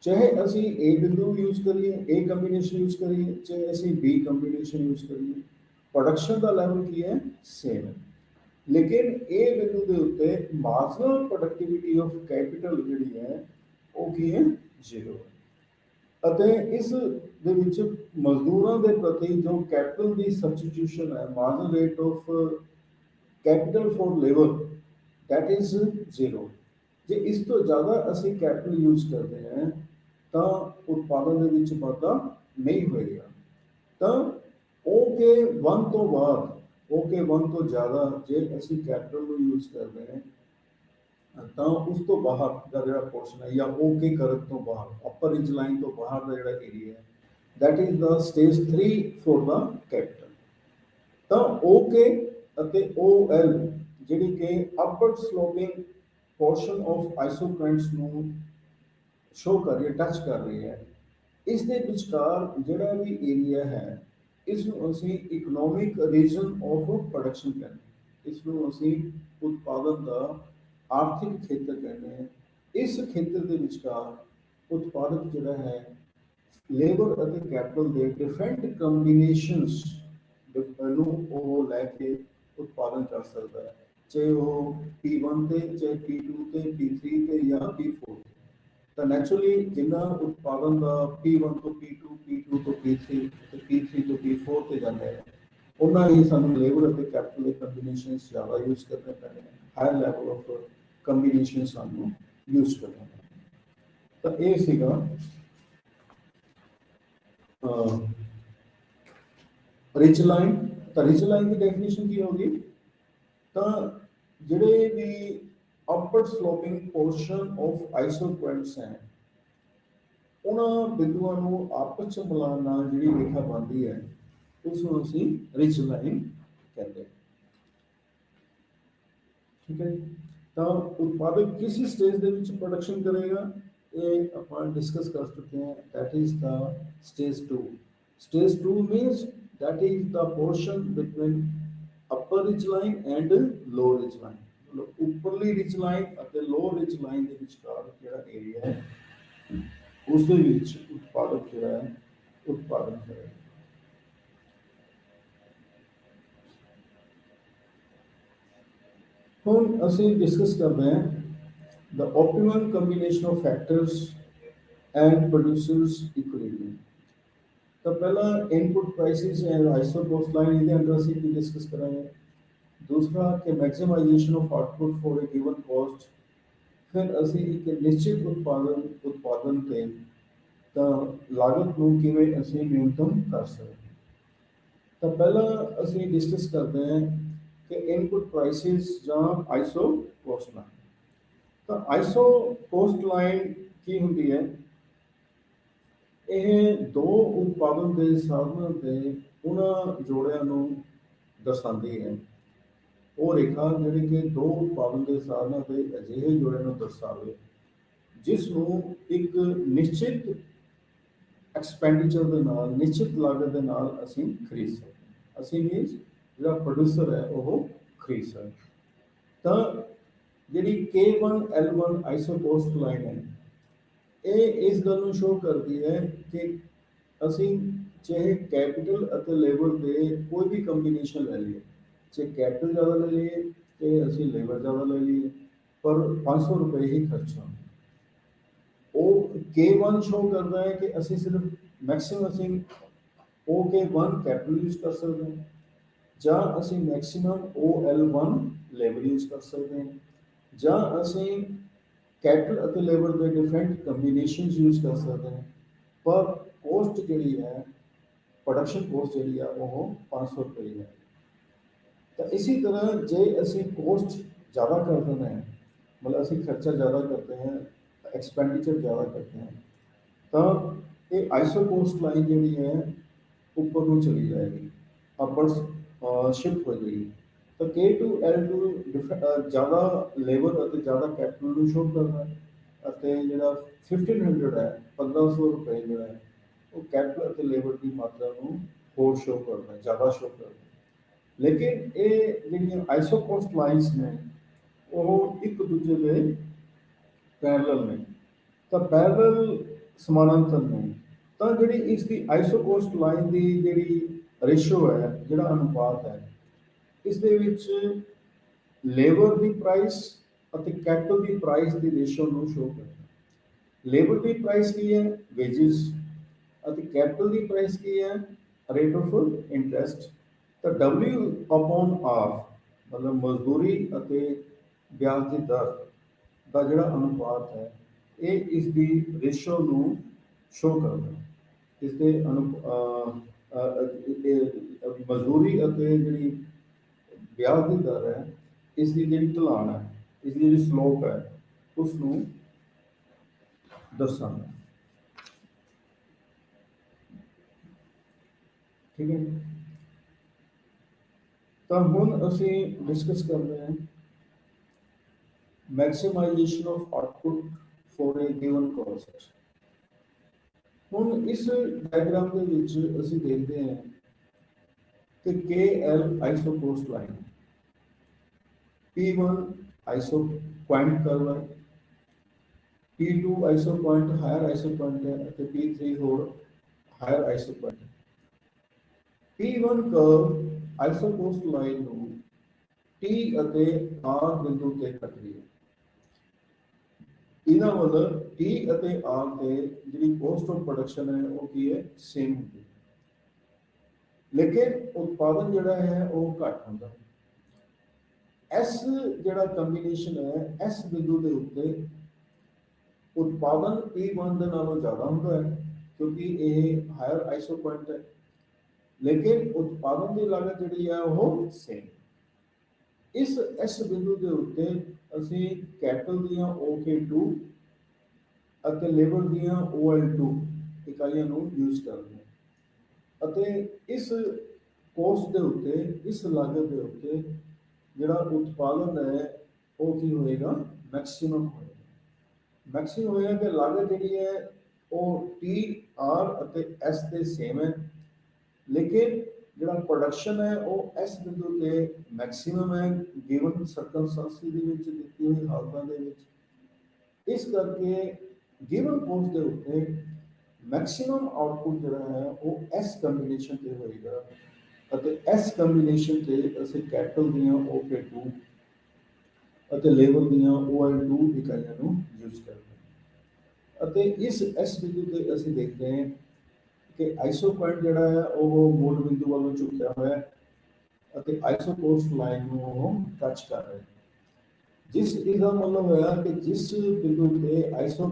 ਚਾਹੇ ਅਸੀਂ A ਬਿੰਦੂ ਯੂਜ਼ ਕਰੀਏ, A ਕੰਬੀਨੇਸ਼ਨ ਯੂਜ਼ ਕਰੀਏ, ਚਾਹੇ ਅਸੀਂ B ਕੰਬੀਨੇਸ਼ਨ ਯੂਜ਼ ਕਰੀਏ, ਪ੍ਰੋਡਕਸ਼ਨ ਦਾ ਲੈਵਲ ਕੀ ਹੈ, ਸੇਮ ਹੈ। ਲੇਕਿਨ ਇਹ ਬਿੰਦੂ ਦੇ ਉੱਤੇ ਮਾਰਜਨਲ ਪ੍ਰੋਡਕਟਿਵਿਟੀ ਆਫ ਕੈਪੀਟਲ ਜਿਹੜੀ ਹੈ ਉਹ ਕੀ ਹੈ, 0 ਹੈ। ਅਤੇ ਇਸ ਦੇ ਵਿੱਚ ਮਜ਼ਦੂਰਾਂ ਦੇ ਪ੍ਰਤੀ ਜੋ ਕੈਪੀਟਲ ਦੀ ਸਬਸਟੀਟਿਊਸ਼ਨ ਹੈ, margin rate of capital for labour, that is zero। ਜੇ ਇਸ ਤੋਂ ਜ਼ਿਆਦਾ ਅਸੀਂ ਕੈਪੀਟਲ ਯੂਜ਼ ਕਰਦੇ ਹਾਂ ਤਾਂ ਉਤਪਾਦਨ ਦੇ ਵਿੱਚ ਵਾਧਾ ਨਹੀਂ ਹੋਏਗਾ। ਤਾਂ ਓਕੇ 1 ਤੋਂ ਬਾਅਦ ਓਕੇ 1 ਤੋਂ ਜ਼ਿਆਦਾ ਜੇ ਅਸੀਂ ਕੈਪੀਟਲ ਨੂੰ ਯੂਜ਼ ਕਰਦੇ ਹਾਂ ਤਾਂ ਉਸ ਤੋਂ ਬਾਹਰ ਦਾ ਜਿਹੜਾ ਪੋਰਸ਼ਨ ਹੈ ਜਾਂ ਓਕੇ ਕਰਕ ਤੋਂ ਬਾਹਰ ਅਪਰ ਰਿਜ ਲਾਈਨ ਤੋਂ ਬਾਹਰ ਦਾ ਜਿਹੜਾ ਏਰੀਆ ਹੈ, that is the stage 3 for the capital। ਤਾਂ ਓਕੇ ਅਤੇ OL ਜਿਹੜੀ ਕਿ ਅਪਵਰਡ ਸਲੋਪਿੰਗ ਪੋਰਸ਼ਨ ਆਫ ਆਈਸੋਕਰੰਟਸ ਨੂੰ ਸ਼ੋ ਕਰ ਰਹੀ ਹੈ, ਟੱਚ ਕਰ ਰਹੀ ਹੈ, ਇਸ ਦੇ ਵਿਚਕਾਰ ਜਿਹੜਾ ਵੀ ਏਰੀਆ ਹੈ ਇਸ ਨੂੰ ਅਸੀਂ ਇਕਨੋਮਿਕ ਰੀਜਨ ਆਫ ਪ੍ਰੋਡਕਸ਼ਨ ਕਹਿੰਦੇ ਹਾਂ। ਇਸ ਨੂੰ ਅਸੀਂ ਉਤਪਾਦਨ ਦਾ ਆਰਥਿਕ ਖੇਤਰ ਕਹਿੰਦੇ ਹਾਂ। ਇਸ ਖੇਤਰ ਦੇ ਵਿਚਕਾਰ ਉਤਪਾਦਕ ਜਿਹੜਾ ਹੈ ਲੇਬਰ ਅਤੇ ਕੈਪੀਟਲ ਦੇ ਡਿਫਰੈਂਟ ਕੰਬੀਨੇਸ਼ਨਸ ਨੂੰ ਉਹ ਲੈ ਕੇ ਉਤਪਾਦਨ ਕਰ ਸਕਦਾ ਹੈ, ਚਾਹੇ ਉਹ P1 ਤੇ, ਚਾਹੇ P2 ਤੇ, P3 ਤੇ ਜਾਂ P4 ਤੇ। ਤਾਂ ਨੈਚੁਰਲੀ ਜਿੰਨਾ ਉਤਪਾਦਨ ਦਾ P1 ਤੋਂ P2, P2 ਤੋਂ P3 ਤੇ P3 ਤੋਂ P4 ਤੇ ਜਾਂਦਾ ਹੈ, ਉਹਨਾਂ ਹੀ ਸਾਨੂੰ ਲੇਬਰ ਅਤੇ ਕੈਪੀਟਲ ਦੇ ਕੰਬੀਨੇਸ਼ਨਸ ਜ਼ਿਆਦਾ ਯੂਜ਼ ਕਰਨੇ ਪੈਣੇ ਨੇ, ਹਾਇਰ ਲੈਵਲ ਆਫ ਕੰਬੀਨੇਸ਼ਨ ਸਾਨੂੰ ਯੂਜ਼ ਕਰਨਾ ਹੈ। ਤਾਂ ਇਹ ਸੀਗਾ ਰਿਚ ਲਾਈਨ। ਤਾਂ ਰਿਚ ਲਾਈਨ ਦੀ ਡੈਫੀਨੇਸ਼ਨ ਕੀ ਹੋਗੀ? ਤਾਂ ਜਿਹੜੇ ਵੀ ਅਪਵਰਡ ਸਲੋਪਿੰਗ ਪੋਰਸ਼ਨ ਆਫ ਆਈਸੋਕਰੰਟਸ ਹੈ ਉਹਨਾਂ ਬਿੰਦੂਆਂ ਨੂੰ ਆਪਸ ਚ ਮਿਲਾਉਣ ਨਾਲ ਜਿਹੜੀ ਰੇਖਾ ਬਣਦੀ ਹੈ ਉਸ ਨੂੰ ਅਸੀਂ ਰਿਚ ਲਾਈਨ ਕਹਿੰਦੇ ਹਾਂ। ਠੀਕ ਹੈ ਜੀ। ਤਾਂ ਉਤਪਾਦਕ ਕਿਸ ਸਟੇਜ ਦੇ ਵਿੱਚ ਪ੍ਰੋਡਕਸ਼ਨ ਕਰੇਗਾ ਇਹ ਆਪਾਂ ਡਿਸਕਸ ਕਰ ਚੁੱਕੇ ਹਾਂ, that is the stage 2। stage 2 means that is the portion between upper ridge line and lower ridge line। ਉੱਪਰਲੀ ਰਿਜ ਲਾਈਨ ਅਤੇ ਲੋਅਰ ਰਿਜ ਲਾਈਨ ਦੇ ਵਿਚਕਾਰ ਜਿਹੜਾ ਏਰੀਆ ਹੈ ਉਸ ਦੇ ਵਿੱਚ ਉਤਪਾਦਕ ਜਿਹੜਾ ਹੈ ਉਤਪਾਦਨ ਕਰੇਗਾ। ਹੁਣ ਅਸੀਂ ਡਿਸਕਸ ਕਰਦੇ ਹਾਂ the optimum combination of factors and producers equilibrium। ਤਾਂ ਪਹਿਲਾਂ input prices and iso cost line ਇਹਦੇ ਅੰਦਰ ਅਸੀਂ ਕੀ ਡਿਸਕਸ ਕਰਾਂਗੇ। दूसरा कि maximisation of output for a given cost. फिर ਅਸੀਂ ਇੱਕ ਨਿਸ਼ਚਿਤ ਉਤਪਾਦਨ ਤੇ ਤਾਂ ਲਾਗਤ ਨੂੰ ਕਿਵੇਂ ਅਸੀਂ ਨਿਯੰਤਰਣ ਕਰ ਸਕਦੇ। ਤਾਂ ਪਹਿਲਾਂ ਅਸੀਂ ਡਿਸਕਸ ਕਰਦੇ ਹਾਂ ਕਿ ਇਨਪੁਟ ਪ੍ਰਾइसेस ਜਾਂ ਆਈਸੋ ਕੋਸਟ ਲਾਈਨ। ਤਾਂ ਆਈਸੋ ਕੋਸਟ ਲਾਈਨ ਕੀ ਹੁੰਦੀ ਹੈ? ਇਹ ਦੋ ਉਤਪਾਦਨ ਦੇ ਸਾਧਨਾਂ ਦੇ ਉਹਨਾਂ ਜੋੜਿਆਂ ਨੂੰ ਦਰਸਾਉਂਦੀ ਹੈ। ਉਹ ਰੇਖਾ ਜਿਹੜੀ ਕਿ ਦੋ ਉਤਪਾਦਨ ਦੇ ਸਾਧਨਾਂ ਦੇ ਅਜਿਹੇ ਜੋੜੇ ਨੂੰ ਦਰਸਾਵੇ ਜਿਸ ਨੂੰ ਇੱਕ ਨਿਸ਼ਚਿਤ ਐਕਸਪੈਂਡੀਚਰ ਦੇ ਨਾਲ, ਨਿਸ਼ਚਿਤ ਲਾਗਤ ਦੇ ਨਾਲ ਅਸੀਂ ਖਰੀਦ ਸਕਦੇ। ਅਸੀਂ ਮੀਨਸ ਜਿਹੜਾ ਪ੍ਰੋਡਿਊਸਰ ਹੈ ਉਹ ਖਰੀਦ ਸਕਦਾ। ਤਾਂ ਜਿਹੜੀ K1L1 ਆਈਸੋ ਕੋਸਟ ਲਾਈਨ ਹੈ ਇਹ ਇਸ ਗੱਲ ਨੂੰ ਸ਼ੋ ਕਰਦੀ ਹੈ ਕਿ ਅਸੀਂ ਚਾਹੇ ਕੈਪੀਟਲ ਅਤੇ ਲੇਬਰ ਦੇ ਕੋਈ ਵੀ ਕੰਬੀਨੇਸ਼ਨ ਲੈ ਲਈਏ, ਚਾਹੇ ਕੈਪੀਟਲ ਜ਼ਿਆਦਾ ਲੈ ਲਈਏ ਤੇ ਅਸੀਂ ਲੇਬਰ ਜ਼ਿਆਦਾ ਲੈ ਲਈਏ, ਪਰ 500 ਰੁਪਏ ਹੀ ਖਰਚਾ। ਉਹ K1 ਸ਼ੋ ਕਰਦਾ ਹੈ ਕਿ ਅਸੀਂ ਸਿਰਫ ਮੈਕਸਿਮਮ ਅਸੀਂ OK1 ਕੈਪੀਟਲ ਯੂਜ਼ ਕਰ ਸਕਦੇ ਹਾਂ ਜਾਂ ਅਸੀਂ ਮੈਕਸਿਮਮ OL1 ਲੇਬਰ ਯੂਜ਼ ਕਰ ਸਕਦੇ ਹਾਂ ਜਾਂ ਅਸੀਂ ਕੈਪੀਟਲ ਅਤੇ ਲੇਬਰ ਦੇ ਡਿਫਰੈਂਟ ਕੰਬੀਨੇਸ਼ਨਸ ਯੂਜ਼ ਕਰ ਸਕਦੇ ਹਾਂ। ਪਰ ਕੋਸਟ ਜਿਹੜੀ ਹੈ, ਪ੍ਰੋਡਕਸ਼ਨ ਕੋਸਟ ਜਿਹੜੀ ਆ ਉਹ 500 ਰੁਪਏ ਹੈ। ਤਾਂ ਇसी ਤਰ੍ਹਾਂ ਜੇ ਅਸੀਂ ਕੋਸਟ ਜ਼ਿਆਦਾ ਕਰ ਦਿੰਦੇ ਹਾਂ, ਮਤਲਬ ਅਸੀਂ ਖਰਚਾ ਜ਼ਿਆਦਾ ਕਰਦੇ ਹਾਂ, ਐਕਸਪੈਂਡੀਚਰ ਜ਼ਿਆਦਾ ਕਰਦੇ ਹਾਂ, ਤਾਂ ਇਹ ਆਈਸੋ ਕੋਸਟ ਲਾਈਨ ਜਿਹੜੀ ਹੈ ਉੱਪਰ ਨੂੰ ਚਲੀ ਜਾਏਗੀ, ਅਪਵਰਡ ਸ਼ਿਫਟ ਹੋ ਜਾਏਗੀ। ਤਾਂ K2L2 ਜ਼ਿਆਦਾ ਲੇਬਰ ਅਤੇ ਜ਼ਿਆਦਾ ਕੈਪੀਟਲ ਨੂੰ ਸ਼ੋ ਕਰਦਾ ਹੈ ਅਤੇ ਜਿਹੜਾ 1500 ਹੈ, 1500 ਰੁਪਏ ਜਿਹੜਾ ਹੈ ਉਹ ਕੈਪੀਟਲ ਅਤੇ ਲੇਬਰ ਦੀ ਮਾਤਰਾ ਨੂੰ ਹੋਰ ਸ਼ੋ ਕਰਦਾ, ਜ਼ਿਆਦਾ ਸ਼ੋ ਕਰਦਾ। ਲੇਕਿਨ ਇਹ ਜਿਹੜੀਆਂ ਆਈਸੋ ਕੋਸਟ ਲਾਈਨਸ ਨੇ ਉਹ ਇੱਕ ਦੂਜੇ ਦੇ ਪੈਰਲਲ ਨੇ, ਤਾਂ ਪੈਰਲਲ ਸਮਾਨਾਂਤਰ ਨੇ। ਤਾਂ ਜਿਹੜੀ ਇਸ ਦੀ ਆਈਸੋ ਕੋਸਟ ਲਾਈਨ ਦੀ ਜਿਹੜੀ ਰੇਸ਼ੋ ਹੈ, ਜਿਹੜਾ ਅਨੁਪਾਤ ਹੈ, ਇਸ ਦੇ ਵਿੱਚ ਲੇਬਰ ਦੀ ਪ੍ਰਾਈਸ ਅਤੇ ਕੈਪੀਟਲ ਦੀ ਪ੍ਰਾਈਸ ਦੀ ਰੇਸ਼ੋ ਨੂੰ ਸ਼ੋ ਕਰਦਾ। ਲੇਬਰ ਦੀ ਪ੍ਰਾਈਸ ਕੀ ਹੈ? ਵੇਜਿਸ, ਅਤੇ ਕੈਪੀਟਲ ਦੀ ਪ੍ਰਾਈਸ ਕੀ ਹੈ, ਰੇਟ ਆਫ ਇੰਟਰਸਟ। ਤਾਂ W ਅਪੋਨ R ਮਤਲਬ ਮਜ਼ਦੂਰੀ ਅਤੇ ਵਿਆਜ ਦੀ ਦਰ ਦਾ ਜਿਹੜਾ ਅਨੁਪਾਤ ਹੈ ਇਹ ਇਸ ਦੀ ਰੇਸ਼ੋ ਨੂੰ ਸ਼ੋ ਕਰਦਾ ਹੈ। ਇਸ ਦੇ ਮਜ਼ਦੂਰੀ ਅਤੇ ਜਿਹੜੀ ਵਿਆਜ ਦੀ ਦਰ ਹੈ ਇਸ ਦੀ ਜਿਹੜੀ ਢਲਾਣ ਹੈ, ਇਸ ਦੀ ਜਿਹੜੀ ਸਲੋਪ ਹੈ ਉਸ ਨੂੰ ਦਰਸਾਉਂਦਾ। ਠੀਕ ਹੈ ਜੀ। ਤਾਂ ਹੁਣ ਅਸੀਂ ਡਿਸਕਸ ਕਰਦੇ ਹਾਂ maximisation of output for a given cost. ਹੁਣ ਇਸ ਡਾਇਗਰਾਮ ਦੇ ਵਿੱਚ ਅਸੀਂ ਦੇਖਦੇ ਹਾਂ ਕਿ KL iso cost line, P1 iso point curve ਹੈ, P2 iso point higher iso point ਹੈ ਅਤੇ P3 ਹੋਰ ਹਾਇਰ ਆਈਸੋ ਪੁਆਇੰਟ ਹੈ। P1 curve iso cost line ਨੂੰ T ਅਤੇ R ਬਿੰਦੂ ਤੇ ਕੱਟ ਰਹੀ ਹੈ। ਇਹਦਾ ਮਤਲਬ T ਅਤੇ R ਤੇ ਜਿਹੜੀ ਕੋਸਟ ਆਫ ਪ੍ਰੋਡਕਸ਼ਨ ਹੈ ਉਹ ਕੀ ਹੈ, ਸੇਮ ਹੁੰਦੀ ਹੈ, ਲੇਕਿਨ ਉਤਪਾਦਨ ਜਿਹੜਾ ਹੈ ਉਹ ਘੱਟ ਹੁੰਦਾ ਹੈ। ਇਸ ਜਿਹੜਾ ਕੰਬੀਨੇਸ਼ਨ ਹੈ ਇਸ ਬਿੰਦੂ ਦੇ ਉੱਤੇ ਉਤਪਾਦਨ P1 ਦੇ ਨਾਲੋਂ ਜ਼ਿਆਦਾ ਹੁੰਦਾ ਹੈ ਕਿਉਂਕਿ ਇਹ ਹਾਇਰ ਆਈਸੋ ਪੁਆਇੰਟ ਹੈ, ਲੇਕਿਨ ਉਤਪਾਦਨ ਦੀ ਲਾਗਤ ਜਿਹੜੀ ਹੈ ਉਹ ਸੇਮ। ਇਸ ਬਿੰਦੂ ਦੇ ਉੱਤੇ ਅਸੀਂ ਕੈਪੀਟਲ ਦੀਆਂ OK2 ਅਤੇ ਲੇਬਰ ਦੀਆਂ OL2 ਇਕਾਈਆਂ ਨੂੰ ਯੂਜ਼ ਕਰਦੇ ਹਾਂ ਅਤੇ ਇਸ ਕੋਸਟ ਦੇ ਉੱਤੇ, ਇਸ ਲਾਗਤ ਦੇ ਉੱਤੇ ਜਿਹੜਾ ਉਤਪਾਦਨ ਹੈ ਉਹ ਕੀ ਹੋਏਗਾ, ਮੈਕਸਿਮਮ ਹੋਏਗਾ। ਮੈਕਸਿਮਮ ਹੋਏਗਾ ਕਿ ਲਾਗਤ ਜਿਹੜੀ ਹੈ ਉਹ TR ਅਤੇ S ਦੇ ਸੇਮ ਹੈ, ਲੇਕਿਨ ਜਿਹੜਾ ਪ੍ਰੋਡਕਸ਼ਨ ਹੈ ਉਹ ਇਸ ਬਿੰਦੂ ਤੇ ਮੈਕਸਿਮਮ ਹੈ ਗਿਵਨ ਸਰਕਮਸਟੈਂਸਿਸ ਦੇ ਵਿੱਚ, ਦਿੱਤੀ ਹੋਈ ਹਾਲਤਾਂ ਦੇ ਵਿੱਚ। ਇਸ ਕਰਕੇ ਗਿਵਨ ਕੋਸਟ ਦੇ ਉੱਤੇ ਮੈਕਸਿਮਮ ਆਉਟਪੁੱਟ ਜਿਹੜਾ ਹੈ ਉਹ ਇਸ ਕੰਬੀਨੇਸ਼ਨ ਤੇ ਹੋਏਗਾ ਅਤੇ ਇਸ ਕੰਬੀਨੇਸ਼ਨ ਤੇ ਅਸੀਂ ਕੈਪੀਟਲ ਦੀਆਂ OK2 ਅਤੇ ਲੇਬਰ ਦੀਆਂ OL2 ਇਕਾਈਆਂ ਨੂੰ ਯੂਜ਼ ਕਰਦੇ ਹਾਂ। ਅਤੇ ਇਸ ਬਿੰਦੂ ਤੇ ਅਸੀਂ ਦੇਖਦੇ ਹਾਂ ਕਿ ਆਈਸੋ ਪੁਆਇੰਟ ਜਿਹੜਾ ਹੈ ਉਹ ਮੂਲ ਬਿੰਦੂ ਵੱਲੋਂ ਝੁਕਿਆ ਹੋਇਆ ਹੈ ਅਤੇ ਆਈਸੋ ਕੋਸਟ ਲਾਈਨ ਨੂੰ ਉਹ ਟੱਚ ਕਰ ਰਿਹਾ ਹੈ। ਜਿਸ ਇਹਦਾ ਮਤਲਬ ਹੋਇਆ ਕਿ ਜਿਸ ਬਿੰਦੂ ਤੇ ਆਈਸੋ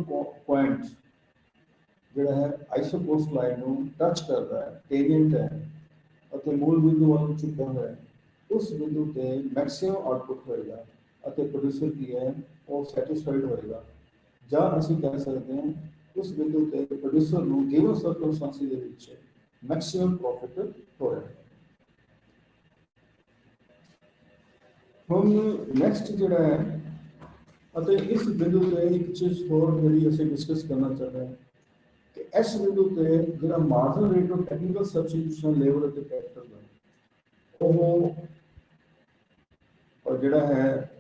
ਪੁਆਇੰਟ ਜਿਹੜਾ ਹੈ ਆਈਸੋ ਕੋਸਟ ਲਾਈਨ ਨੂੰ ਟੱਚ ਕਰਦਾ ਹੈ, ਟੇਂਜੈਂਟ ਹੈ ਅਤੇ ਮੂਲ ਬਿੰਦੂ ਵੱਲੋਂ ਝੁਕਿਆ ਹੋਇਆ ਹੈ, ਉਸ ਬਿੰਦੂ ਤੇ ਮੈਕਸਿਮਮ ਆਉਟਪੁੱਟ ਹੋਏਗਾ ਅਤੇ ਪ੍ਰੋਡਿਊਸਰ ਕੀ ਹੈ ਉਹ ਸੈਟੀਸਫਾਈਡ ਹੋਏਗਾ। ਜਾਂ ਅਸੀਂ ਕਹਿ ਸਕਦੇ ਹਾਂ ਉਸ ਬਿੰਦੂ ਤੇ ਪ੍ਰੋਡਿਊਸਰ ਨੂੰ ਗਿਵਨ ਸਰਕਮਸਟੈਂਸਿਸ ਦੇ ਵਿੱਚ ਮੈਕਸਿਮਮ ਪ੍ਰੋਫਿਟ ਹੋਇਆ। ਹੁਣ ਨੈਕਸਟ ਜਿਹੜਾ ਹੈ ਅਤੇ ਇਸ ਬਿੰਦੂ ਤੇ ਇੱਕ ਚੀਜ਼ ਹੋਰ ਜਿਹੜੀ ਅਸੀਂ ਡਿਸਕਸ ਕਰਨਾ ਚਾਹੁੰਦੇ ਹਾਂ ਕਿ ਇਸ ਬਿੰਦੂ ਤੇ ਜਿਹੜਾ margin rate of technical substitution labour ਅਤੇ ਕੈਪੀਟਲ ਦਾ ਉਹ ਜਿਹੜਾ ਹੈ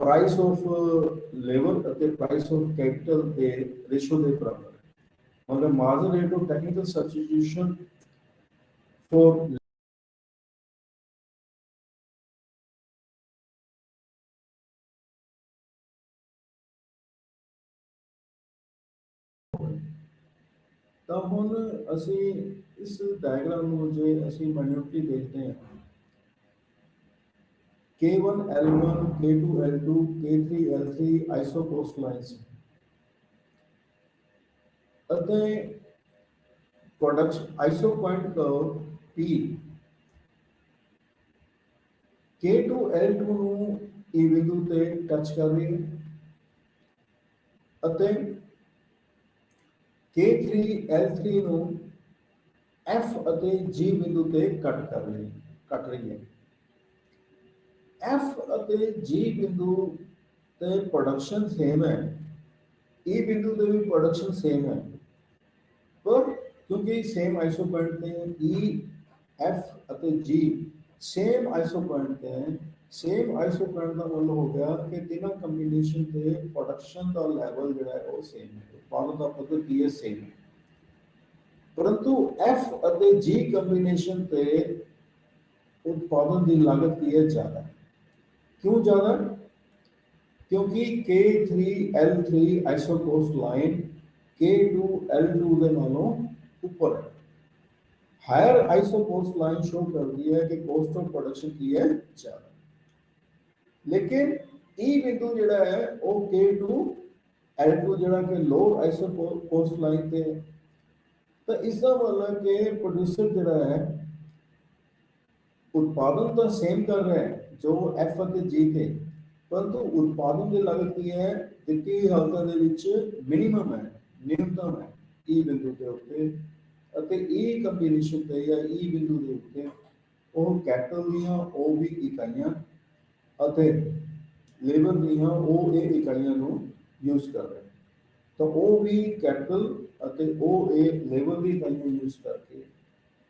ਪ੍ਰਾਈਸ ਆਫ ਲੇਬਰ ਅਤੇ ਪ੍ਰਾਈਸ ਆਫ ਕੈਪੀਟਲ ਦੇ ਰੇਸ਼ੋ ਦੇ ਬਰਾਬਰ ਹੈ। ਮਤਲਬ margin rate of technical substitution for ਤਾਂ ਹੁਣ ਅਸੀਂ ਇਸ ਡਾਇਗਰਾਮ ਨੂੰ ਜੇ ਅਸੀਂ ਮਾਈਨਿਊਟਲੀ ਦੇਖਦੇ ਹਾਂ K1 L1 K2 L2 K3 L3 iso cost lines ਅਤੇ production iso point curve P K2 L2 ਨੂੰ ਇਹ ਬਿੰਦੂ ਤੇ ਟੱਚ ਕਰ ਰਹੀ ਹੈ ਅਤੇ K3 L3 ਨੂੰ F ਅਤੇ G ਬਿੰਦੂ ਤੇ ਕੱਟ ਰਹੀ ਹੈ। F ਅਤੇ G ਬਿੰਦੂ ਤੇ ਪ੍ਰੋਡਕਸ਼ਨ ਸੇਮ ਹੈ, E ਬਿੰਦੂ ਤੇ ਵੀ ਪ੍ਰੋਡਕਸ਼ਨ ਸੇਮ ਹੈ, ਪਰ ਕਿਉਂਕਿ ਸੇਮ ਆਈਸੋ ਪੁਆਇੰਟ ਤੇ E F ਅਤੇ G ਸੇਮ ਆਈਸੋ ਪੁਆਇੰਟ ਤੇ ਹੈ, ਸੇਮ ਆਈਸੋ ਪੁਆਇੰਟ ਦਾ ਮਤਲਬ ਹੋ ਗਿਆ ਕਿ ਤਿੰਨਾਂ ਕੰਬੀਨੇਸ਼ਨ ਤੇ ਪ੍ਰੋਡਕਸ਼ਨ ਦਾ ਲੈਵਲ ਜਿਹੜਾ ਹੈ ਉਹ ਸੇਮ ਹੈ, ਉਤਪਾਦਨ ਦਾ ਪੱਧਰ ਕੀ ਹੈ ਸੇਮ ਹੈ, परंतु F ਅਤੇ G ਕੰਬੀਨੇਸ਼ਨ ਤੇ ਉਤਪਾਦਨ ਦੀ ਲਾਗਤ ਕੀ ਹੈ ਜ਼ਿਆਦਾ। क्यों ज्यादा? क्योंकि K3 L3 iso cost line K2 L2 ਦੇ ਨਾਲੋਂ ऊपर है। Higher iso cost line show करती है कि कॉस्ट ऑफ प्रोडक्शन की है ज्यादा, लेकिन ई बिंदु जिहड़ा है वो K2 L2 जिहड़ा कि लो आइसो कोस्ट लाइन ते, तो इसका मतलब कि प्रोड्यूसर जिहड़ा है उत्पादन तो सेम कर रहा है जो F ਅਤੇ G थे, परंतु उत्पादन की लागत की है ਦਿੱਤੀ ਹਾਲਤਾਂ ਦੇ ਵਿੱਚ ਮਿਨੀਮਮ ਹੈ, ਨਿਊਨਤਮ ਹੈ E ਬਿੰਦੂ ਦੇ ਉੱਤੇ, ਅਤੇ E ਕੰਬੀਨੇਸ਼ਨ ਤੇ ਜਾਂ E ਬਿੰਦੂ ਦੇ ਉੱਤੇ ਉਹ ਕੈਪੀਟਲ ਦੀਆਂ ਉਹ ਵੀ ਇਕਾਈਆਂ ਅਤੇ ਲੇਬਰ ਦੀਆਂ ਉਹ ਇਹ ਇਕਾਈਆਂ ਨੂੰ ਯੂਜ਼ ਕਰ ਰਹੇ, ਤਾਂ ਉਹ ਵੀ ਕੈਪੀਟਲ ਅਤੇ ਉਹ ਇਹ ਲੇਬਰ ਦੀ ਇਕਾਈਆਂ ਯੂਜ਼ ਕਰਕੇ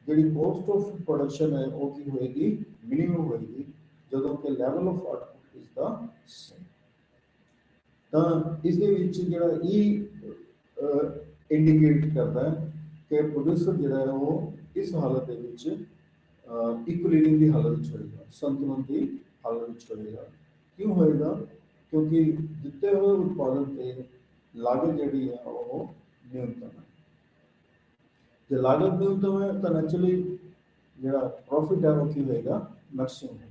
ਜਿਹੜੀ ਕੋਸਟ ਆਫ ਪ੍ਰੋਡਕਸ਼ਨ ਹੈ ਉਹ ਕੀ ਹੋਏਗੀ, ਮਿਨੀਮਮ ਹੋਏਗੀ, ਜਦੋਂ ਕਿ ਲੈਵਲ ਆਫ ਆਊਟਪੁੱਟ ਇਸ ਦਾ ਸੇਮ। ਤਾਂ ਇਸ ਦੇ ਵਿੱਚ ਜਿਹੜਾ E ਇੰਡੀਕੇਟ ਕਰਦਾ ਹੈ ਕਿ ਪ੍ਰੋਡਿਊਸਰ ਜਿਹੜਾ ਹੈ ਉਹ ਇਸ ਹਾਲਤ ਦੇ ਵਿੱਚ ਇਕੁਇਲਿਬਰੀਅਮ ਦੀ ਹਾਲਤ ਵਿੱਚ ਹੋਏਗਾ, ਸੰਤੁਲਨ ਦੀ ਹਾਲਤ ਵਿੱਚ ਹੋਏਗਾ। ਕਿਉਂ ਹੋਏਗਾ? ਕਿਉਂਕਿ ਦਿੱਤੇ ਹੋਏ ਉਤਪਾਦਨ ਤੇ ਲਾਗਤ ਜਿਹੜੀ ਹੈ ਉਹ ਨਿਊਨਤਮ ਹੈ। ਜੇ ਲਾਗਤ ਨਿਊਨਤਮ ਹੈ ਤਾਂ ਨੈਚੁਰਲੀ ਜਿਹੜਾ ਪ੍ਰੋਫਿਟ ਹੈ ਉਹ ਕੀ ਹੋਏਗਾ, ਮੈਕਸਿਮਮ ਹੈ।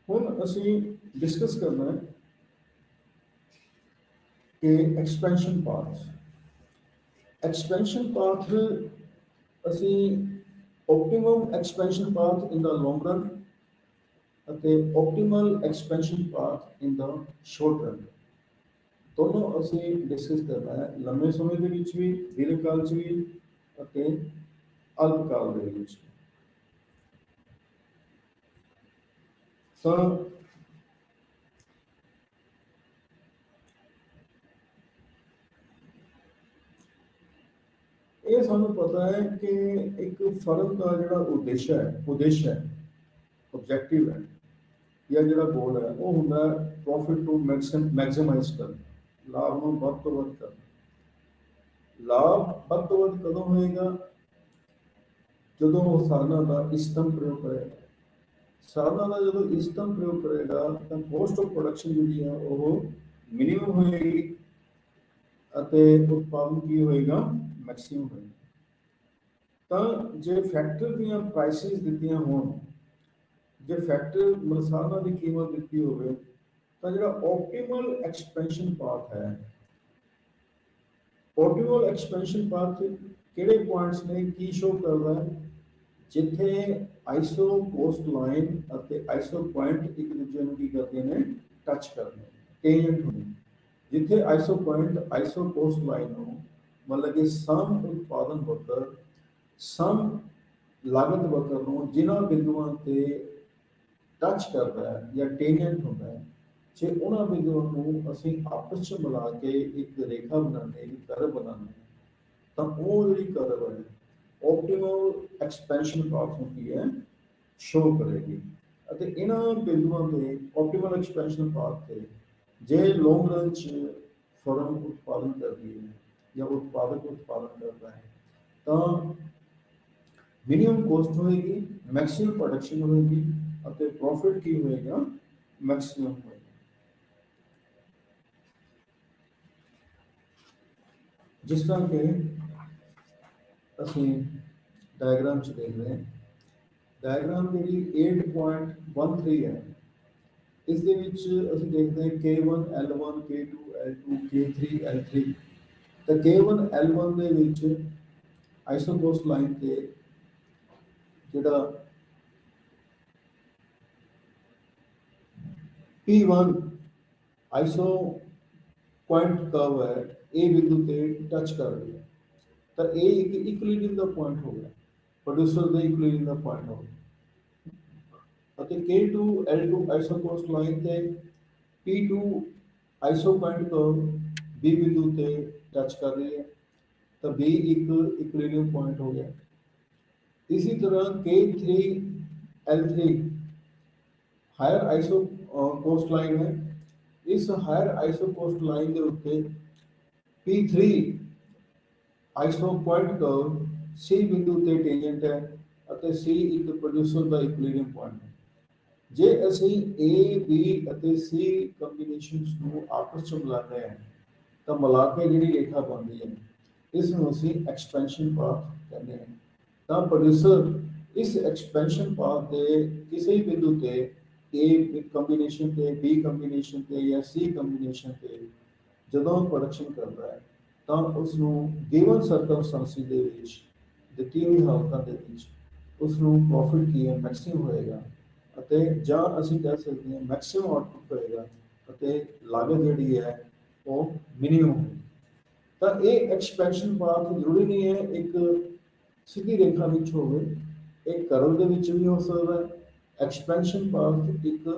ਹੁਣ ਅਸੀਂ ਡਿਸਕਸ ਕਰਨਾ ਹੈ ਕਿ ਐਕਸਪੈਂਸ਼ਨ ਪਾਥ। ਐਕਸਪੈਂਸ਼ਨ ਪਾਥ ਅਸੀਂ optimum expansion path in the long run ਅਤੇ optimal expansion path in the short run, ਦੋਨੋਂ ਅਸੀਂ ਡਿਸਕਸ ਕਰਨਾ ਹੈ, ਲੰਮੇ ਸਮੇਂ ਦੇ ਵਿੱਚ ਵੀ, ਦੀਰਘ ਕਾਲ 'ਚ ਵੀ ਅਤੇ ਅਲਪ ਕਾਲ ਦੇ ਵਿੱਚ। ਤਾਂ ਇਹ ਸਾਨੂੰ ਪਤਾ ਹੈ ਕਿ ਇੱਕ ਫਰਮ ਦਾ ਜਿਹੜਾ ਉਦੇਸ਼ ਹੈ ਆਬਜੈਕਟਿਵ ਹੈ ਜਾਂ ਜਿਹੜਾ ਗੋਲ ਹੈ ਉਹ ਹੁੰਦਾ ਪ੍ਰੋਫਿਟ ਨੂੰ ਮੈਕਸਿਮਾਈਜ਼ ਕਰਨਾ, ਲਾਭ ਨੂੰ ਵੱਧ ਤੋਂ ਵੱਧ ਕਰਨਾ। ਲਾਭ ਵੱਧ ਤੋਂ ਵੱਧ ਕਦੋਂ ਹੋਏਗਾ? ਜਦੋਂ ਉਹ ਸਾਧਨਾਂ ਦਾ ਇਸਤਮ ਪ੍ਰਯੋਗ ਕਰੇਗਾ। ਸਾਧਨਾਂ ਦਾ ਜਦੋਂ ਇਸਤਮ ਪ੍ਰਯੋਗ ਕਰੇਗਾ ਤਾਂ ਕੋਸਟ ਆਫ ਪ੍ਰੋਡਕਸ਼ਨ ਜਿਹੜੀ ਹੈ ਉਹ ਮਿਨੀਮਮ ਹੋਏਗੀ ਅਤੇ ਉਤਪਾਦਨ ਕੀ ਹੋਏਗਾ, ਮੈਕਸਿਮਮ ਹੋਏਗਾ। ਤਾਂ ਜੇ ਫੈਕਟਰ ਦੀਆਂ ਪ੍ਰਾਈਸਿਸ ਦਿੱਤੀਆਂ ਹੋਣ, ਜੇ ਫੈਕਟਰ ਮਸਾਲਾ ਦੀ ਕੀਮਤ ਦਿੱਤੀ ਹੋਵੇ, ਤਾਂ ਜਿਹੜਾ ਆਪਟੀਮਲ ਐਕਸਪੈਂਸ਼ਨ ਪਾਥ ਹੈ, ਆਪਟੀਮਲ ਐਕਸਪੈਂਸ਼ਨ ਪਾਥ ਕਿਹੜੇ ਪੁਆਇੰਟਸ ਨੇ, ਕੀ ਸ਼ੋ ਕਰਦਾ ਹੈ? ਜਿੱਥੇ ਆਈਸੋ ਕੋਸਟ ਲਾਈਨ ਅਤੇ ਆਈਸੋ ਪੁਆਇੰਟ ਇੱਕ ਦੂਜੇ ਨੂੰ ਕੀ ਕਰਦੇ ਨੇ, ਟੱਚ ਕਰਦੇ ਨੇ, ਟੇਂਜੈਂਟ ਹੁੰਦੇ। ਜਿੱਥੇ ਆਈਸੋ ਪੁਆਇੰਟ ਆਈਸੋ ਕੋਸਟ ਲਾਈਨ ਨੂੰ मतलब कि सम उत्पादन वक्र, सम लागत वक्र ਨੂੰ ਜਿਨ੍ਹਾਂ ਬਿੰਦੂਆਂ ਤੇ ਟੱਚ ਕਰਦਾ ਹੈ ਜਾਂ ਟੇਂਜੈਂਟ ਹੁੰਦਾ ਹੈ, ਜੇ ਉਹਨਾਂ ਬਿੰਦੂਆਂ ਨੂੰ ਅਸੀਂ ਆਪਸ ਵਿੱਚ ਮਿਲਾ ਕੇ ਇੱਕ ਰੇਖਾ ਬਣਾਉਂਦੇ, ਇੱਕ ਕਰਵ ਬਣਾਉਂਦੇ, ਤਾਂ ਉਹ ਜਿਹੜੀ ਕਰਵ ਹੈ ਆਪਟੀਮਲ ਐਕਸਪੈਂਸ਼ਨ ਪਾਥ ਨੂੰ ਕੀ ਹੈ, ਸ਼ੋ ਕਰੇਗੀ। ਅਤੇ ਇਹਨਾਂ ਬਿੰਦੂਆਂ ਤੇ ਆਪਟੀਮਲ ਐਕਸਪੈਂਸ਼ਨ ਪਾਥ ਤੇ ਜੇ ਲੌਂਗ ਰਨ 'ਚ ਫਰਮ ਉਤਪਾਦਨ ਕਰਦੀ ਹੈ ਜਾਂ उत्पादक उत्पादन करता है, तो मिनिमम कॉस्ट होएगी, मैक्सिमम प्रोडक्शन होएगी और प्रॉफिट की होएगा, मैक्सिमम होएगा। जिस तरह के ਅਸੀਂ डायग्राम च देख रहे हैं, डायग्राम जी 8.13 है, इस दे विच ਅਸੀਂ देखते हैं K1 L1 K2 L2 K3 L3। तो K1 L1 ਦੇ ਵਿੱਚ ਆਈਸੋ ਕੋਸਟ ਲਾਈਨ ਤੇ ਜਿਹੜਾ P1 ਆਈਸੋ ਪੁਆਇੰਟ ਕਰਵ ਹੈ, ਇਹ ਬਿੰਦੂ ਤੇ ਟੱਚ ਕਰ ਰਿਹਾ, ਤਾਂ ਇਹ ਇੱਕ ਇਕੁਇਲਿਬਰੀਅਮ ਦਾ ਪੁਆਇੰਟ ਹੋ ਗਿਆ, ਪ੍ਰੋਡਿਊਸਰ ਦਾ ਇਕੁਇਲਿਬਰੀਅਮ ਦਾ ਪੁਆਇੰਟ ਹੋ ਗਿਆ। ਅਤੇ K2 L2 ਆਈਸੋ ਕੋਸਟ ਲਾਈਨ ਤੇ P2 iso point curve B ਬਿੰਦੂ ਤੇ टच कर रही है, तो B एक इक्विलिब्रियम पॉइंट हो गया। इसी तरह K3 L3 higher iso cost line है, इस हायर आइसो कोस्ट लाइन के उत्ते P3 iso point curve C बिंदु ते टेंजेंट है ਅਤੇ C एक प्रोड्यूसर का इक्विलिब्रियम पॉइंट है। जे ਅਸੀਂ A B ਅਤੇ C ਕੰਬੀਨੇਸ਼ਨਸ ਨੂੰ ਆਪਸ ਵਿੱਚ ਮਿਲਾਉਂਦੇ ਹਾਂ ਤਾਂ ਮਿਲਾ ਕੇ ਜਿਹੜੀ ਰੇਖਾ ਬਣਦੀ ਹੈ, ਇਸ ਨੂੰ ਅਸੀਂ ਐਕਸਪੈਂਸ਼ਨ ਪਾਥ ਕਹਿੰਦੇ ਹਾਂ। ਤਾਂ ਪ੍ਰੋਡਿਊਸਰ ਇਸ ਐਕਸਪੈਂਸ਼ਨ ਪਾਥ ਦੇ ਕਿਸੇ ਵੀ ਬਿੰਦੂ ਤੇ A ਕੰਬੀਨੇਸ਼ਨ ਤੇ, B ਕੰਬੀਨੇਸ਼ਨ ਤੇ ਜਾਂ C ਕੰਬੀਨੇਸ਼ਨ ਤੇ ਜਦੋਂ ਪ੍ਰੋਡਕਸ਼ਨ ਕਰਦਾ ਹੈ ਤਾਂ ਉਸ ਨੂੰ ਗਿਵਨ ਸਰਕਮਸਟੈਂਸਿਸ ਦੇ ਵਿੱਚ ਦਿੱਤੀ ਹੋਈ ਹਾਲਤਾਂ ਦੇ ਵਿੱਚ ਉਸ ਨੂੰ ਪ੍ਰੋਫਿਟ ਕੀ ਹੈ, ਮੈਕਸਿਮਮ ਹੋਏਗਾ, ਅਤੇ ਜਾਂ ਅਸੀਂ ਕਹਿ ਸਕਦੇ ਹਾਂ ਮੈਕਸਿਮਮ ਆਉਟਪੁੱਟ ਹੋਏਗਾ ਅਤੇ ਲਾਗਤ ਜਿਹੜੀ ਹੈ ਉਹ ਮਿਨੀਮਮ ਹੋਏਗੀ। ਤਾਂ ਇਹ ਐਕਸਪੈਂਸ਼ਨ ਪਾਥ ਜ਼ਰੂਰੀ ਨਹੀਂ ਹੈ ਇੱਕ ਸਿੱਧੀ ਰੇਖਾ ਵਿੱਚ ਹੋਵੇ, ਇਹ ਕਰਵ ਦੇ ਵਿੱਚ ਵੀ ਹੋ ਸਕਦਾ ਹੈ। ਐਕਸਪੈਂਸ਼ਨ ਪਾਥ ਇੱਕ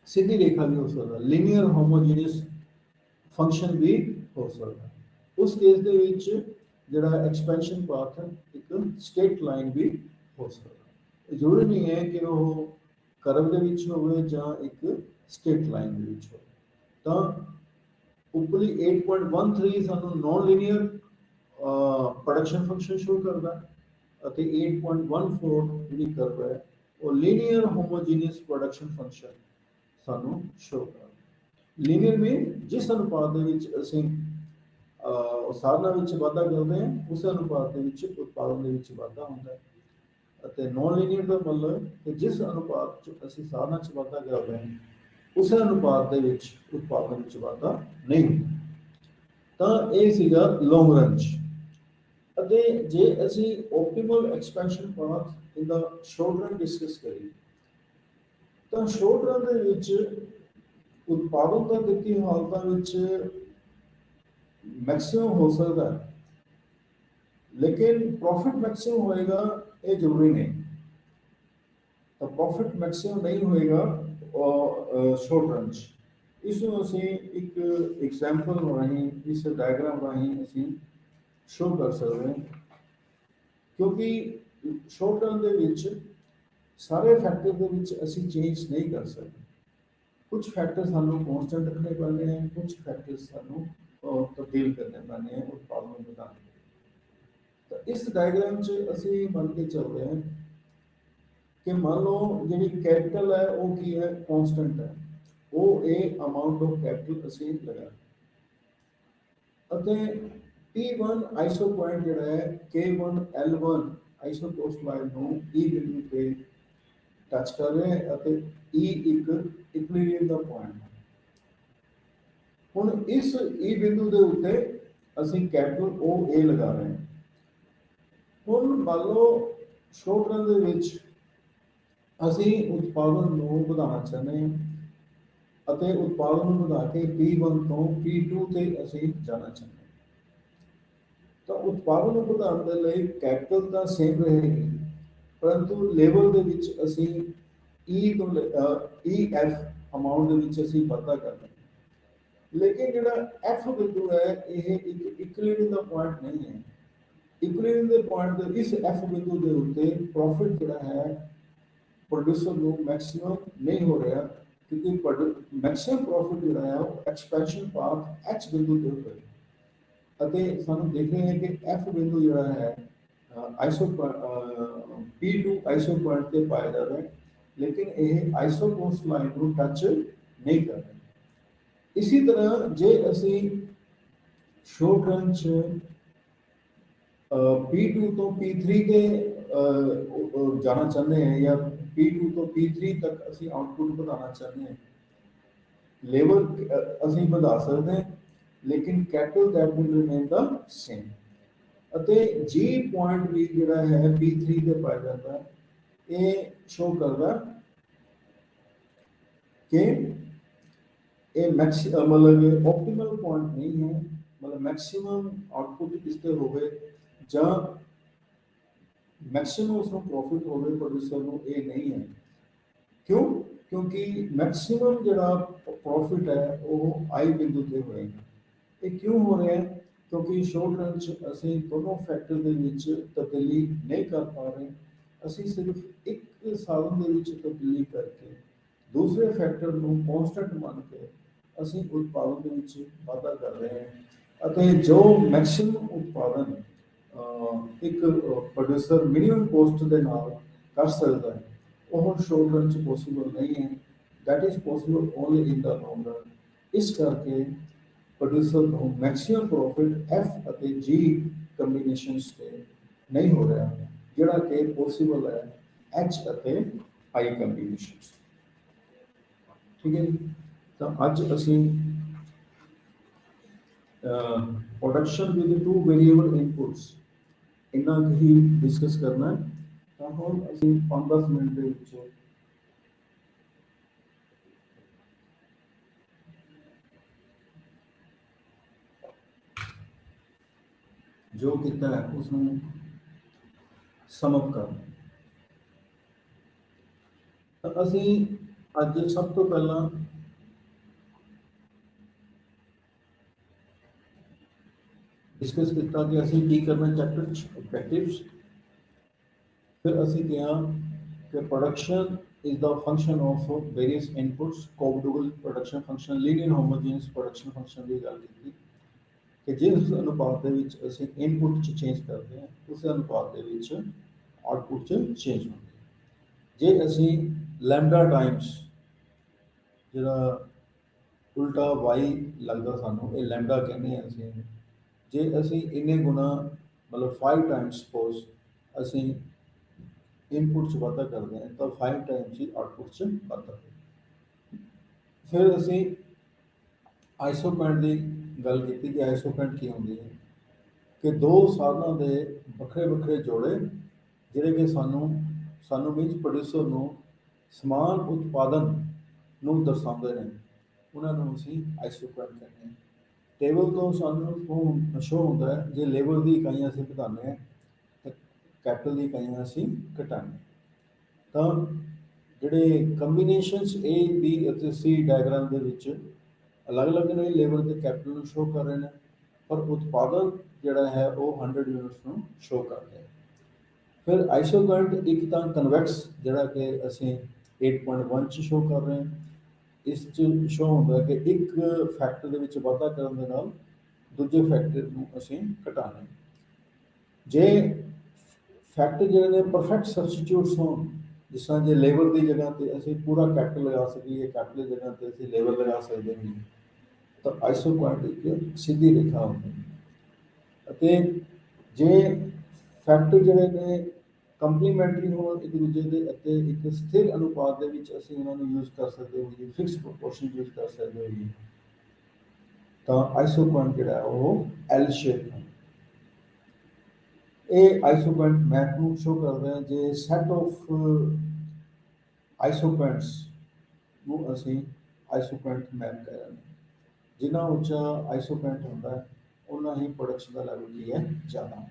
ਸਿੱਧੀ ਰੇਖਾ ਵੀ ਹੋ ਸਕਦਾ, ਲੀਨੀਅਰ ਹੋਮੋਜੀਨੀਅਸ ਫੰਕਸ਼ਨ ਵੀ ਹੋ ਸਕਦਾ। ਉਸ ਕੇਸ ਦੇ ਵਿੱਚ ਜਿਹੜਾ ਐਕਸਪੈਂਸ਼ਨ ਪਾਥ ਹੈ ਇੱਕ ਸਟੇਟ ਲਾਈਨ ਵੀ ਹੋ ਸਕਦਾ। ਜ਼ਰੂਰੀ ਨਹੀਂ ਹੈ ਕਿ ਉਹ ਕਰਵ ਦੇ ਵਿੱਚ ਹੋਵੇ ਜਾਂ ਇੱਕ ਸਟੇਟ ਲਾਈਨ ਦੇ ਵਿੱਚ ਹੋਵੇ। ਤਾਂ ਉੱਪਰਲੀ 8.13 ਸਾਨੂੰ non linear production function show ਕਰਦਾ ਅਤੇ 8.14 ਜਿਹੜੀ ਕਰਵ ਹੈ ਉਹ ਲੀਨੀਅਰ ਹੋਮੋਜੀਨੀਅਸ ਪ੍ਰੋਡਕਸ਼ਨ ਫੰਕਸ਼ਨ ਸਾਨੂੰ ਸ਼ੋ ਕਰਦਾ। ਲੀਨੀਅਰ ਵੀ ਜਿਸ ਅਨੁਪਾਤ ਦੇ ਵਿੱਚ ਅਸੀਂ ਸਾਧਨਾਂ ਵਿੱਚ ਵਾਧਾ ਕਰਦੇ ਹਾਂ ਉਸ ਅਨੁਪਾਤ ਦੇ ਵਿੱਚ ਉਤਪਾਦਨ ਦੇ ਵਿੱਚ ਵਾਧਾ ਹੁੰਦਾ ਹੈ, ਅਤੇ ਨੋਨ ਲੀਨੀਅਰ ਦਾ ਮਤਲਬ ਕਿ ਜਿਸ ਅਨੁਪਾਤ 'ਚ ਅਸੀਂ ਸਾਧਨਾਂ 'ਚ ਵਾਧਾ ਕਰਦੇ ਹਾਂ ਉਸ ਅਨੁਪਾਤ ਦੇ ਵਿੱਚ ਉਤਪਾਦਨ ਵਿੱਚ ਵਾਧਾ ਨਹੀਂ ਹੁੰਦਾ। ਤਾਂ ਇਹ ਸੀਗਾ ਲੌਂਗ ਰਨ 'ਚ। ਅਤੇ ਜੇ ਅਸੀਂ ਓਪਟੀਮਲ ਐਕਸਪੈਂਸ਼ਨ ਪਾਥ ਇਨ ਦਾ ਸ਼ਾਰਟ ਰਨ ਡਿਸਕਸ ਕਰੀਏ ਤਾਂ ਸ਼ਾਰਟ ਰਨ ਦੇ ਵਿੱਚ ਉਤਪਾਦਨ ਤਾਂ ਦਿੱਤੀ ਹਾਲਤਾਂ ਵਿੱਚ ਮੈਕਸਿਮਮ ਹੋ ਸਕਦਾ ਹੈ, ਲੇਕਿਨ ਪ੍ਰੋਫਿਟ ਮੈਕਸਿਮਮ ਹੋਏਗਾ ਇਹ ਜ਼ਰੂਰੀ ਨਹੀਂ। ਤਾਂ ਪ੍ਰੋਫਿਟ ਮੈਕਸਿਮਮ ਨਹੀਂ ਹੋਏਗਾ ਸ਼ਾਰਟ ਰਨ 'ਚ। ਇਸ ਨੂੰ ਅਸੀਂ ਇੱਕ ਐਗਜ਼ਾਮਪਲ ਰਾਹੀਂ, ਇਸ ਡਾਇਗਰਾਮ ਰਾਹੀਂ ਅਸੀਂ ਸ਼ੋ ਕਰ ਸਕਦੇ ਹਾਂ, ਕਿਉਂਕਿ ਸ਼ਾਰਟ ਰਨ ਦੇ ਵਿੱਚ ਸਾਰੇ ਫੈਕਟਰ ਦੇ ਵਿੱਚ ਅਸੀਂ ਚੇਂਜ ਨਹੀਂ ਕਰ ਸਕਦੇ। ਕੁਝ ਫੈਕਟਰ ਸਾਨੂੰ ਕੌਨਸਟੈਂਟ ਰੱਖਣੇ ਪੈਂਦੇ ਹਨ, ਕੁਝ ਫੈਕਟਰ ਸਾਨੂੰ ਤਬਦੀਲ ਕਰਨੇ ਪੈਂਦੇ ਹਨ ਉਤਪਾਦਨ ਨੂੰ ਵਧਾਉਣ ਲਈ। ਤਾਂ ਇਸ ਡਾਇਗਰਾਮ 'ਚ ਅਸੀਂ ਮੰਨ ਕੇ ਚੱਲਦੇ ਹਾਂ ਕਿ ਮੰਨ ਲਓ ਜਿਹੜੀ ਕੈਪੀਟਲ ਹੈ ਉਹ ਕੀ ਹੈ, ਕੌਨਸਟੈਂਟ ਹੈ, ਉਹ ਇਹ ਅਮਾਊਂਟ ਆਫ ਕੈਪੀਟਲ ਅਸੀਂ ਲਗਾ, ਅਤੇ P1 ਆਈਸੋ ਪੁਆਇੰਟ ਜਿਹੜਾ ਹੈ K1 L1 ਆਈਸੋ ਕੋਸਟ ਲਾਈਨ ਨੂੰ E ਬਿੰਦੂ ਤੇ ਟੱਚ ਕਰ ਰਿਹਾ ਹੈ ਅਤੇ E ਇੱਕ ਇਕੁਇਲੀਬਰੀਅਮ ਦਾ ਪੁਆਇੰਟ ਹੈ। ਹੁਣ ਇਸ E ਬਿੰਦੂ ਦੇ ਉੱਤੇ ਅਸੀਂ ਕੈਪੀਟਲ OA ਲਗਾ ਰਹੇ ਹਾਂ। ਹੁਣ ਮੰਨ ਲਓ ਸ਼ਾਰਟ ਰਨ ਦੇ ਵਿੱਚ ਅਸੀਂ ਉਤਪਾਦਨ ਨੂੰ ਵਧਾਉਣਾ ਚਾਹੁੰਦੇ ਹਾਂ ਅਤੇ ਉਤਪਾਦਨ ਨੂੰ ਵਧਾ ਕੇ P1 ਤੋਂ P2 ਤੇ ਅਸੀਂ ਜਾਣਾ ਚਾਹੁੰਦੇ ਹਾਂ। ਤਾਂ ਉਤਪਾਦਨ ਨੂੰ ਵਧਾਉਣ ਦੇ ਲਈ ਕੈਪੀਟਲ ਤਾਂ ਸੇਮ ਰਹੇਗੀ, ਪਰੰਤੂ ਲੇਬਰ ਦੇ ਵਿੱਚ ਅਸੀਂ EF ਅਮਾਊਂਟ ਦੇ ਵਿੱਚ ਅਸੀਂ ਵਾਧਾ ਕਰਨਾ। ਲੇਕਿਨ ਜਿਹੜਾ F ਬਿੰਦੂ ਹੈ ਇਹ ਇੱਕ ਇਕੁਇਲੀਬਰੀਅਮ ਦਾ ਪੁਆਇੰਟ ਨਹੀਂ ਹੈ। ਇਕੁਇਲੀਬਰੀਅਮ ਦੇ ਪੁਆਇੰਟ ਦੇ ਇਸ F ਬਿੰਦੂ ਦੇ ਉੱਤੇ ਪ੍ਰੋਫਿਟ ਜਿਹੜਾ ਹੈ ਪ੍ਰੋਡਿਊਸਰ ਨੂੰ ਮੈਕਸਿਮਮ ਨਹੀਂ ਹੋ ਰਿਹਾ, ਕਿਉਂਕਿ ਮੈਕਸਿਮਮ ਪ੍ਰੋਫਿਟ ਜਿਹੜਾ ਹੈ ਉਹ ਐਕਸਪੈਂਸ਼ਨ ਪਾਥ H ਬਿੰਦੂ ਤੇ ਹੋਵੇਗਾ। ਅਤੇ ਸਾਨੂੰ ਦੇਖ ਰਹੇ ਹਾਂ ਕਿ F ਬਿੰਦੂ ਜਿਹੜਾ ਹੈ P2 ਆਈਸੋ ਪੁਆਇੰਟ ਤੇ ਪਾਇਆ ਜਾ ਰਿਹਾ ਹੈ, ਲੇਕਿਨ ਇਹ ਆਈਸੋ ਕੋਸਟ ਲਾਈਨ ਨੂੰ ਟੱਚ ਨਹੀਂ ਕਰ ਰਿਹਾ। ਇसी तरह ਜੇ ਅਸੀਂ ਸ਼ਾਰਟ ਰਨ 'ਚ P2 ਤੋਂ P3 ਤੇ ਜਾਣਾ ਚਾਹੁੰਦੇ ਹਾਂ ਜਾਂ P2 ਤੋਂ P3 ਤੱਕ ਅਸੀਂ ਆਊਟਪੁੱਟ ਵਧਾਉਣਾ ਚਾਹੁੰਦੇ ਹਾਂ, ਲੇਬਰ ਅਸੀਂ ਵਧਾ ਸਕਦੇ ਹਾਂ, ਲੇਕਿਨ capital that will remain the same. ਅਤੇ G ਪੁਆਇੰਟ ਵੀ ਜਿਹੜਾ ਹੈ P3 ਤੇ ਪਾਇਆ ਜਾਂਦਾ, ਇਹ ਸ਼ੋ ਕਰਦਾ ਕਿ ਇਹ ਮਤਲਬ ਓਪਟੀਮਲ ਪੁਆਇੰਟ ਨਹੀਂ ਹੈ, ਮਤਲਬ ਮੈਕਸਿਮਮ ਆਊਟਪੁੱਟ ਇਸ ਤੇ ਹੋਵੇ ਜਾਂ ਮੈਕਸਿਮਮ ਉਸਨੂੰ ਪ੍ਰੋਫਿਟ ਹੋਵੇ ਪ੍ਰੋਡਿਊਸਰ ਨੂੰ, ਇਹ ਨਹੀਂ ਹੈ। ਕਿਉਂ? ਕਿਉਂਕਿ ਮੈਕਸਿਮਮ ਜਿਹੜਾ ਪ੍ਰੋਫਿਟ ਹੈ ਉਹ I ਬਿੰਦੂ ਤੇ ਹੋਏਗਾ। ਇਹ ਕਿਉਂ ਹੋ ਰਿਹਾ ਹੈ? ਕਿਉਂਕਿ ਸ਼ਾਰਟ ਰਨ 'ਚ ਅਸੀਂ ਦੋਨੋਂ ਫੈਕਟਰ ਦੇ ਵਿੱਚ ਤਬਦੀਲੀ ਨਹੀਂ ਕਰ ਪਾ ਰਹੇ, ਅਸੀਂ ਸਿਰਫ ਇੱਕ ਸਾਧਨ ਦੇ ਵਿੱਚ ਤਬਦੀਲੀ ਕਰਕੇ ਦੂਸਰੇ ਫੈਕਟਰ ਨੂੰ ਕੌਨਸਟੈਂਟ ਮੰਨ ਕੇ ਅਸੀਂ ਉਤਪਾਦਨ ਦੇ ਵਿੱਚ ਵਾਧਾ ਕਰ ਰਹੇ ਹਾਂ। ਅਤੇ ਜੋ ਮੈਕਸਿਮਮ ਉਤਪਾਦਨ ਇੱਕ ਪ੍ਰੋਡਿਊਸਰ ਮਿਨੀਮਮ ਕੋਸਟ ਦੇ ਨਾਲ ਕਰ ਸਕਦਾ ਹੈ, ਉਹ ਸ਼ਾਰਟ ਰਨ 'ਚ ਪੋਸੀਬਲ ਨਹੀਂ ਹੈ। That is possible only in the long run. ਇਸ ਕਰਕੇ ਪ੍ਰੋਡਿਊਸਰ ਨੂੰ ਮੈਕਸਿਮਮ ਪ੍ਰੋਫਿਟ ਐਫ ਅਤੇ ਜੀ ਕੰਬੀਨੇਸ਼ਨਸ ਤੇ ਨਹੀਂ ਹੋ ਰਿਹਾ, ਜਿਹੜਾ ਕਿ ਪੋਸੀਬਲ ਹੈ ਐਚ ਅਤੇ ਆਈ ਕੰਬੀਨੇਸ਼ਨਸ। ਠੀਕ ਹੈ ਜੀ। ਤਾਂ ਅੱਜ ਅਸੀਂ production with two variable inputs ਇੰਨਾ ਕੁ ਹੀ ਡਿਸਕਸ ਕਰਨਾ ਹੈ। ਤਾਂ ਹੁਣ ਅਸੀਂ 5-10 ਮਿੰਟ ਦੇ ਵਿੱਚ ਜੋ ਕੀਤਾ ਹੈ ਉਸ ਨੂੰ ਸਮਅਪ ਕਰਨਾ। ਤਾਂ ਅਸੀਂ ਅੱਜ ਸਭ ਤੋਂ ਪਹਿਲਾਂ डिस्कस किया कि असीं की करना चैप्टर ऑब्जेक्टिव्स। फिर असीं किया कि production is the function of various inputs, cooperative production function, linear homogeneous production function की गल की कि जिस अनुपात के विच असीं इनपुट च चेंज करते हैं उस अनुपात के विच आउटपुट च चेंज होंदी है। जे असीं लैम्डा टाइम्स जिहड़ा उल्टा वाई लगदा सानूं ये लैम्डा कहने हैं असीं, जे असीं इन्ने गुना मतलब 5 टाइम्स सपोज असीं इनपुट च वाधा करते हैं तो 5 टाइम्स ही आउटपुट च वाधा। फिर असीं आइसोपेंट की गल की कि आइसोपेंट की होंदी है कि दो साधनां दे वखरे वखरे जोड़े जिहड़े कि सानू मीनस प्रोड्यूसर नूं समान उत्पादन नूं दर्शाउंदे ने, उन्हां नूं असीं आइसोपेंट कहते हैं। टेबल तो सानू शो होता है जे लेबर की इकाइयां असीं घटाने हैं तो कैपिटल की इकाइयां असीं घटाने। तो जिहड़े कंबीनेशनस ए बी अते सी डायग्राम दे विच अलग अलग ने लेबर के कैपिटल नूं शो कर रहे हैं, पर उत्पादन जिहड़ा है वो 100 यूनिट्स नूं शो कर रहे हैं। फिर आइसोकरेंट एक तो कन्वैक्स जिहड़ा कि असीं 8.1 च शो कर रहे हैं, इस शो होता है कि एक फैक्टर ਦੇ ਵਿੱਚ ਵਾਧਾ ਕਰਨ ਦੇ ਨਾਲ ਦੂਜੇ ਫੈਕਟਰ ਨੂੰ ਅਸੀਂ ਘਟਾਣਾ। ਜੇ ਫੈਕਟਰ ਜਿਹੜੇ ਨੇ ਪਰਫੈਕਟ ਸਬਸਟੀਟਿਊਟਸ ਹੋਣ, ਜਿਸ ਤਰ੍ਹਾਂ ਜੇ ਲੇਬਰ ਦੀ ਜਗ੍ਹਾ ਤੇ ਅਸੀਂ ਪੂਰਾ ਕੈਪੀਟਲ ਲਗਾ ਸਕੀਏ, ਕੈਪੀਟਲ ਦੀ ਜਗ੍ਹਾ ਤੇ ਅਸੀਂ ਲੇਬਰ ਲਗਾ ਸਕਦੇ ਹਾਂ, ਤਾਂ ਆਈਸੋਕੁਆਂਟ ਇੱਕ ਸਿੱਧੀ ਰੇਖਾ ਹੁੰਦੀ ਹੈ। ਅਤੇ ਜੇ ਫੈਕਟਰ ਜਿਹੜੇ ਨੇ ਕੰਪਲੀਮੈਂਟਰੀ ਹੋਣ ਇੱਕ ਦੂਜੇ ਦੇ ਅਤੇ ਇੱਕ ਸਥਿਰ ਅਨੁਪਾਤ ਦੇ ਵਿੱਚ ਅਸੀਂ ਉਹਨਾਂ ਨੂੰ ਯੂਜ਼ ਕਰ ਸਕਦੇ ਹੋਈਏ, ਫਿਕਸ ਪ੍ਰੋਪੋਰਸ਼ਨ ਯੂਜ਼ ਕਰ ਸਕਦੇ ਹੋਈਏ, ਤਾਂ ਆਈਸੋਕੁਆਂਟ ਜਿਹੜਾ ਉਹ ਐਲ ਸ਼ੇਪ ਹੈ। ਇਹ ਆਈਸੋਕੁਆਂਟ ਮੈਪ ਨੂੰ ਸ਼ੋ ਕਰਦਾ ਹੈ। ਜੇ ਸੈਟ ਆਫ ਆਈਸੋਕੁਆਂਟਸ ਨੂੰ ਅਸੀਂ ਆਈਸੋਕੁਆਂਟ ਮੈਪ ਕਹਿ ਰਹੇ ਹਾਂ। ਜਿੰਨਾ ਉੱਚਾ ਆਈਸੋਕੁਆਂਟ ਹੁੰਦਾ ਹੈ ਉਨਾ ਹੀ ਪ੍ਰੋਡਕਸ਼ਨ ਦਾ ਲੈਵਲ ਕੀ ਹੈ ਜ਼ਿਆਦਾ।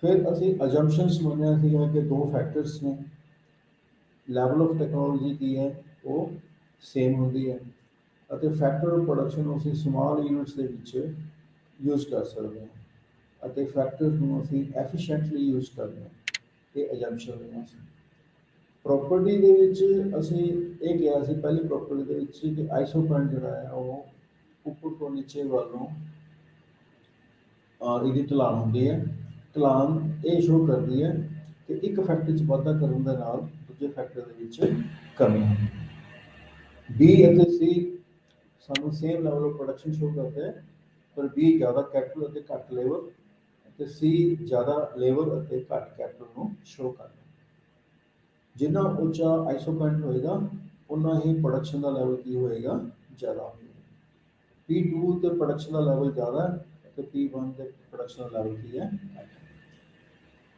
फिर असी अजम्पशनस मंनिया सीगा कि दो फैक्टर्स ने, लैवल ऑफ टैक्नोलॉजी की है वो सेम होंदी है ਅਤੇ फैक्टर ऑफ प्रोडक्शन असी स्मॉल यूनिट्स ਦੇ ਵਿੱਚ यूज़ कर सकते हैं ਅਤੇ फैक्टर्स ਨੂੰ ਅਸੀਂ एफिशिएंटली यूज़ करते हैं। ये अजम्पशन है। प्रॉपर्टी ਦੇ ਵਿੱਚ ਅਸੀਂ ਇਹ ਕਿਹਾ ਸੀ ਪਹਿਲੀ प्रॉपर्टी ਦੇ ਵਿੱਚ ਕਿ आइसोकरेंट ਜਿਹੜਾ ਹੈ ਉਹ ਉੱਪਰ ਤੋਂ ਨੀਚੇ ਵੱਲ ਨੂੰ ਇਹਦੀ ਢਲਾਣ ਹੁੰਦੀ ਹੈ। ਢਲਾਣ ਇਹ ਸ਼ੋ ਕਰਦੀ ਹੈ ਕਿ ਇੱਕ ਫੈਕਟਰ 'ਚ ਵਾਧਾ ਕਰਨ ਦੇ ਨਾਲ ਦੂਜੇ ਫੈਕਟਰ ਦੇ ਵਿੱਚ ਕਮੀ ਹੁੰਦੀ ਹੈ। ਬੀ ਅਤੇ ਸੀ ਸਾਨੂੰ same level of production show ਕਰਦੇ ਹੈ, ਪਰ ਬੀ ਜ਼ਿਆਦਾ ਕੈਪੀਟਲ ਅਤੇ ਘੱਟ ਲੇਬਰ ਅਤੇ ਸੀ ਜ਼ਿਆਦਾ ਲੇਬਰ ਅਤੇ ਘੱਟ ਕੈਪੀਟਲ ਨੂੰ ਸ਼ੋ ਕਰਦਾ। ਜਿੰਨਾ ਉੱਚਾ ਆਈਸੋਕਰੰਟ ਹੋਏਗਾ ਉਨਾ ਹੀ ਪ੍ਰੋਡਕਸ਼ਨ ਦਾ ਲੈਵਲ ਕੀ ਹੋਏਗਾ ਜ਼ਿਆਦਾ ਹੋਏਗਾ। P2 ਤੇ ਪ੍ਰੋਡਕਸ਼ਨ ਦਾ ਲੈਵਲ ਜ਼ਿਆਦਾ ਹੈ ਤੇ P1 ਤੇ ਪ੍ਰੋਡਕਸ਼ਨ ਦਾ ਲੈਵਲ ਕੀ ਹੈ।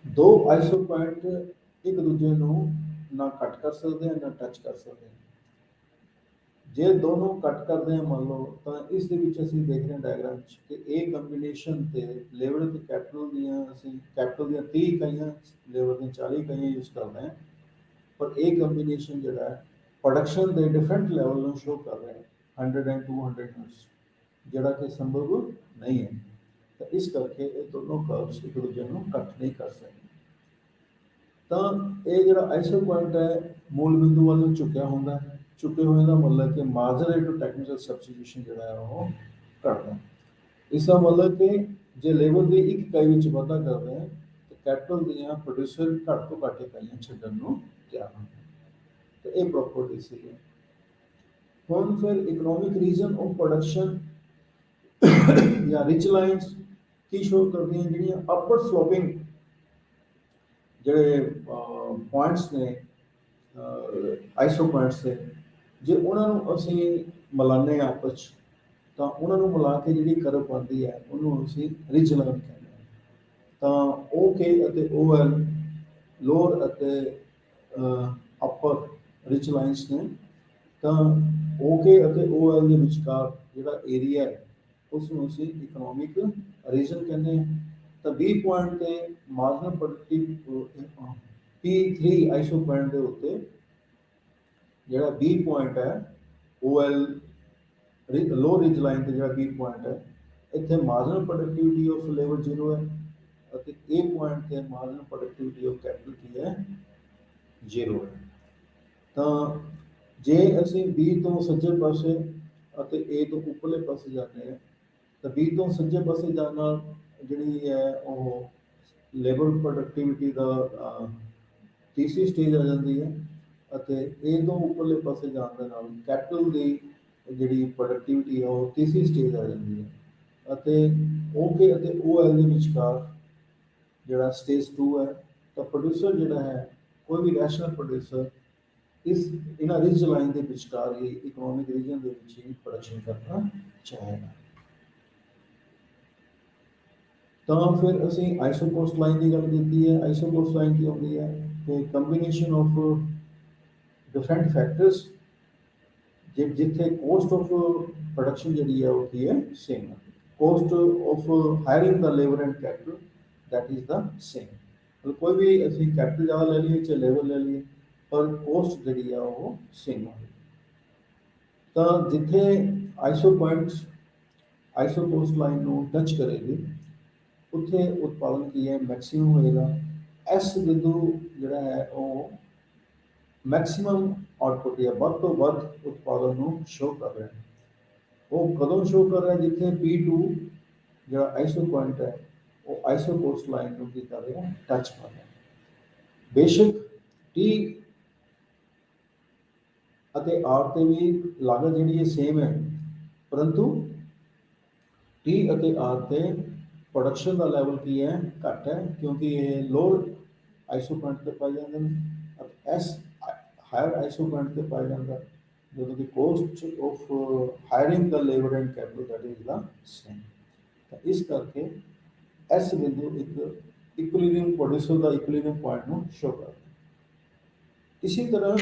ਦੋ ਆਈਸੋਕੁਆਂਟ ਇੱਕ ਦੂਜੇ ਨੂੰ ਨਾ ਕੱਟ ਕਰ ਸਕਦੇ ਨਾ ਟੱਚ ਕਰ ਸਕਦੇ। ਜੇ ਦੋਨੋਂ ਕੱਟ ਕਰਦੇ ਹਾਂ ਮੰਨ ਲਓ ਤਾਂ ਇਸ ਦੇ ਵਿੱਚ ਅਸੀਂ ਦੇਖ ਰਹੇ ਹਾਂ ਡਾਇਗਰਾਮ 'ਚ ਕਿ ਇਹ ਕੰਬੀਨੇਸ਼ਨ ਤੇ ਲੇਬਰ ਤੇ ਕੈਪੀਟਲ ਦੀਆਂ ਅਸੀਂ ਕੈਪੀਟਲ ਦੀਆਂ 30 ਇਕਾਈਆਂ, ਲੇਬਰ ਦੀਆਂ 40 ਇਕਾਈਆਂ ਯੂਜ਼ ਕਰਦੇ ਹਾਂ, ਪਰ ਇਹ ਕੰਬੀਨੇਸ਼ਨ ਜਿਹੜਾ ਹੈ ਪ੍ਰੋਡਕਸ਼ਨ ਦੇ ਡਿਫਰੈਂਟ ਲੈਵਲ ਨੂੰ ਸ਼ੋ ਕਰ ਰਿਹਾ ਹੈ 100 ਐਂਡ 200 ਯੂਨਿਟਸ, ਜਿਹੜਾ ਕਿ ਸੰਭਵ ਨਹੀਂ ਹੈ। ਤਾਂ ਇਸ ਕਰਕੇ ਇਹ ਦੋਨੋਂ ਕਰਵਸ ਇੱਕ ਦੂਜੇ ਨੂੰ ਕੱਟ ਨਹੀਂ ਕਰ ਸਕਦੇ। ਤਾਂ ਇਹ ਜਿਹੜਾ ਆਈਸੋਕੁਆਂਟ ਹੈ ਮੂਲ ਬਿੰਦੂ ਵੱਲ ਨੂੰ ਝੁਕਿਆ ਹੁੰਦਾ ਹੈ। ਝੁਕੇ ਹੋਏ ਦਾ ਮਤਲਬ ਕਿ margin rate of technical substitution ਜਿਹੜਾ ਹੈ ਉਹ ਘਟਦਾ। ਇਸ ਦਾ ਮਤਲਬ ਕਿ ਜੇ ਲੇਬਰ ਦੀ ਇੱਕ ਇਕਾਈ ਵਿੱਚ ਵਾਧਾ ਕਰਦੇ ਹਾਂ ਤਾਂ ਕੈਪੀਟਲ ਦੀਆਂ ਪ੍ਰੋਡਿਊਸਰ ਘੱਟ ਤੋਂ ਘੱਟ ਇਕਾਈਆਂ ਛੱਡਣ ਨੂੰ ਤਿਆਰ ਹੁੰਦੇ। ਤਾਂ ਇਹ ਪ੍ਰੋਪਰਟੀ ਸੀ। ਹੁਣ ਫਿਰ ਇਕਨੋਮਿਕ ਰੀਜ਼ਨ ਆਫ ਪ੍ਰੋਡਕਸ਼ਨ ਜਾਂ ਰਿਚ ਲਾਈਨਸ ਕੀ ਸ਼ੋ ਕਰਦੀਆਂ, ਜਿਹੜੀਆਂ ਅਪਵਰਡ ਸਲੋਪਿੰਗ ਜਿਹੜੇ ਪੁਆਇੰਟਸ ਨੇ ਆਈਸੋ ਪੁਆਇੰਟਸ ਦੇ, ਜੇ ਉਹਨਾਂ ਨੂੰ ਅਸੀਂ ਮਿਲਾਉਂਦੇ ਹਾਂ ਆਪਸ 'ਚ, ਤਾਂ ਉਹਨਾਂ ਨੂੰ ਮਿਲਾ ਕੇ ਜਿਹੜੀ ਕਰਵ ਬਣਦੀ ਹੈ ਉਹਨੂੰ ਅਸੀਂ ਰਿਜ ਲਾਈਨ ਕਹਿੰਦੇ ਹਾਂ। ਤਾਂ ਓ ਕੇ ਅਤੇ ਓ ਐਲ ਲੋਅਰ ਅਤੇ ਅਪਰ ਰਿਚ ਲਾਈਨਸ ਨੇ। ਤਾਂ ਓ ਕੇ ਅਤੇ ਓ ਐਲ ਦੇ ਵਿਚਕਾਰ ਜਿਹੜਾ ਏਰੀਆ ਹੈ ਉਸ ਨੂੰ ਅਸੀਂ ਇਕਨੋਮਿਕ ਰੀਜਨ ਕਹਿੰਦੇ ਹਾਂ। ਤਾਂ ਬੀ ਪੁਆਇੰਟ ਤੇ ਮਾਰਜਨਲ ਪ੍ਰੋਡਕਟਿਵ P3 ਆਈਸੋ ਪੁਆਇੰਟ ਦੇ ਉੱਤੇ ਜਿਹੜਾ ਬੀ ਪੁਆਇੰਟ ਹੈ ਓ ਐਲ ਲੋ ਰਿਜ ਲਾਈਨ ਤੇ ਜਿਹੜਾ ਬੀ ਪੁਆਇੰਟ ਹੈ, ਇੱਥੇ marginal productivity of labour zero ਹੈ ਅਤੇ ਏ ਪੁਆਇੰਟ ਤੇ ਮਾਰਜਨਲ ਪ੍ਰੋਡਕਟਿਵਿਟੀ ਆਫ ਕੈਪੀਟਲ ਕੀ ਹੈ, ਜ਼ੀਰੋ ਹੈ। ਤਾਂ ਜੇ ਅਸੀਂ ਬੀ ਤੋਂ ਸੱਜੇ ਪਾਸੇ ਅਤੇ ਏ ਤੋਂ ਉੱਪਰਲੇ ਪਾਸੇ ਜਾਂਦੇ ਹਾਂ, ਤਾਂ ਬੀ ਤੋਂ ਸੱਜੇ ਪਾਸੇ ਜਾਣ ਨਾਲ ਜਿਹੜੀ ਹੈ ਉਹ ਲੇਬਰ ਪ੍ਰੋਡਕਟਿਵਿਟੀ ਦਾ ਤੀਸਰੀ ਸਟੇਜ ਆ ਜਾਂਦੀ ਹੈ, ਅਤੇ ਏ ਤੋਂ ਉੱਪਰਲੇ ਪਾਸੇ ਜਾਣ ਦੇ ਨਾਲ ਕੈਪੀਟਲ ਦੀ ਜਿਹੜੀ ਪ੍ਰੋਡਕਟਿਵਿਟੀ ਹੈ ਉਹ ਤੀਸਰੀ ਸਟੇਜ ਆ ਜਾਂਦੀ ਹੈ। ਅਤੇ ਓ ਕੇ ਅਤੇ ਓ ਐਲ ਦੇ ਵਿਚਕਾਰ ਜਿਹੜਾ ਸਟੇਜ 2 ਹੈ, ਤਾਂ ਪ੍ਰੋਡਿਊਸਰ ਜਿਹੜਾ ਹੈ ਕੋਈ ਵੀ ਰੈਸ਼ਨਲ ਪ੍ਰੋਡਿਊਸਰ ਇਸ ਇਹਨਾਂ ਰਿਜ ਲਾਈਨ ਦੇ ਵਿਚਕਾਰ ਹੀ ਇਕਨੋਮਿਕ ਰੀਜਨ ਦੇ ਵਿੱਚ ਹੀ ਪ੍ਰੋਡਕਸ਼ਨ ਕਰਨਾ ਚਾਹੇਗਾ। ਤਾਂ ਫਿਰ ਅਸੀਂ ਆਈਸੋ ਕੋਸਟ ਲਾਈਨ ਦੀ ਗੱਲ ਕੀਤੀ ਹੈ। ਆਈਸੋ ਕੋਸਟ ਲਾਈਨ ਕੀ ਹੁੰਦੀ ਹੈ ਕਿ ਕੰਬੀਨੇਸ਼ਨ ਆਫ ਡਿਫਰੈਂਟ ਫੈਕਟਰਸ ਜਿੱਥੇ ਕੋਸਟ ਆਫ ਪ੍ਰੋਡਕਸ਼ਨ ਜਿਹੜੀ ਹੈ ਉਹ ਕੀ ਹੈ, ਸੇਮ ਹੈ। Cost of hiring the labour and capital that is the same। ਮਤਲਬ ਕੋਈ ਵੀ ਅਸੀਂ ਕੈਪੀਟਲ ਜ਼ਿਆਦਾ ਲੈ ਲਈਏ ਚਾਹੇ ਲੇਬਰ ਲੈ ਲਈਏ, ਪਰ ਕੋਸਟ ਜਿਹੜੀ ਆ ਉਹ ਸੇਮ ਹੋਵੇ। ਤਾਂ ਜਿੱਥੇ ਆਈਸੋ ਪੁਆਇੰਟ ਆਈਸੋ ਕੋਸਟ ਲਾਈਨ ਨੂੰ ਟੱਚ ਕਰੇਗੀ, ਉੱਥੇ ਉਤਪਾਦਨ ਕੀ ਹੈ, ਮੈਕਸਿਮਮ ਹੋਏਗਾ। ਇਸ ਬਿੰਦੂ ਜਿਹੜਾ ਹੈ ਉਹ ਮੈਕਸਿਮਮ ਆਉਟਪੁੱਟ ਜਾਂ ਵੱਧ ਤੋਂ ਵੱਧ ਉਤਪਾਦਨ ਨੂੰ ਸ਼ੋ ਕਰ ਰਿਹਾ ਹੈ। ਉਹ ਕਦੋਂ ਸ਼ੋ ਕਰ ਰਿਹਾ, ਜਿੱਥੇ P2 ਜਿਹੜਾ ਆਈਸੋ ਪੁਆਇੰਟ ਹੈ ਉਹ ਆਈਸੋ ਕੋਸਟ ਲਾਈਨ ਨੂੰ ਕੀ ਕਰ ਰਿਹਾ, ਟੱਚ ਕਰ ਰਿਹਾ। ਬੇਸ਼ੱਕ ਟੀ ਅਤੇ ਆਰ ਤੇ ਵੀ ਲਾਗਤ ਜਿਹੜੀ ਹੈ ਸੇਮ ਹੈ, ਪਰੰਤੂ ਟੀ ਅਤੇ ਆਰ ਤੇ ਪ੍ਰੋਡਕਸ਼ਨ ਦਾ ਲੈਵਲ ਕੀ ਹੈ, ਘੱਟ ਹੈ, ਕਿਉਂਕਿ ਇਹ ਲੋਅਰ ਆਈਸੋ ਪੁਆਇੰਟ ਤੇ ਪਾਏ ਜਾਂਦੇ ਨੇ ਅਤੇ ਐਸ ਹਾਇਰ ਆਈਸੋ ਪੁਆਇੰਟ ਤੇ ਪਾਇਆ ਜਾਂਦਾ, ਜਦੋਂ ਕਿ cost of hiring the labour and capital that is the same. ਤਾਂ ਇਸ ਕਰਕੇ ਇਸ ਬਿੰਦੂ ਇੱਕ ਇਕੁਇਲੀਬ੍ਰੀਅਮ ਪ੍ਰੋਡਿਊਸਰ ਦਾ ਇਕੁਇਲੀਬ੍ਰੀਅਮ ਪੁਆਇੰਟ ਨੂੰ ਸ਼ੋ ਕਰਦਾ। ਇਸੇ ਤਰ੍ਹਾਂ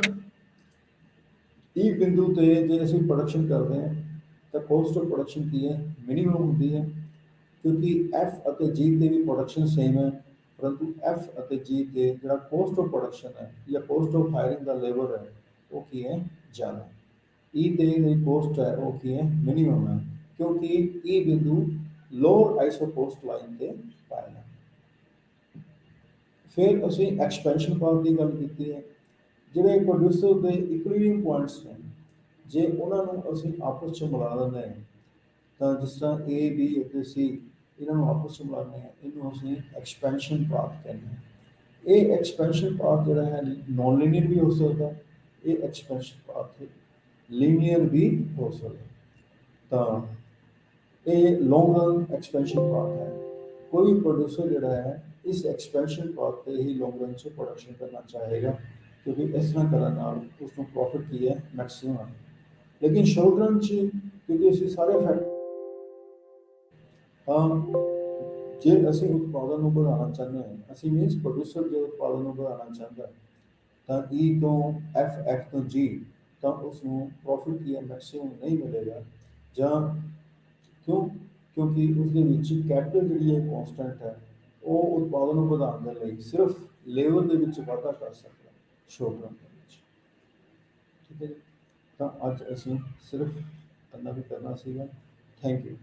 ਇਹ ਬਿੰਦੂ ਤੇ ਜੇ ਅਸੀਂ ਪ੍ਰੋਡਕਸ਼ਨ ਕਰਦੇ ਹਾਂ ਤਾਂ ਕੋਸਟ ਆਫ ਪ੍ਰੋਡਕਸ਼ਨ ਕੀ ਹੈ, ਮਿਨੀਮਮ ਹੁੰਦੀ ਹੈ, ਕਿਉਂਕਿ ਐਫ ਅਤੇ ਜੀ ਤੇ ਵੀ ਪ੍ਰੋਡਕਸ਼ਨ ਸੇਮ ਹੈ, ਪਰੰਤੂ ਐਫ ਅਤੇ ਜੀ ਤੇ ਜਿਹੜਾ ਕੋਸਟ ਆਫ ਪ੍ਰੋਡਕਸ਼ਨ ਹੈ ਜਾਂ cost of hiring the labour ਹੈ ਉਹ ਕੀ ਹੈ, ਜ਼ਿਆਦਾ। ਈ ਤੇ ਜਿਹੜੀ ਕੋਸਟ ਹੈ ਉਹ ਕੀ ਹੈ, ਮਿਨੀਮਮ ਹੈ, ਕਿਉਂਕਿ ਇਹ ਬਿੰਦੂ ਲੋਅਰ ਆਈਸੋ ਕੋਸਟ ਲਾਈਨ ਤੇ ਪਾਇਆ ਜਾਂਦਾ। ਫਿਰ ਅਸੀਂ ਐਕਸਪੈਂਸ਼ਨ ਪਾਥ ਦੀ ਗੱਲ ਕੀਤੀ ਹੈ। ਜਿਹੜੇ ਪ੍ਰੋਡਿਊਸਰ ਦੇ ਇਕੁਇਲੀਬ੍ਰੀਅਮ ਪੁਆਇੰਟਸ ਨੇ, ਜੇ ਉਹਨਾਂ ਨੂੰ ਅਸੀਂ ਆਪਸ 'ਚ ਮਿਲਾ ਦਿੰਦੇ ਹਾਂ, ਤਾਂ ਜਿਸ ਤਰ੍ਹਾਂ ਏ ਬੀ ਅਤੇ ਸੀ ਇਹਨਾਂ ਨੂੰ ਆਪਸ 'ਚ ਮਿਲਾਉਂਦੇ ਹਾਂ, ਇਹਨੂੰ ਅਸੀਂ ਐਕਸਪੈਂਸ਼ਨ ਪਾਥ ਕਹਿੰਦੇ ਹਾਂ। ਇਹ ਐਕਸਪੈਂਸ਼ਨ ਪਾਥ ਜਿਹੜਾ ਹੈ ਨੋਨ ਲੀਨੀਅਰ ਵੀ ਹੋ ਸਕਦਾ, ਇਹ ਐਕਸਪੈਂਸ਼ਨ ਪਾਥ ਲੀਨੀਅਰ ਵੀ ਹੋ ਸਕਦਾ। ਤਾਂ ਇਹ ਲੌਂਗ ਰਨ ਐਕਸਪੈਂਸ਼ਨ ਪਾਥ ਹੈ। ਕੋਈ ਵੀ ਪ੍ਰੋਡਿਊਸਰ ਜਿਹੜਾ ਹੈ ਇਸ ਐਕਸਪੈਂਸ਼ਨ ਪਾਥ ਤੇ ਹੀ ਲੌਂਗ ਰਨ 'ਚ ਪ੍ਰੋਡਕਸ਼ਨ ਕਰਨਾ ਚਾਹੇਗਾ, ਕਿਉਂਕਿ ਇਸ ਤਰ੍ਹਾਂ ਕਰਨ ਨਾਲ ਉਸ ਨੂੰ ਪ੍ਰੋਫਿਟ ਕੀ ਹੈ, ਮੈਕਸਿਮਮ ਹੈ। ਲੇਕਿਨ ਸ਼ਾਰਟ ਰਨ 'ਚ ਕਿਉਂਕਿ ਅਸੀਂ ਸਾਰੇ ਫੈਕਟਰ ਜੇ ਅਸੀਂ ਉਤਪਾਦਨ ਨੂੰ ਵਧਾਉਣਾ ਚਾਹੁੰਦੇ ਹਾਂ, ਅਸੀਂ ਮੀਨਸ ਪ੍ਰੋਡਿਊਸਰ ਜੇ ਉਤਪਾਦਨ ਨੂੰ ਵਧਾਉਣਾ ਚਾਹੁੰਦਾ ਤਾਂ ਈ ਤੋਂ ਐਫ ਤੋਂ ਜੀ, ਤਾਂ ਉਸ ਨੂੰ ਪ੍ਰੋਫਿਟ ਕੀ ਹੈ, ਮੈਕਸਿਮਮ ਨਹੀਂ ਮਿਲੇਗਾ। ਜਾਂ ਕਿਉਂਕਿ ਉਸ ਦੇ ਵਿੱਚ ਕੈਪੀਟਲ ਜਿਹੜੀ ਹੈ ਕੌਨਸਟੈਂਟ ਹੈ, ਉਹ ਉਤਪਾਦਨ ਨੂੰ ਵਧਾਉਣ ਦੇ ਲਈ ਸਿਰਫ ਲੇਬਰ ਦੇ ਵਿੱਚ ਵਾਧਾ ਕਰ ਸਕਦਾ ਸ਼ਾਰਟ ਰਨ ਦੇ ਵਿੱਚ। ਠੀਕ ਹੈ ਜੀ। ਤਾਂ ਅੱਜ ਅਸੀਂ ਸਿਰਫ ਇੰਨਾ ਵੀ ਕਰਨਾ ਸੀਗਾ। Thank you.